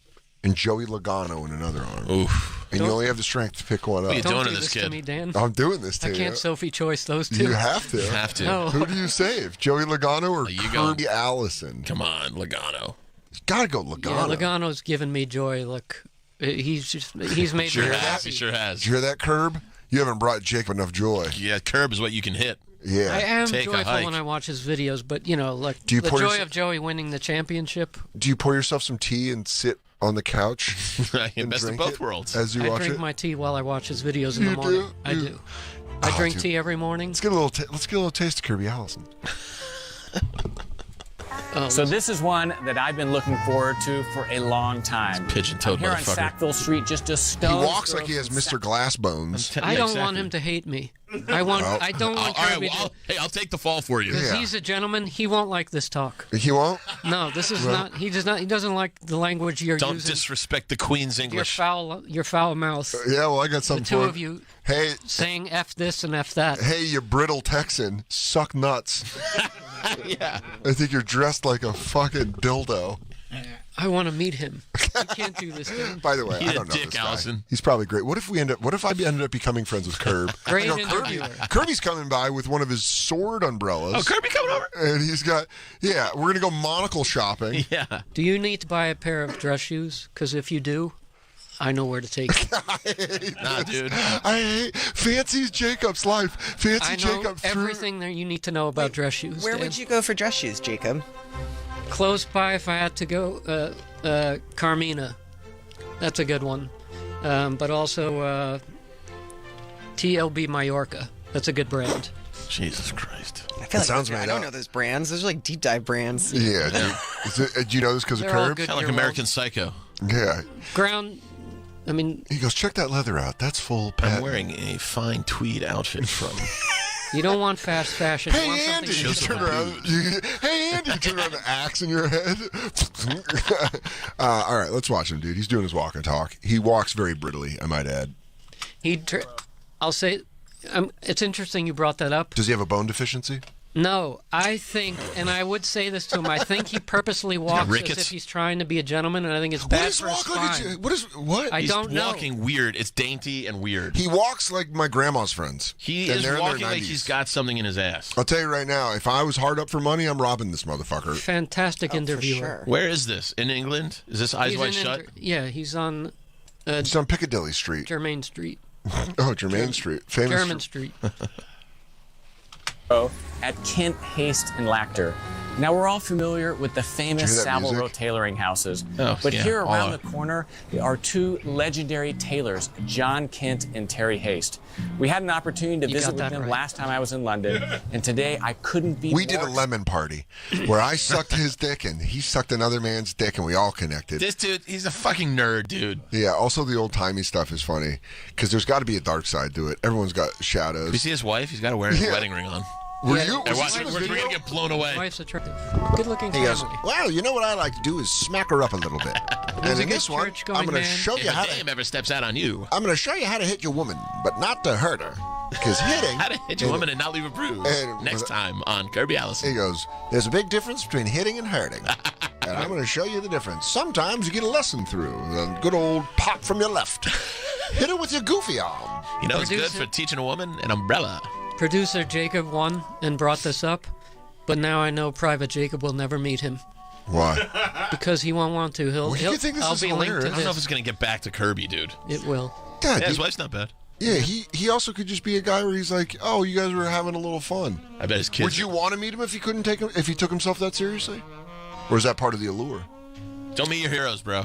and Joey Logano in another arm, and you only have the strength to pick one up. What are you doing to this kid? To me, Dan. I'm doing this to you. I can't Sophie choice those two. You have to. You have to. No. Who do you save? Joey Logano or Kirby Allison? Come on, Logano. You gotta go Logano. Yeah, Logano's given me joy. Look, he's made me happy. He sure has. Did you hear that, Curb? You haven't brought Jake enough joy. Yeah, Curb is what you can hit. Yeah. I am joyful when I watch his videos, but look, the joy of Joey winning the championship. Do you pour yourself some tea and sit on the couch? Best of both worlds. As you watch I drink my tea while I watch his videos in the morning. I do. I drink tea every morning. Let's get a little taste of Kirby Allison. So this is one that I've been looking forward to for a long time. Pigeon-toed here on motherfucker. Sackville Street, just a stone. He walks like he has Mr. Glassbones. I don't want him to hate me. I don't want Kirby to. Hey, I'll take the fall for you. Because he's a gentleman. He won't like this talk. He won't? No, this is not. He does not. He doesn't like the language you're using. Don't disrespect the Queen's English. Your foul mouth. Yeah, well, I got something for the two of you. Hey, saying F this and F that. Hey, you brittle Texan, suck nuts. Yeah. I think you're dressed like a fucking dildo. I want to meet him. can't do this thing. By the way, He's I don't a know dick, this guy. Allison. He's probably great. What if I ended up becoming friends with Curb? Great Kirby's coming by with one of his sword umbrellas. Oh, Kirby coming over? And he's got, we're going to go monocle shopping. Yeah. Do you need to buy a pair of dress shoes? Because if you do, I know where to take you. Nah, dude. I hate Fancy's Jacob's life. Fancy I know Jacob. everything that you need to know about dress shoes. Where Dan. would you go for dress shoes, Jacob? Close by if I had to go. Carmina. That's a good one. But also TLB Mallorca. That's a good brand. Jesus Christ. I feel like I don't know those brands. Those are like deep dive brands. Yeah. Do you know this because of They're all Curb? good Kind of like American Psycho. Yeah. Ground. I mean, he goes, check that leather out. That's full patent. I'm wearing a fine tweed outfit from. You don't want fast fashion. You want Hey, Andy, something you turn around. Hey, Andy, you turn around an axe in your head. All right, let's watch him, dude. He's doing his walk and talk. He walks very brittly, I might add. I'll say, it's interesting you brought that up. Does he have a bone deficiency? No, I think, and I would say this to him, I think he purposely walks as if he's trying to be a gentleman, and I think it's bad for his spine. What? I don't know. He's walking weird. It's dainty and weird. He walks like my grandma's friends. He And is they're in walking their like 90s. he's got something in his ass. I'll tell you right now, if I was hard up for money, I'm robbing this motherfucker. Fantastic interviewer. Where is this? In England? Is this Eyes He's Wide in Shut? Yeah, he's on... It's on Piccadilly Street. Germain Street. Oh, Germain Street. Famous German Street. At Kent, Haste, and Lacter. Now, we're all familiar with the famous that Savile music? Row tailoring houses. Oh, but yeah, here all around of the corner are two legendary tailors, John Kent and Terry Haste. We had an opportunity to visit with them last time I was in London, and today I couldn't be We did a lemon party where I sucked his dick and he sucked another man's dick and we all connected. This dude, he's a fucking nerd, dude. Yeah, also the old-timey stuff is funny because there's got to be a dark side to it. Everyone's got shadows. You see his wife? He's got to wear his wedding ring on. Were you? Hey, Was watch this it. in his We're video? going to get blown away. Wife's attractive. Good looking He goes, family. well, you know what I like to do is smack her up a little bit. And in this one, church-going I'm going to man. show If you a how dame ever steps out on you, I'm going to show you how to hit your woman, but not to hurt her. Because hitting... how to hit your woman and not leave a bruise. Next time on Kirby Allison. He goes, there's a big difference between hitting and hurting. And I'm going to show you the difference. Sometimes you get a lesson through. The good old pop from your left. Hit her with your goofy arm. You know, it's good for teaching a woman an umbrella. Producer Jacob won and brought this up, but now I know Private Jacob will never meet him. Why? Because he won't want to. Well, you think this I'll is be linked hilarious? to I don't know if this. it's going to get back to Kirby, dude. It will. Yeah, Yeah, his dude. wife's not bad. Yeah, he also could just be a guy where he's like, oh, you guys were having a little fun. I bet his kids. Would you want to meet him if he couldn't take him, if he took himself that seriously? Or is that part of the allure? Don't meet your heroes, bro.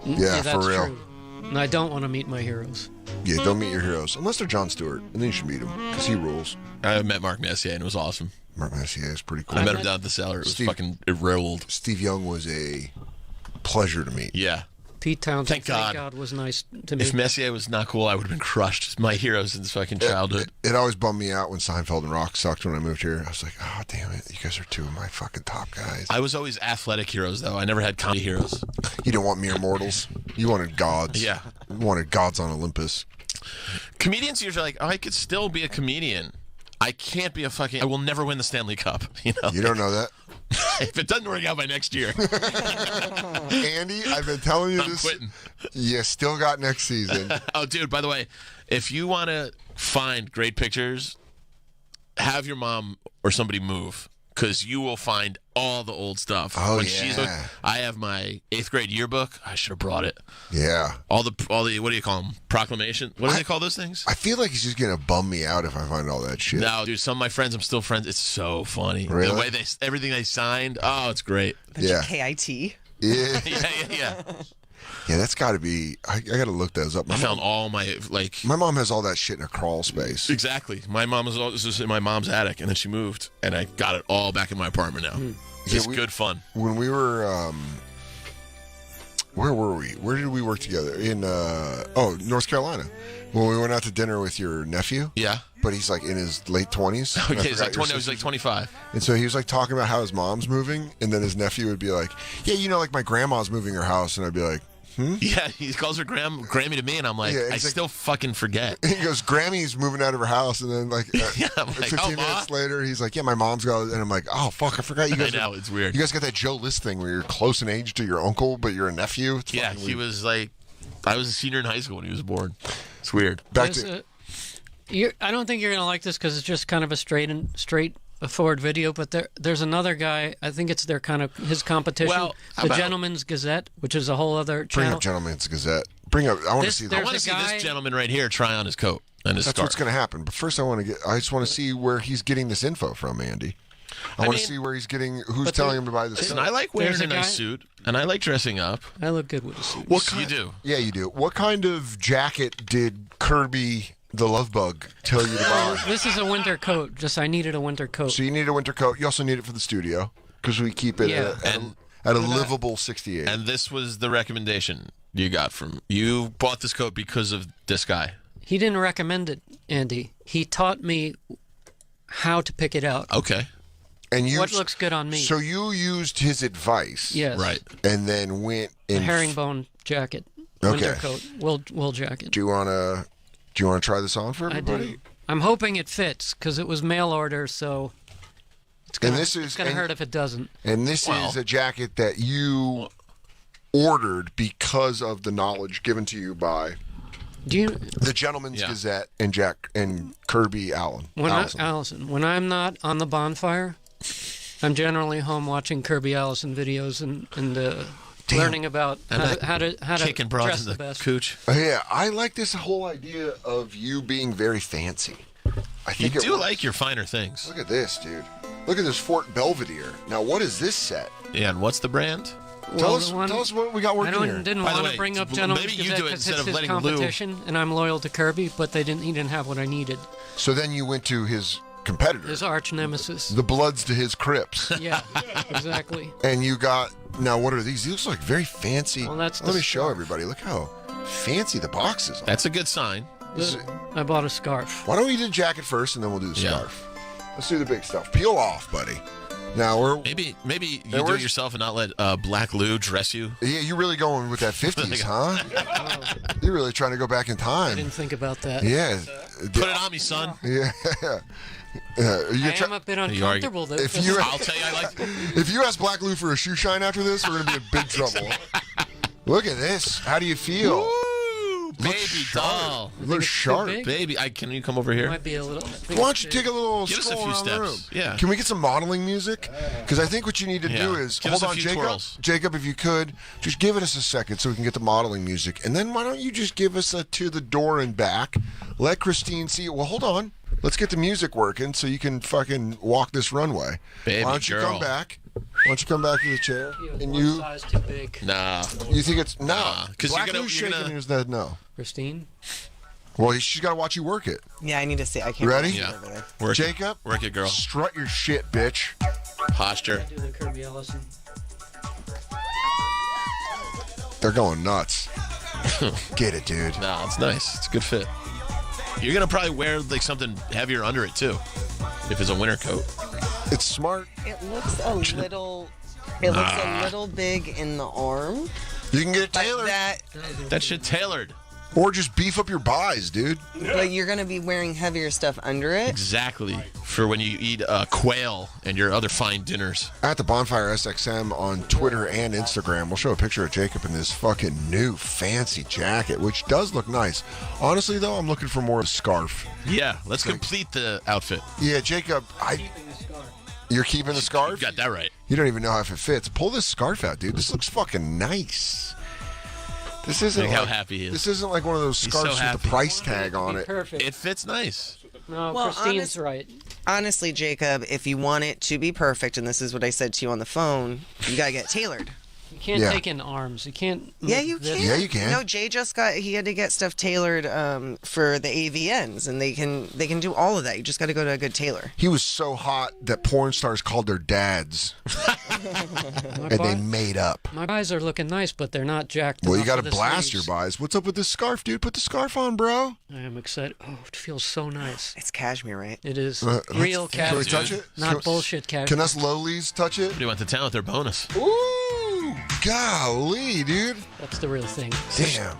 Yeah, that's for real. true. And I don't want to meet my heroes. Yeah, don't meet your heroes. Unless they're Jon Stewart. And then you should meet him. Because he rules. I met Mark Messier and it was awesome. Mark Messier is pretty cool. I met him down at the cellar. It was fucking rolled. Steve Young was a pleasure to meet. Yeah. Pete Townsend, Thank God. was nice to me. If Messier was not cool, I would have been crushed. My heroes since fucking childhood. It always bummed me out when Seinfeld and Rock sucked when I moved here. I was like, oh, damn it. You guys are two of my fucking top guys. I was always athletic heroes, though. I never had comedy heroes. You didn't want mere mortals. You wanted gods. Yeah. You wanted gods on Olympus. Comedians usually like, oh, I could still be a comedian. I can't be a fucking... I will never win the Stanley Cup. You know? You don't know that? If it doesn't work out by next year. Andy, I've been telling you I'm this. quitting. You still got next season. Oh, dude, by the way, if you want to find great pictures, have your mom or somebody move. Because you will find all the old stuff. Oh, yeah. I have my 8th grade yearbook. I should have brought it. Yeah. All the what do you call them? Proclamation? What do they call those things? I feel like he's just going to bum me out if I find all that shit. No, dude, some of my friends, I'm still friends. It's so funny. Really? The way everything they signed. Oh, it's great. Yeah. KIT. Yeah. Yeah. Yeah, that's got to be. I got to look those up. I found all my My mom has all that shit in a crawl space. Exactly. My mom was just in my mom's attic, and then she moved, and I got it all back in my apartment now. It's good fun. When we were, where were we? Where did we work together? In North Carolina. When we went out to dinner with your nephew. Yeah. But he's like in his late 20s. Okay, he's like 20. He's like 25. And so he was like talking about how his mom's moving, and then his nephew would be like, "Yeah, you know, like my grandma's moving her house," and I'd be like, Yeah, he calls her Grammy to me, and I'm like, I still fucking forget. He goes, Grammy's moving out of her house, and then like, I'm like 15 minutes later, he's like, yeah, my mom's got it. And I'm like, oh, fuck, I forgot you guys. I know, it's weird. You guys got that Joe List thing where you're close in age to your uncle, but you're a nephew? It's he was like, I was a senior in high school when he was born. It's weird. I don't think you're going to like this because it's just kind of a straightforward video, but there's another guy, I think it's their kind of his competition, the Gentleman's Gazette, which is a whole other channel. Bring up Gentleman's Gazette. I want to see that. I want to see this gentleman right here try on his coat and his That's scarf. what's going to happen. But first I just want to see where he's getting this info from, Andy. I want to see where he's getting, who's telling him to buy this. Listen, I like wearing a nice suit, and I like dressing up. I look good with a suit. You do? Yeah, you do. What kind of jacket did Kirby the Love Bug tell you to buy? This is a winter coat. I needed a winter coat. So you need a winter coat. You also need it for the studio because we keep it at a livable 68. And this was the recommendation you got from... You bought this coat because of this guy. He didn't recommend it, Andy. He taught me how to pick it out. Okay. And what looks good on me. So you used his advice. Yes. Right. And then went in... A herringbone jacket. Winter coat. Wool jacket. Do you want to try this on for everybody? I do. I'm hoping it fits because it was mail order, so it's going to hurt if it doesn't. And this is a jacket that you ordered because of the knowledge given to you by the Gentleman's Gazette and Kirby Allison. When I'm not on the bonfire, I'm generally home watching Kirby Allison videos and learning about how to kicking broads dress in the best. cooch. Yeah, I like this whole idea of you being very fancy. I think you do like your finer things. Look at this, dude. Look at this Fort Belvedere. Now, what is this set? Yeah, and what's the brand? Tell us what we got working here. I didn't want to bring up Gentleman's Gazette because it's his competition, and I'm loyal to Kirby, but he didn't have what I needed. So then you went to his competitor. His arch nemesis. The Bloods to his Crips. Yeah, exactly. And you got... Now, what are these? These look like very fancy. Well, let me show everybody. Look how fancy the boxes are. That's a good sign. I bought a scarf. Why don't we do the jacket first, and then we'll do the scarf? Let's do the big stuff. Peel off, buddy. Now maybe you do it yourself and not let Black Lou dress you. Yeah, you're really going with that 50s, huh? You're really trying to go back in time. I didn't think about that. Yeah. Put it on me, son. Yeah. I am a bit uncomfortable though. I'll tell you, I like. If you ask Black Lou for a shoe shine after this, we're gonna be in big trouble. Look at this. How do you feel? Woo, baby doll. Look sharp, baby. Can you come over here? Might be a little. Why don't you take a little Give us a stroll few around the room? steps. Yeah. Can we get some modeling music? Because I think what you need to do is Give hold us a on, few Jacob. twirls. Jacob, if you could, just give us a second so we can get the modeling music, and then why don't you just give us a to the door and back? Let Christine see it. Well, hold on. Let's get the music working so you can fucking walk this runway. Baby Why don't you girl. come back? Why don't you come back to the chair? And one size too big. Nah. You think it's no? Because Black Lou's shaking his head no. Christine. Well, she's got to watch you work it. Yeah, I need to see. I can't. Ready? Yeah. Work Jacob, work it, girl. Strut your shit, bitch. Posture. Do the Kirby Allison. They're going nuts. Get it, dude. No, it's nice. It's a good fit. You're gonna probably wear like something heavier under it too, if it's a winter coat. It's smart. It looks a little. It looks a little big in the arm. You can get it tailored. That shit tailored. Or just beef up your buys, dude. But you're going to be wearing heavier stuff under it. Exactly. For when you eat quail and your other fine dinners. At the Bonfire SXM on Twitter and Instagram, we'll show a picture of Jacob in this fucking new fancy jacket, which does look nice. Honestly, though, I'm looking for more of a scarf. Yeah, let's complete the outfit. Yeah, Jacob, you're keeping the scarf? You got that right. You don't even know if it fits. Pull this scarf out, dude. This looks fucking nice. This isn't how happy he is. This isn't like one of those scarves with the price tag on it. Perfect. It fits nice. No, Christine's right. Honestly, Jacob, if you want it to be perfect, and this is what I said to you on the phone, you gotta get tailored. You can't take in arms. You can't. Yeah, you can. Yeah, you can. No, Jay he had to get stuff tailored for the AVNs, and they can do all of that. You just got to go to a good tailor. He was so hot that porn stars called their dads, and they made up. My buys are looking nice, but they're not jacked. Well, you got to blast your buys. What's up with this scarf, dude? Put the scarf on, bro. I am excited. Oh, it feels so nice. It's cashmere, right? It is real cashmere. Can we touch it? Not bullshit cashmere. Can us lowlies touch it? Somebody went to town with their bonus. Ooh! Golly, dude. That's the real thing. Damn.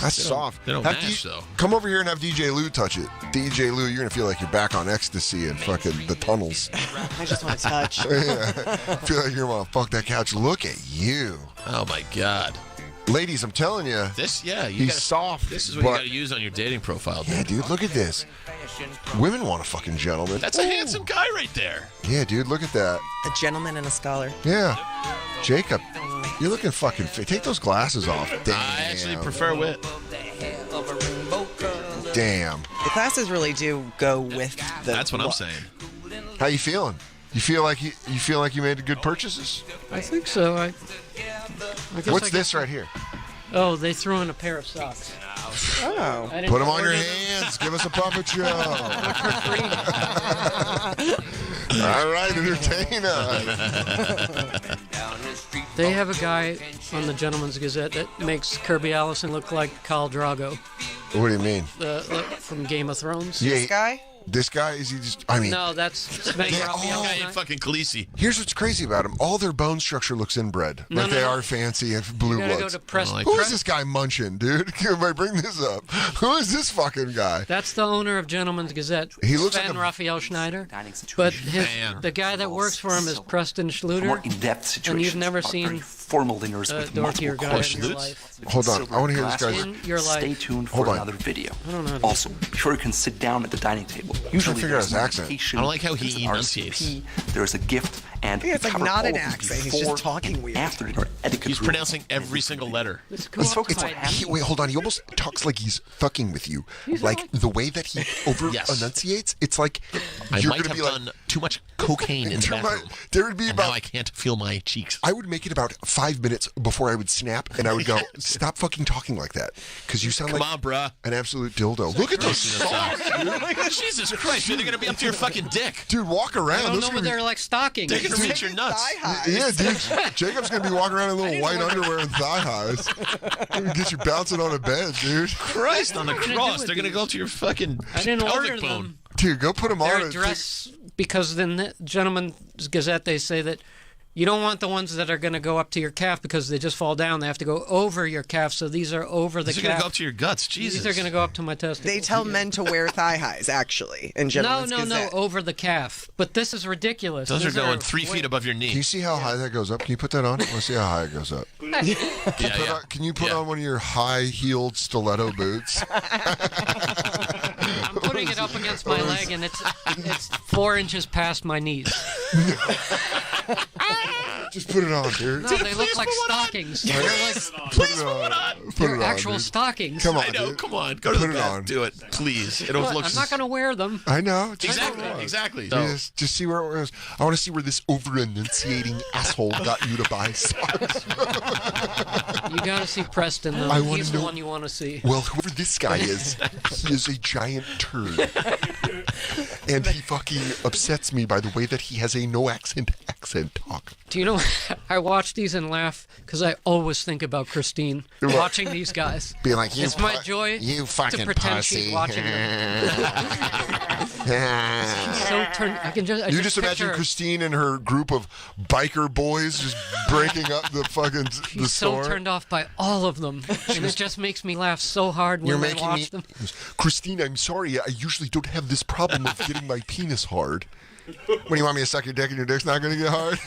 That's soft. They don't match, though. Come over here and have DJ Lou touch it. DJ Lou, you're going to feel like you're back on ecstasy and fucking the tunnels. I just want to touch. Yeah. Feel like you're going to fuck that couch. Look at you. Oh, my God. Ladies, I'm telling you. He's soft. This is what you got to use on your dating profile, dude. Yeah, dude, look at this. Women want a fucking gentleman. That's a handsome guy right there. Yeah, dude, look at that. A gentleman and a scholar. Yeah. Jacob, you're looking fucking fit. Take those glasses off. Damn. I actually prefer wit. Damn. The glasses really do go with the That's what I'm saying. How you feeling? You feel like you made good purchases? I think so. I guess What's this right here? Oh, they threw in a pair of socks. Oh. Put them on your hands. Give us a puppet show. All right, entertain us. They have a guy on the Gentleman's Gazette that makes Kirby Allison look like Khal Drogo. What do you mean? From Game of Thrones. Yeah, this guy? This guy, is he just, I mean. No, that's Sven Raphael. Fucking Khaleesi. Here's what's crazy about him. All their bone structure looks inbred. Like they are fancy and blue bloods. Go to Preston. Who is this guy munching, dude? Can I bring this up? Who is this fucking guy? That's the owner of Gentleman's Gazette. He looks Sven like Raphael Schneider. But the guy that works for him is Preston Schluter. More in-depth situations. And you've never seen formal dinners with multiple questions. Hold on, I want to hear this guy's. In your life. Stay tuned for another video. Also, be sure you can sit down at the dining table. Usually, figure out his accent. I don't like how he enunciates. There's a gift, and it's like not an accent. He's just talking weird. After dinner etiquette. He's pronouncing every single letter. Let's focus on Wait, hold on. He almost talks like he's fucking with you. Like the way that he over enunciates, it's like I you're might gonna have be like, done too much cocaine in the bathroom. There would be and about. Now I can't feel my cheeks. I would make it about 5 minutes before I would snap, and I would go, "Stop fucking talking like that," because you sound Come like on, bruh. an absolute dildo. Look at those socks, dude. Jesus Christ, they're gonna be up to your fucking dick. Dude, walk around. I don't know, but they're like stockings. They're gonna reach your nuts. Yeah, dude. Jacob's gonna be walking around in little white underwear and thigh highs. Gonna get you bouncing on a bed, dude. Christ on the cross. They're gonna go up to your fucking I didn't pelvic order bone. them. Dude, go put them They're on. a dress because in the Gentleman's Gazette they say that you don't want the ones that are going to go up to your calf because they just fall down. They have to go over your calf. So these are over the calf. These are going to go up to your guts. Jesus. These are going to go up to my testicles. They tell men to wear thigh highs, actually, in Gentleman's Gazette. No, over the calf. But this is ridiculous. Those are going 3 feet above your knee. Can you see how high that goes up? Can you put that on? I want to see how high it goes up. Can you put on one of your high-heeled stiletto boots? I'm putting it up against my leg, and it's 4 inches past my knees. Just put it on, dude. No, they look like stockings. They're like, please put it on. They're actual stockings. Come on, I know. dude. Come on. Go to Put the it bath. on. Do it, please. It'll look. I'm not going to wear them. I know. Exactly. Just see where it was. I want to see where this over-enunciating asshole got you to buy socks. You got to see Preston, though. He's the one you want to see. Well, whoever this guy is, he is a giant turd. And he fucking upsets me by the way that he has a no-accent talk. Do you know, I watch these and laugh because I always think about Christine watching these guys. Being like, it's my joy you fucking to pretend pussy. she's watching them. So I can just, you just imagine Christine and her group of biker boys just breaking up the fucking the store. So turned off by all of them, and it just makes me laugh so hard when I watch them. Christine, I'm sorry. I usually don't have this problem of getting my penis hard. When do you want me to suck your dick and your dick's not going to get hard?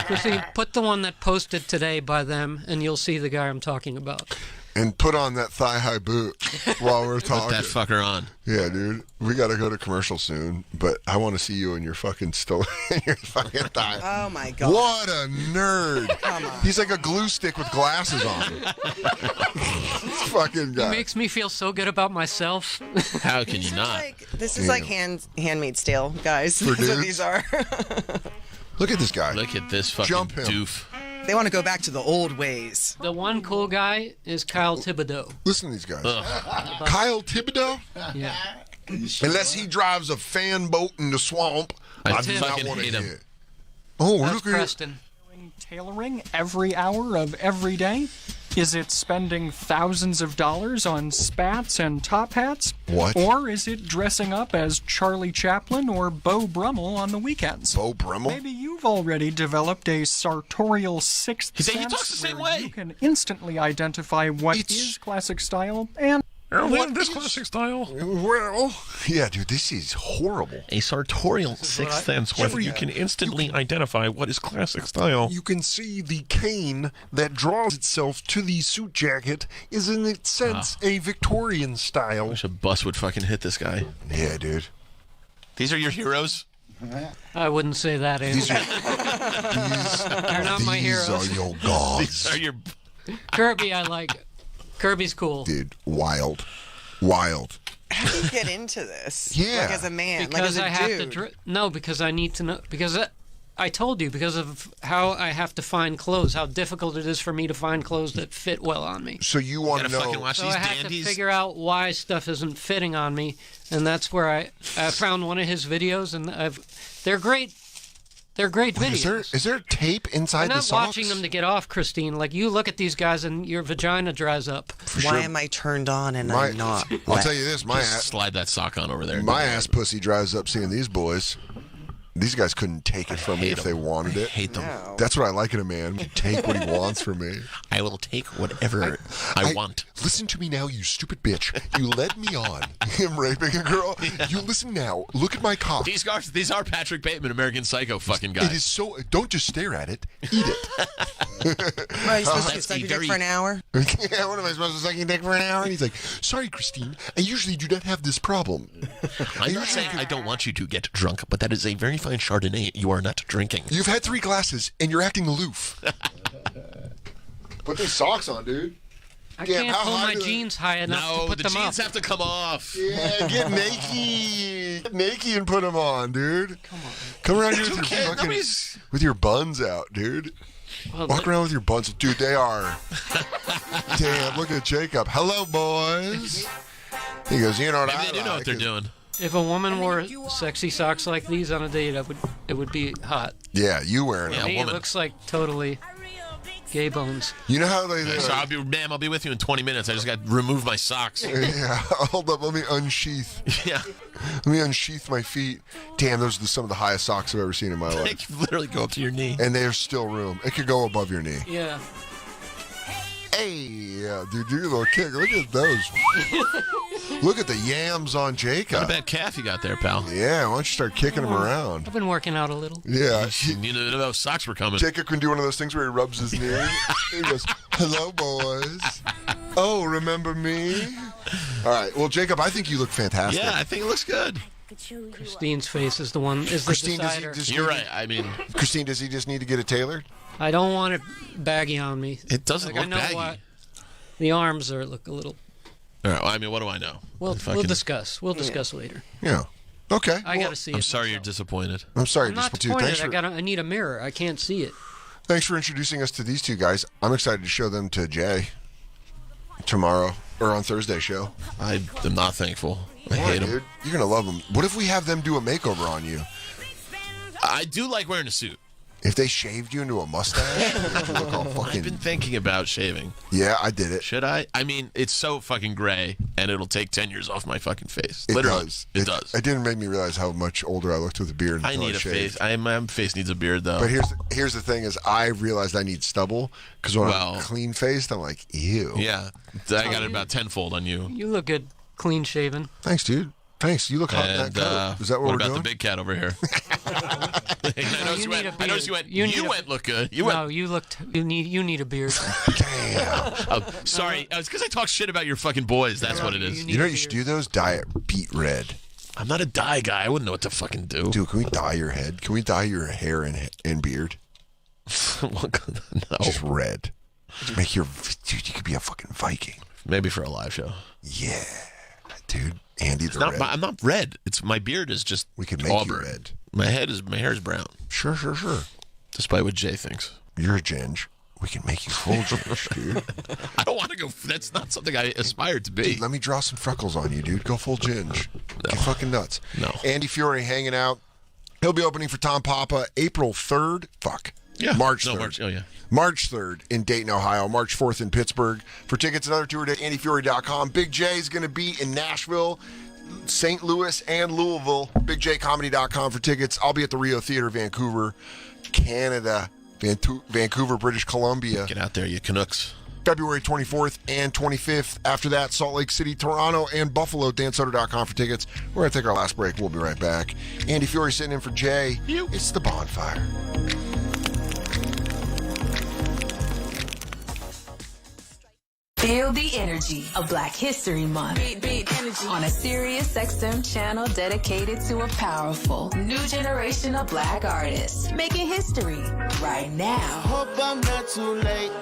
Christine, put the one that posted today by them, and you'll see the guy I'm talking about. And put on that thigh-high boot while we're talking. Put that fucker on. Yeah, dude. We got to go to commercial soon, but I want to see you in your fucking your fucking thigh. Oh, my God. What a nerd. Come on. He's like a glue stick with glasses on. This fucking guy. It makes me feel so good about myself. How can you not? This is like Handmaid's Tale, guys. For That's what these are. Look at this guy. Look at this fucking doof. They want to go back to the old ways. The one cool guy is Kyle Thibodeau. Listen to these guys. Kyle Thibodeau? Yeah. Unless he drives a fan boat in the swamp, I do not want to hate him. Oh, That's look at Preston. Tailoring every hour of every day. Is it spending thousands of dollars on spats and top hats? What? Or is it dressing up as Charlie Chaplin or Beau Brummel on the weekends? Beau Brummel? Maybe you've already developed a sartorial sixth sense he talks the same where way. you can instantly identify what is classic style and what is classic style? Well, yeah, dude, this is horrible. A sartorial sixth sense where you can instantly identify what is classic style. You can see the cane that draws itself to the suit jacket is in its sense a Victorian style. I wish a bus would fucking hit this guy. Yeah, dude. These are your heroes? I wouldn't say that, Andy. They're not my heroes. These are your gods. These are your... Kirby, I like. Kirby's cool. Dude, wild. How do you get into this? Yeah. Like as a man, Because like as I a have dude. to. Because I need to know. Because I told you, because of how I have to find clothes, how difficult it is for me to find clothes that fit well on me. So you want to know? Fucking watch So these I have dandies. to figure out why stuff isn't fitting on me, and that's where I found one of his videos, and they're great. They're great videos. Is there tape inside I'm the not socks? watching them to get off, Christine. Like, you look at these guys and your vagina dries up. Why am I turned on and I'm not? I'll tell you this, my Just ass, slide that sock on over there. my ass pussy dries up seeing these boys. These guys couldn't take it from me if they wanted it. I hate them. No. That's what I like in a man. Take what he wants from me. I will take whatever I want. Listen to me now, you stupid bitch. You led me on. Him raping a girl. You listen now. Look at my cock. These are Patrick Bateman, American Psycho fucking guys. It is so. Don't just stare at it. Eat it. Are you supposed to suck your dick for an hour? Yeah, what am I supposed to suck your dick for an hour? And he's like, sorry, Christine. I usually do not have this problem. I'm not saying I don't want you to get drunk, but that is a very fine Chardonnay you are not drinking. You've had 3 glasses and you're acting aloof. Put these socks on, dude. I can't pull my jeans high enough to put them up. No, the jeans have to come off. Yeah, get naked. Get naked and put them on, dude. Come on. Come around here with your fucking, with your buns out, dude. Well, walk around with your buns. Dude, they are. Damn, look at Jacob. Hello, boys. He goes, you know what Maybe they do know what they're doing. If a woman wore sexy socks like these on a date, it would be hot. Yeah, you wearing them. It looks like totally gay bones. You know how they... So I'll be with you in 20 minutes. I just got to remove my socks. Yeah, hold up. Let me unsheath. Yeah. Let me unsheath my feet. Damn, those are some of the highest socks I've ever seen in my life. They can literally go up to your knee. And there's still room. It could go above your knee. Yeah. Hey, yeah, dude, do your little kick. Look at those. Look at the yams on Jacob. Not a bad calf you got there, pal. Yeah, why don't you start kicking them around? I've been working out a little. Yeah. You knew those socks were coming. Jacob can do one of those things where he rubs his knee. He goes, hello, boys. Oh, remember me? All right. Well, Jacob, I think you look fantastic. Yeah, I think it looks good. Christine's face is the one. Is Christine, the decider. You're right. I mean, Christine, does he just need to get it tailored? I don't want it baggy on me. It doesn't look I know baggy. What, the arms look a little. All right. Well, I mean, what do I know? We'll discuss. We'll discuss later. Yeah. Okay. I got to see it. I'm sorry you're disappointed. I'm sorry I'm you're not disappointed. I need a mirror. I can't see it. Thanks for introducing us to these two guys. I'm excited to show them to Jay tomorrow or on Thursday's show. I am not thankful. I Why, hate them. dude? You're gonna love them. What if we have them do a makeover on you? I do like wearing a suit. If they shaved you into a mustache, you look all fucking... I've been thinking about shaving. Yeah, I did it. Should I? I mean, it's so fucking gray, and it'll take 10 years off my fucking face. It Literally, does. It does. It didn't make me realize how much older I looked with a beard. I need a shaved. face. My face needs a beard, though. But here's the thing: is I realized I need stubble because when I'm clean faced, I'm like, ew. Yeah, I got it about tenfold on you. You look good, clean shaven. Thanks, dude. Thanks. You look hot in that coat. Is that what we're doing? What about the big cat over here? I noticed you went look good. You need a beard. Damn. Sorry, it's because I talk shit about your fucking boys. That's what it is. You know what you should do? Those dye it beet red. I'm not a dye guy. I wouldn't know what to fucking do. Dude, can we dye your head? Can we dye your hair and beard? No. Just red. Make your dude. You could be a fucking Viking. Maybe for a live show. Yeah, dude. Andy the Red. I'm not red. It's my beard is just we can make auburn. you red. My hair is brown. Sure. Despite what Jay thinks. You're a ginge. We can make you full ginge, dude. I don't want to go. That's not something I aspire to be. Dude, let me draw some freckles on you, dude. Go full ginge. No. Get fucking nuts. No. Andy Fiore hanging out. He'll be opening for Tom Papa April 3rd. Yeah. March 3rd. No, March. Oh, yeah. March 3rd in Dayton, Ohio. March 4th in Pittsburgh. For tickets, another tour at AndyFury.com. Big J is going to be in Nashville, St. Louis, and Louisville. BigJComedy.com for tickets. I'll be at the Rio Theater, Vancouver, Canada, Vancouver, British Columbia. Get out there, you Canucks. February 24th and 25th. After that, Salt Lake City, Toronto, and Buffalo. DanSoder.com for tickets. We're going to take our last break. We'll be right back. Andy Fury sitting in for Jay. It's the Bonfire. Feel the energy of Black History Month on a Sirius XM channel dedicated to a powerful new generation of Black artists making history right now. Hope I'm not too late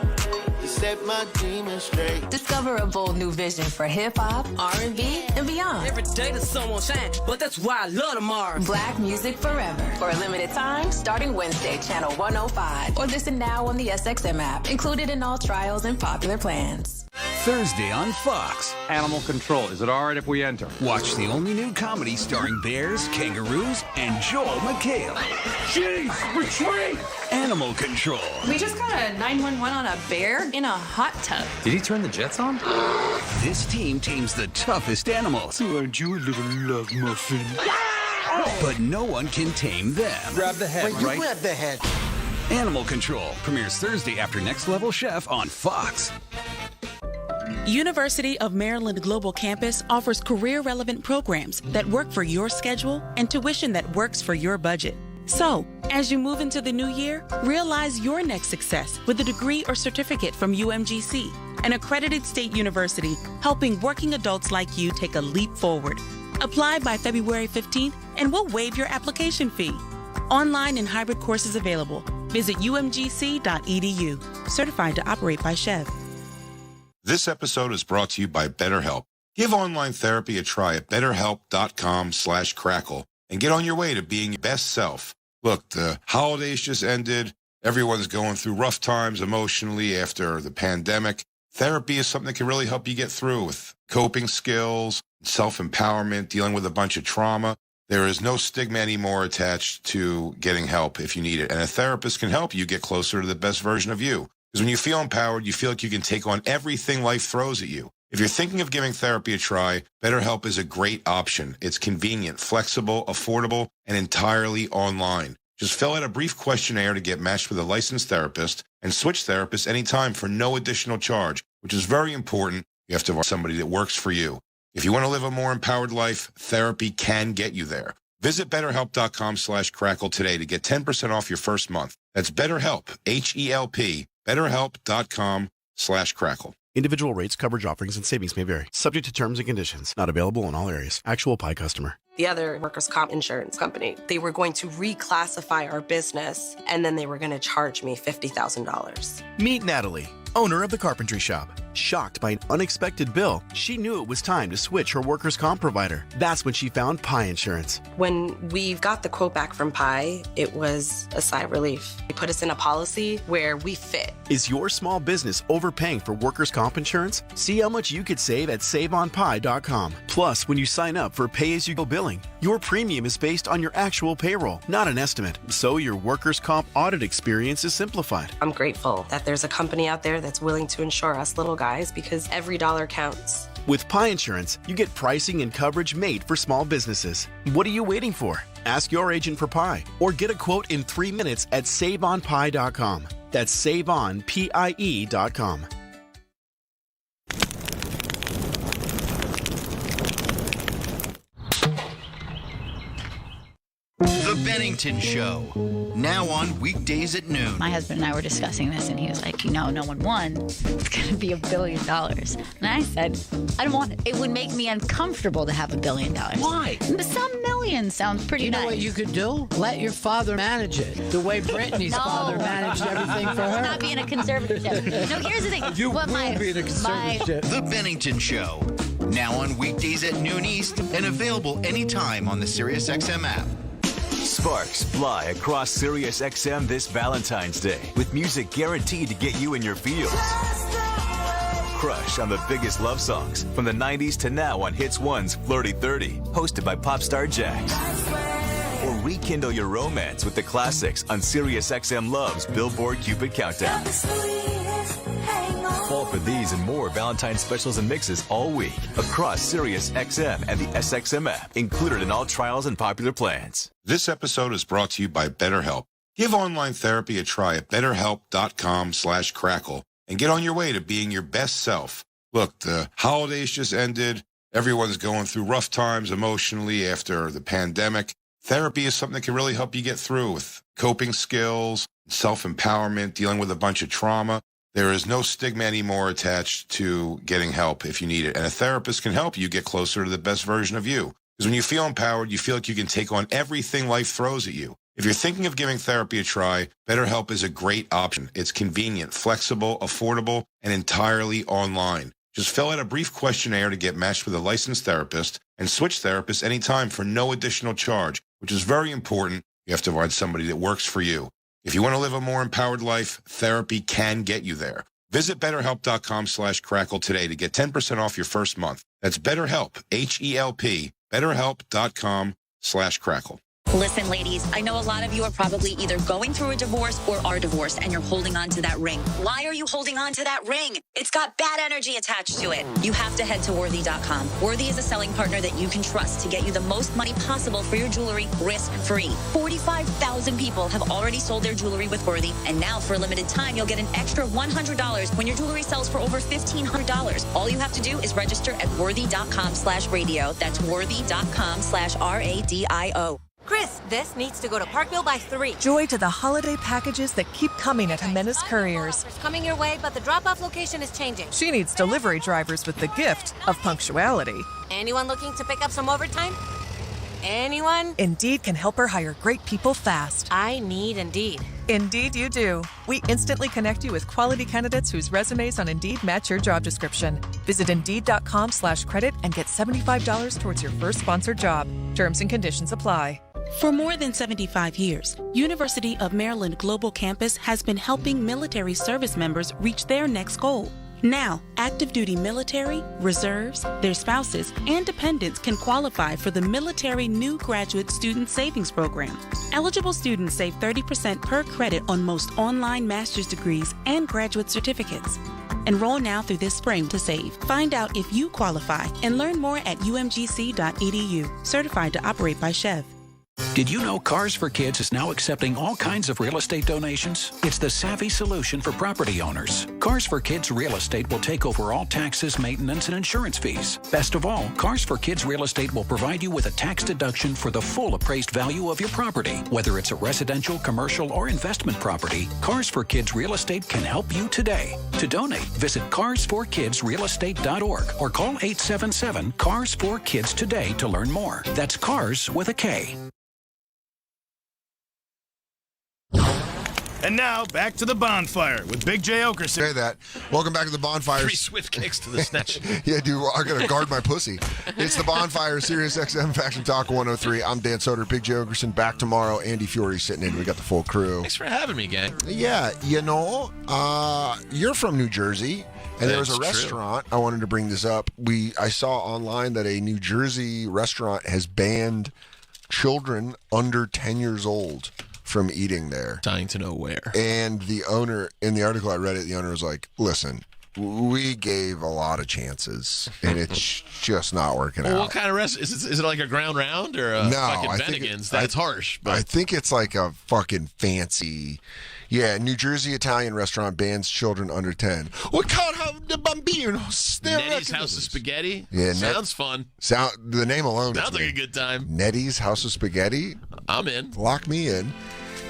to set my demons straight. Discover a bold new vision for hip-hop, R&B, and beyond. Every day the sun won't shine, but that's why I love tomorrow. Black music forever. For a limited time, starting Wednesday, channel 105. Or listen now on the SXM app, included in all trials and popular plans. Thursday on Fox. Animal Control. Is it all right if we enter? Watch the only new comedy starring bears, kangaroos, and Joel McHale. Jeez, retreat! Animal Control. We just got a 911 on a bear in a hot tub. Did he turn the jets on? This team tames the toughest animals. Aren't you a little love muffin? But no one can tame them. Grab the head. Right? Grab the head. Animal Control premieres Thursday after Next Level Chef on Fox. University of Maryland Global Campus offers career-relevant programs that work for your schedule and tuition that works for your budget. So, as you move into the new year, realize your next success with a degree or certificate from UMGC, an accredited state university helping working adults like you take a leap forward. Apply by February 15th and we'll waive your application fee. Online and hybrid courses available. Visit umgc.edu. Certified to operate by Chev. This episode is brought to you by BetterHelp. Give online therapy a try at BetterHelp.com/crackle and get on your way to being your best self. Look, the holidays just ended. Everyone's going through rough times emotionally after the pandemic. Therapy is something that can really help you get through with coping skills, self-empowerment, dealing with a bunch of trauma. There is no stigma anymore attached to getting help if you need it. And a therapist can help you get closer to the best version of you. Because when you feel empowered, you feel like you can take on everything life throws at you. If you're thinking of giving therapy a try, BetterHelp is a great option. It's convenient, flexible, affordable, and entirely online. Just fill out a brief questionnaire to get matched with a licensed therapist and switch therapists anytime for no additional charge, which is very important. You have to have somebody that works for you. If you want to live a more empowered life, therapy can get you there. Visit BetterHelp.com/crackle today to get 10% off your first month. That's BetterHelp, H-E-L-P, BetterHelp.com/crackle. Individual rates, coverage offerings, and savings may vary. Subject to terms and conditions. Not available in all areas. Actual Pi customer. The other workers' comp insurance company, they were going to reclassify our business, and then they were going to charge me $50,000. Meet Natalie, owner of the carpentry shop. Shocked by an unexpected bill, she knew it was time to switch her workers' comp provider. That's when she found Pi Insurance. When we got the quote back from Pi, it was a sigh of relief. They put us in a policy where we fit. Is your small business overpaying for workers' comp insurance? See how much you could save at SaveOnPi.com. Plus, when you sign up for pay-as-you-go billing, your premium is based on your actual payroll, not an estimate. So your workers' comp audit experience is simplified. I'm grateful that there's a company out there that's willing to insure us little guys, because every dollar counts. With Pi Insurance, you get pricing and coverage made for small businesses. What are you waiting for? Ask your agent for Pi or get a quote in 3 minutes at SaveOnPi.com. That's SaveOnPIE.com. The Bennington Show, now on weekdays at noon. My husband and I were discussing this, and he was like, no one won. It's going to be $1 billion. And I said, I don't want it. It would make me uncomfortable to have $1 billion. Why? Some million sounds pretty nice. You know what you could do? Let your father manage it, the way Brittany's father managed everything for her. I'm not being a conservatorship. No, here's the thing. You will be in a conservatorship. The Bennington Show, now on weekdays at noon East and available anytime on the SiriusXM app. Sparks fly across Sirius XM this Valentine's Day with music guaranteed to get you in your feels. Crush on the biggest love songs from the 90s to now on Hits 1's Flirty 30, hosted by pop star Jax. Or rekindle your romance with the classics on SiriusXM Love's Billboard Cupid Countdown. Fall for these and more Valentine's specials and mixes all week across SiriusXM and the SXM app, included in all trials and popular plans. This episode is brought to you by BetterHelp. Give online therapy a try at BetterHelp.com/crackle and get on your way to being your best self. Look, the holidays just ended. Everyone's going through rough times emotionally after the pandemic. Therapy is something that can really help you get through with coping skills, self-empowerment, dealing with a bunch of trauma. There is no stigma anymore attached to getting help if you need it. And a therapist can help you get closer to the best version of you. Because when you feel empowered, you feel like you can take on everything life throws at you. If you're thinking of giving therapy a try, BetterHelp is a great option. It's convenient, flexible, affordable, and entirely online. Just fill out a brief questionnaire to get matched with a licensed therapist and switch therapists anytime for no additional charge, which is very important. You have to find somebody that works for you. If you want to live a more empowered life, therapy can get you there. Visit BetterHelp.com/crackle today to get 10% off your first month. That's BetterHelp, H-E-L-P, BetterHelp.com/crackle. Listen, ladies, I know a lot of you are probably either going through a divorce or are divorced, and you're holding on to that ring. Why are you holding on to that ring? It's got bad energy attached to it. You have to head to Worthy.com. Worthy is a selling partner that you can trust to get you the most money possible for your jewelry, risk-free. 45,000 people have already sold their jewelry with Worthy, and now for a limited time, you'll get an extra $100 when your jewelry sells for over $1,500. All you have to do is register at Worthy.com/radio. That's Worthy.com/RADIO. Chris, this needs to go to Parkville by 3. Joy to the holiday packages that keep coming at Jimenez Couriers. It's coming your way, but the drop-off location is changing. She needs delivery drivers with the gift of punctuality. Anyone looking to pick up some overtime? Anyone? Indeed can help her hire great people fast. I need Indeed. Indeed you do. We instantly connect you with quality candidates whose resumes on Indeed match your job description. Visit Indeed.com/credit and get $75 towards your first sponsored job. Terms and conditions apply. For more than 75 years, University of Maryland Global Campus has been helping military service members reach their next goal. Now, active duty military, reserves, their spouses, and dependents can qualify for the Military New Graduate Student Savings Program. Eligible students save 30% per credit on most online master's degrees and graduate certificates. Enroll now through this spring to save. Find out if you qualify and learn more at umgc.edu. Certified to operate by Chev. Did you know Cars for Kids is now accepting all kinds of real estate donations? It's the savvy solution for property owners. Cars for Kids Real Estate will take over all taxes, maintenance, and insurance fees. Best of all, Cars for Kids Real Estate will provide you with a tax deduction for the full appraised value of your property. Whether it's a residential, commercial, or investment property, Cars for Kids Real Estate can help you today. To donate, visit carsforkidsrealestate.org or call 877-CARS4KIDS today to learn more. That's Cars with a K. And now, back to the Bonfire with Big J. Oakerson. Say that. Welcome back to the Bonfire. 3 swift kicks to the snatch. Yeah, dude, I got to guard my pussy. It's the Bonfire, Sirius XM Faction Talk 103. I'm Dan Soder, Big J. Oakerson. Back tomorrow. Andy Fiore sitting in. We got the full crew. Thanks for having me, gang. Yeah, you know, you're from New Jersey. And there was a restaurant, I wanted to bring this up. I saw online that a New Jersey restaurant has banned children under 10 years old from eating there. Dying to know where. And the owner, in the article I read it, the owner was like, listen, we gave a lot of chances, and it's just not working out. What kind of restaurant? Is it like a Ground Round or a fucking Bennigan's? That's harsh. But I think it's like a fucking fancy... Yeah, New Jersey Italian restaurant bans children under 10. We can't have the bambinos. Nettie's House of Spaghetti? Yeah, sounds fun. The name alone sounds like a good time. Nettie's House of Spaghetti? I'm in. Lock me in.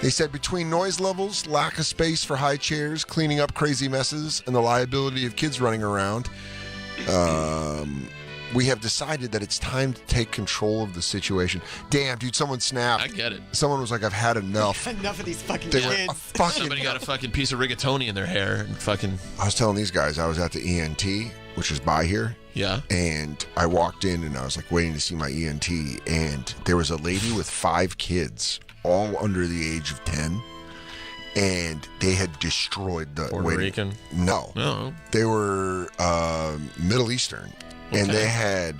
They said between noise levels, lack of space for high chairs, cleaning up crazy messes, and the liability of kids running around, we have decided that it's time to take control of the situation. Damn, dude, someone snapped. I get it. Someone was like, I've had enough. Enough of these fucking kids. Somebody got a fucking piece of rigatoni in their hair and fucking... I was telling these guys, I was at the ENT, which is by here. Yeah. And I walked in and I was like waiting to see my ENT, and there was a lady with 5 kids, all under the age of 10. And they had destroyed the... Puerto Rican? No. Oh. They were Middle Eastern. Okay. And they had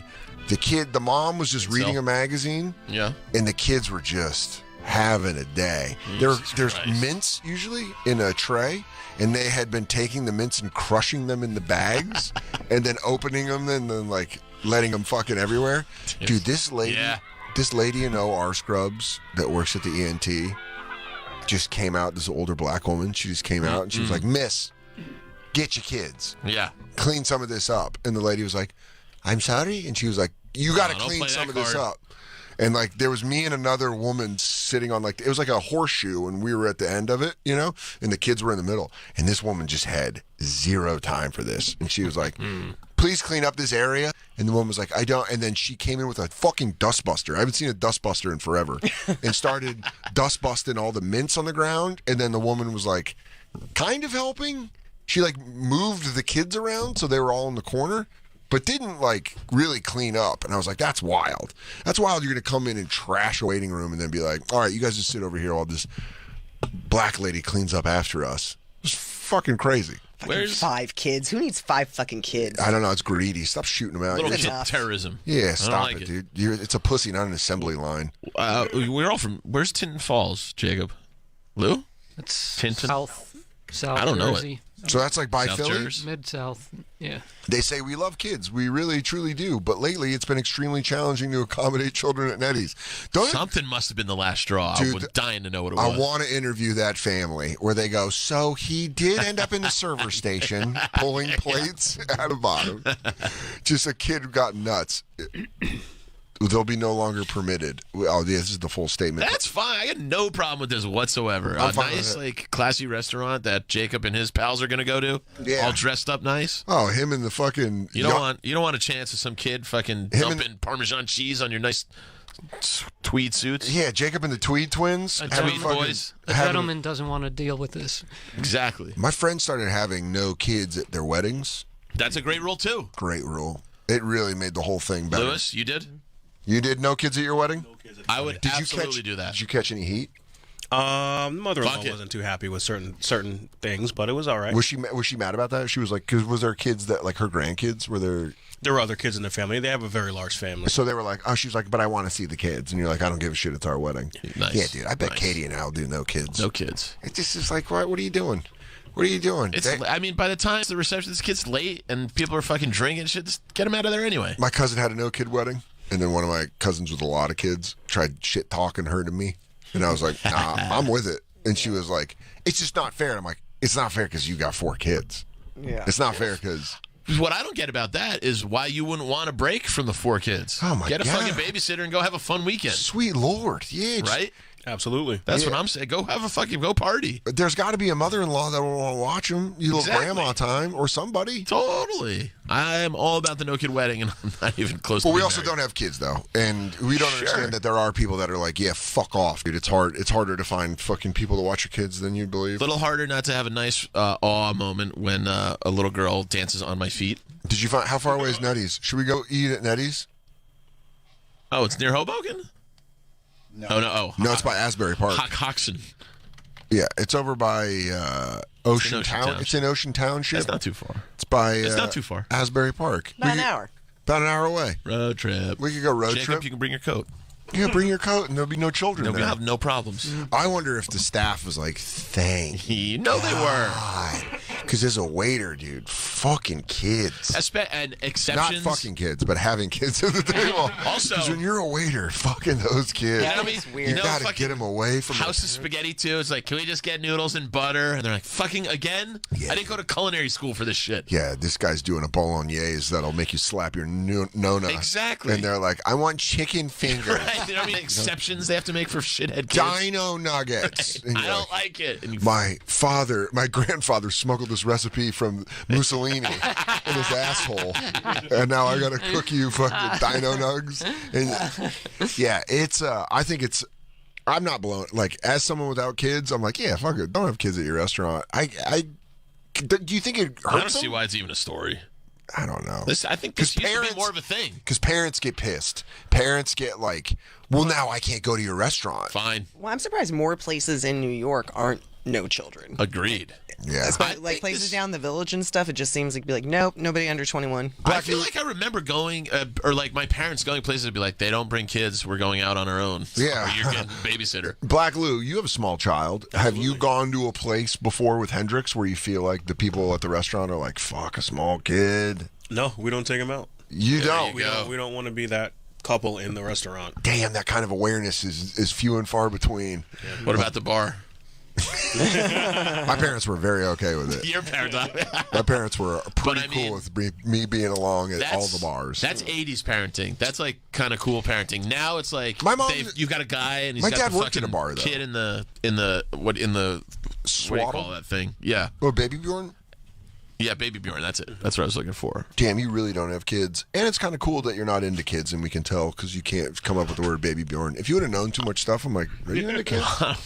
The mom was just reading a magazine. Yeah. And the kids were just having a day. There's mints usually in a tray, and they had been taking the mints and crushing them in the bags and then opening them and then like letting them fucking everywhere. Dude, this lady in OR scrubs that works at the ENT just came out, this older black woman, she just came out and she was like, "Miss, get your kids. Yeah. Clean some of this up." And the lady was like, "I'm sorry." And she was like, "You got to clean some of this up." And like there was me and another woman sitting on like, it was like a horseshoe and we were at the end of it, you know, and the kids were in the middle. And this woman just had zero time for this. And she was like, "Please clean up this area." And the woman was like, "I don't." And then she came in with a fucking dustbuster. I haven't seen a dustbuster in forever. And started dustbusting all the mints on the ground. And then the woman was like, kind of helping. She like moved the kids around so they were all in the corner, but didn't like really clean up. And I was like, that's wild. That's wild. You're going to come in and trash a waiting room and then be like, "All right, you guys just sit over here while this black lady cleans up after us." It was fucking crazy. Where's 5 kids? Who needs 5 fucking kids? I don't know. It's greedy. Stop shooting them out. Little kid terrorism. Yeah, stop it, dude. It's a pussy, not an assembly line. We're all from. Where's Tinton Falls, Jacob? Lou? It's Tinton. South. I don't know Jersey. So that's like by South Philly? Jersey? Mid-South, yeah. They say we love kids. We really, truly do. But lately, it's been extremely challenging to accommodate children at Nettie's. Something must have been the last straw. Dude, I was dying to know what it was. I want to interview that family where they go, "So he did end up in the server station pulling plates out of bottom." Just a kid who got nuts. They'll be no longer permitted. Oh, this is the full statement. That's fine. I got no problem with this whatsoever. A nice, like, classy restaurant that Jacob and his pals are going to go to. Yeah. All dressed up nice. Oh, him and the fucking... You don't want a chance of some kid fucking dumping Parmesan cheese on your nice tweed suits. Yeah, Jacob and the Tweed twins. Tweed boys. A gentleman doesn't want to deal with this. Exactly. My friends started having no kids at their weddings. That's a great rule, too. Great rule. It really made the whole thing better. Lewis, you did? You did no kids at your wedding? No kids at I would absolutely do that. Did you catch any heat? Mother-in-law wasn't too happy with certain things, but it was all right. Was she mad about that? She was like, because was there kids that, like her grandkids, were there? There were other kids in the family. They have a very large family. So they were like, oh, she was like, but I want to see the kids. And you're like, I don't give a shit. It's our wedding. Nice. Yeah, dude. I bet Katie and I will do no kids. No kids. It just is like, what are you doing? What are you doing? I mean, by the time the reception, this kid's late and people are fucking drinking shit, just get them out of there anyway. My cousin had a no-kid wedding. And then one of my cousins with a lot of kids tried shit-talking her to me. And I was like, nah, I'm with it. And she was like, it's just not fair. And I'm like, it's not fair because you got 4 kids. Yeah. It's not fair because... What I don't get about that is why you wouldn't want a break from the 4 kids. Oh, my God. Get a fucking babysitter and go have a fun weekend. Sweet Lord. Yeah. Right? Absolutely. That's what I'm saying. Go have a fucking party. There's got to be a mother-in-law that will want to watch them. You little grandma time or somebody. Totally. I'm all about the no-kid wedding, and I'm not even close to Well, we being also married. don't have kids, though. And we don't understand that there are people that are like, yeah, fuck off, dude. It's hard. It's harder to find fucking people to watch your kids than you'd believe. A little harder not to have a nice awe moment when a little girl dances on my feet. Did you find, how far away is Nettie's? Should we go eat at Nettie's? Oh, it's near Hoboken? No, it's by Asbury Park. Hoxton. Yeah, it's over by Ocean Town. It's in Ocean Township. It's not too far. It's not too far. Asbury Park. About an hour. About an hour away. Road trip. We could go road Jacob, trip. You can bring your coat. Yeah, bring your coat, and there'll be no children there. You'll have no problems. I wonder if the staff was like, thank you. No, they were. Because as a waiter, dude, fucking kids. And exceptions. Not fucking kids, but having kids at the table. Also, because when you're a waiter, fucking those kids. Yeah, it's weird. You gotta get them away from House of Spaghetti, too. It's like, can we just get noodles and butter? And they're like, fucking again? Yeah. I didn't go to culinary school for this shit. Yeah, this guy's doing a bolognese that'll make you slap your nona. Exactly. And they're like, I want chicken fingers. Right. You know what I mean? Exceptions they have to make for shithead kids. Dino nuggets. Right. I don't like it. And my grandfather smuggled this recipe from Mussolini in his asshole, and now I gotta cook you fucking dino nugs. And yeah, it's. I think it's. I'm not blown. Like, as someone without kids, I'm like, yeah, fuck it. Don't have kids at your restaurant. Do you think it hurts? I don't see why it's even a story. I don't know. I think this used to be more of a thing. Because parents get pissed. Parents get like, well, now I can't go to your restaurant. Fine. Well, I'm surprised more places in New York aren't no children. Agreed. Yeah. But like places down the village and stuff, it just seems like be like, nope, nobody under 21. I feel like I remember going, or like my parents going places to be like, they don't bring kids, we're going out on our own. Yeah. Or you're getting a babysitter. Black Lou, you have a small child. Have you gone to a place before with Hendrix where you feel like the people at the restaurant are like, fuck, a small kid? No, we don't take them out. You don't? We don't want to be that couple in the restaurant. Damn, that kind of awareness is few and far between. Yeah. What about the bar? My parents were very okay with it. Your parents, my parents were pretty cool with me being along at all the bars. That's 80s parenting. That's like kind of cool parenting. Now it's like my mom. You've got a guy and he's my got dad the worked in a bar though. Kid in the what do you call that thing? Yeah. Oh, Baby Bjorn. Yeah, Baby Bjorn. That's it. That's what I was looking for. Damn, you really don't have kids. And it's kind of cool that you're not into kids, and we can tell because you can't come up with the word Baby Bjorn. If you would have known too much stuff, I'm like, are you into kids? I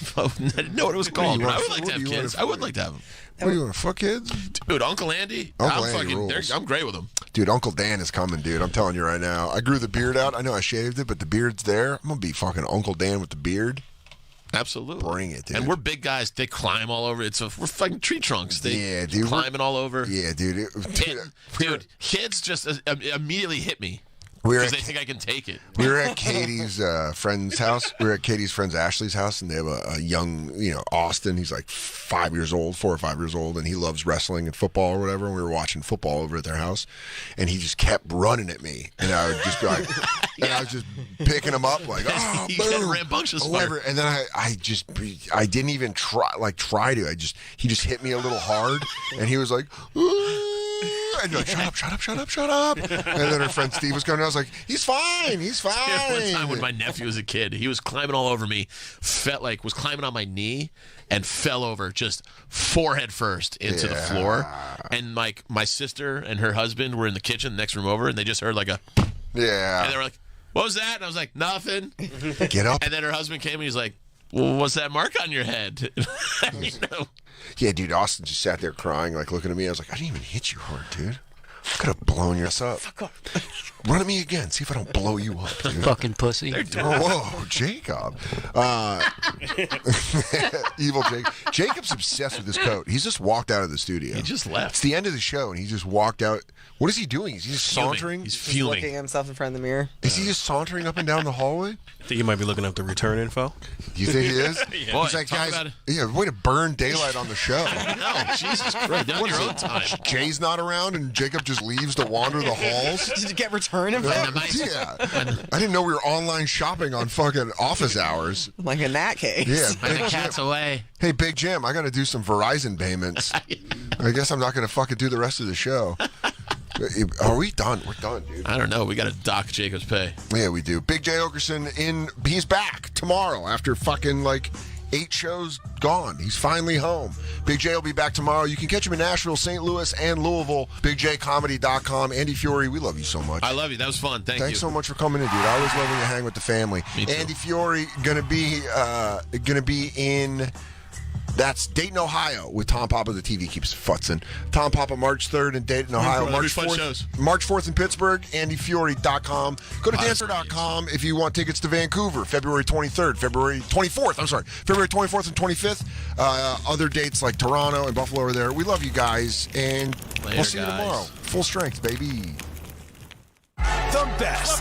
didn't know what it was called. I would like to have kids. I would like to have them. What do you want to fuck kids? Dude, Uncle Andy. I'm great with him. Dude, Uncle Dan is coming, dude. I'm telling you right now. I grew the beard out. I know I shaved it, but the beard's there. I'm going to be fucking Uncle Dan with the beard. Absolutely. Bring it, dude. And we're big guys. They climb all over. We're fucking tree trunks. They dude. Climbing all over. Yeah, dude. Dude, kids just immediately hit me. Because they think I can take it. We were at Katie's friend's house. We were at Katie's friend's Ashley's house, and they have a young, Austin. He's like 4 or 5 years old, and he loves wrestling and football or whatever. And we were watching football over at their house, and he just kept running at me, and I would just be like, and I was just picking him up like, oh, he's boom, rambunctious, whatever. And then I didn't even try to. He just hit me a little hard, and he was like, ooh. And you're like, shut up. And then her friend Steve was coming, and I was like, he's fine. One time when my nephew was a kid, he was climbing all over me, was climbing on my knee, and fell over just forehead first into the floor. And my sister and her husband were in the kitchen, the next room over, and they just heard like a... Yeah. And they were like, what was that? And I was like, nothing. Get up. And then her husband came, and he's like, well, what's that mark on your head? Yeah, dude, Austin just sat there crying, like looking at me. I was like, I didn't even hit you hard, dude. I could have blown your ass up. Fuck off. Run at me again. See if I don't blow you up, dude. Fucking pussy. Whoa, Jacob. Evil Jacob. Jacob's obsessed with his coat. He's just walked out of the studio. He just left. It's the end of the show, and he just walked out. What is he doing? Is he just sauntering? He's fuming. Looking at himself in front of the mirror. Is he just sauntering up and down the hallway? I think you might be looking up the return info. You think he is? Yeah. Boy, he's like, guys, way to burn daylight on the show. No, Jesus Christ. On your own time. Jay's not around, and Jacob just leaves to wander the halls. Did you get return info? Yeah. I didn't know we were online shopping on fucking office hours. Like in that case. Yeah. The cat's away. Hey, Big Jim, I got to do some Verizon payments. I guess I'm not going to fucking do the rest of the show. Are we done? We're done, dude. I don't know. We got to dock Jacob's pay. Yeah, we do. Big J. Oakerson he's back tomorrow after fucking 8 shows gone. He's finally home. Big J will be back tomorrow. You can catch him in Nashville, St. Louis, and Louisville. BigJComedy.com. Andy Fiore, we love you so much. I love you. That was fun. Thanks you so much for coming in, dude. I always love when you hang with the family. Me too. Andy Fiore gonna be in. That's Dayton, Ohio, with Tom Papa. The TV keeps futzing. Tom Papa, March 3rd in Dayton, Ohio. March 4th in Pittsburgh. AndyFiore.com. Go to Dancer.com if you want tickets to Vancouver, February 24th and 25th. Other dates like Toronto and Buffalo are there. We love you guys, and we'll see you tomorrow. Full strength, baby. The best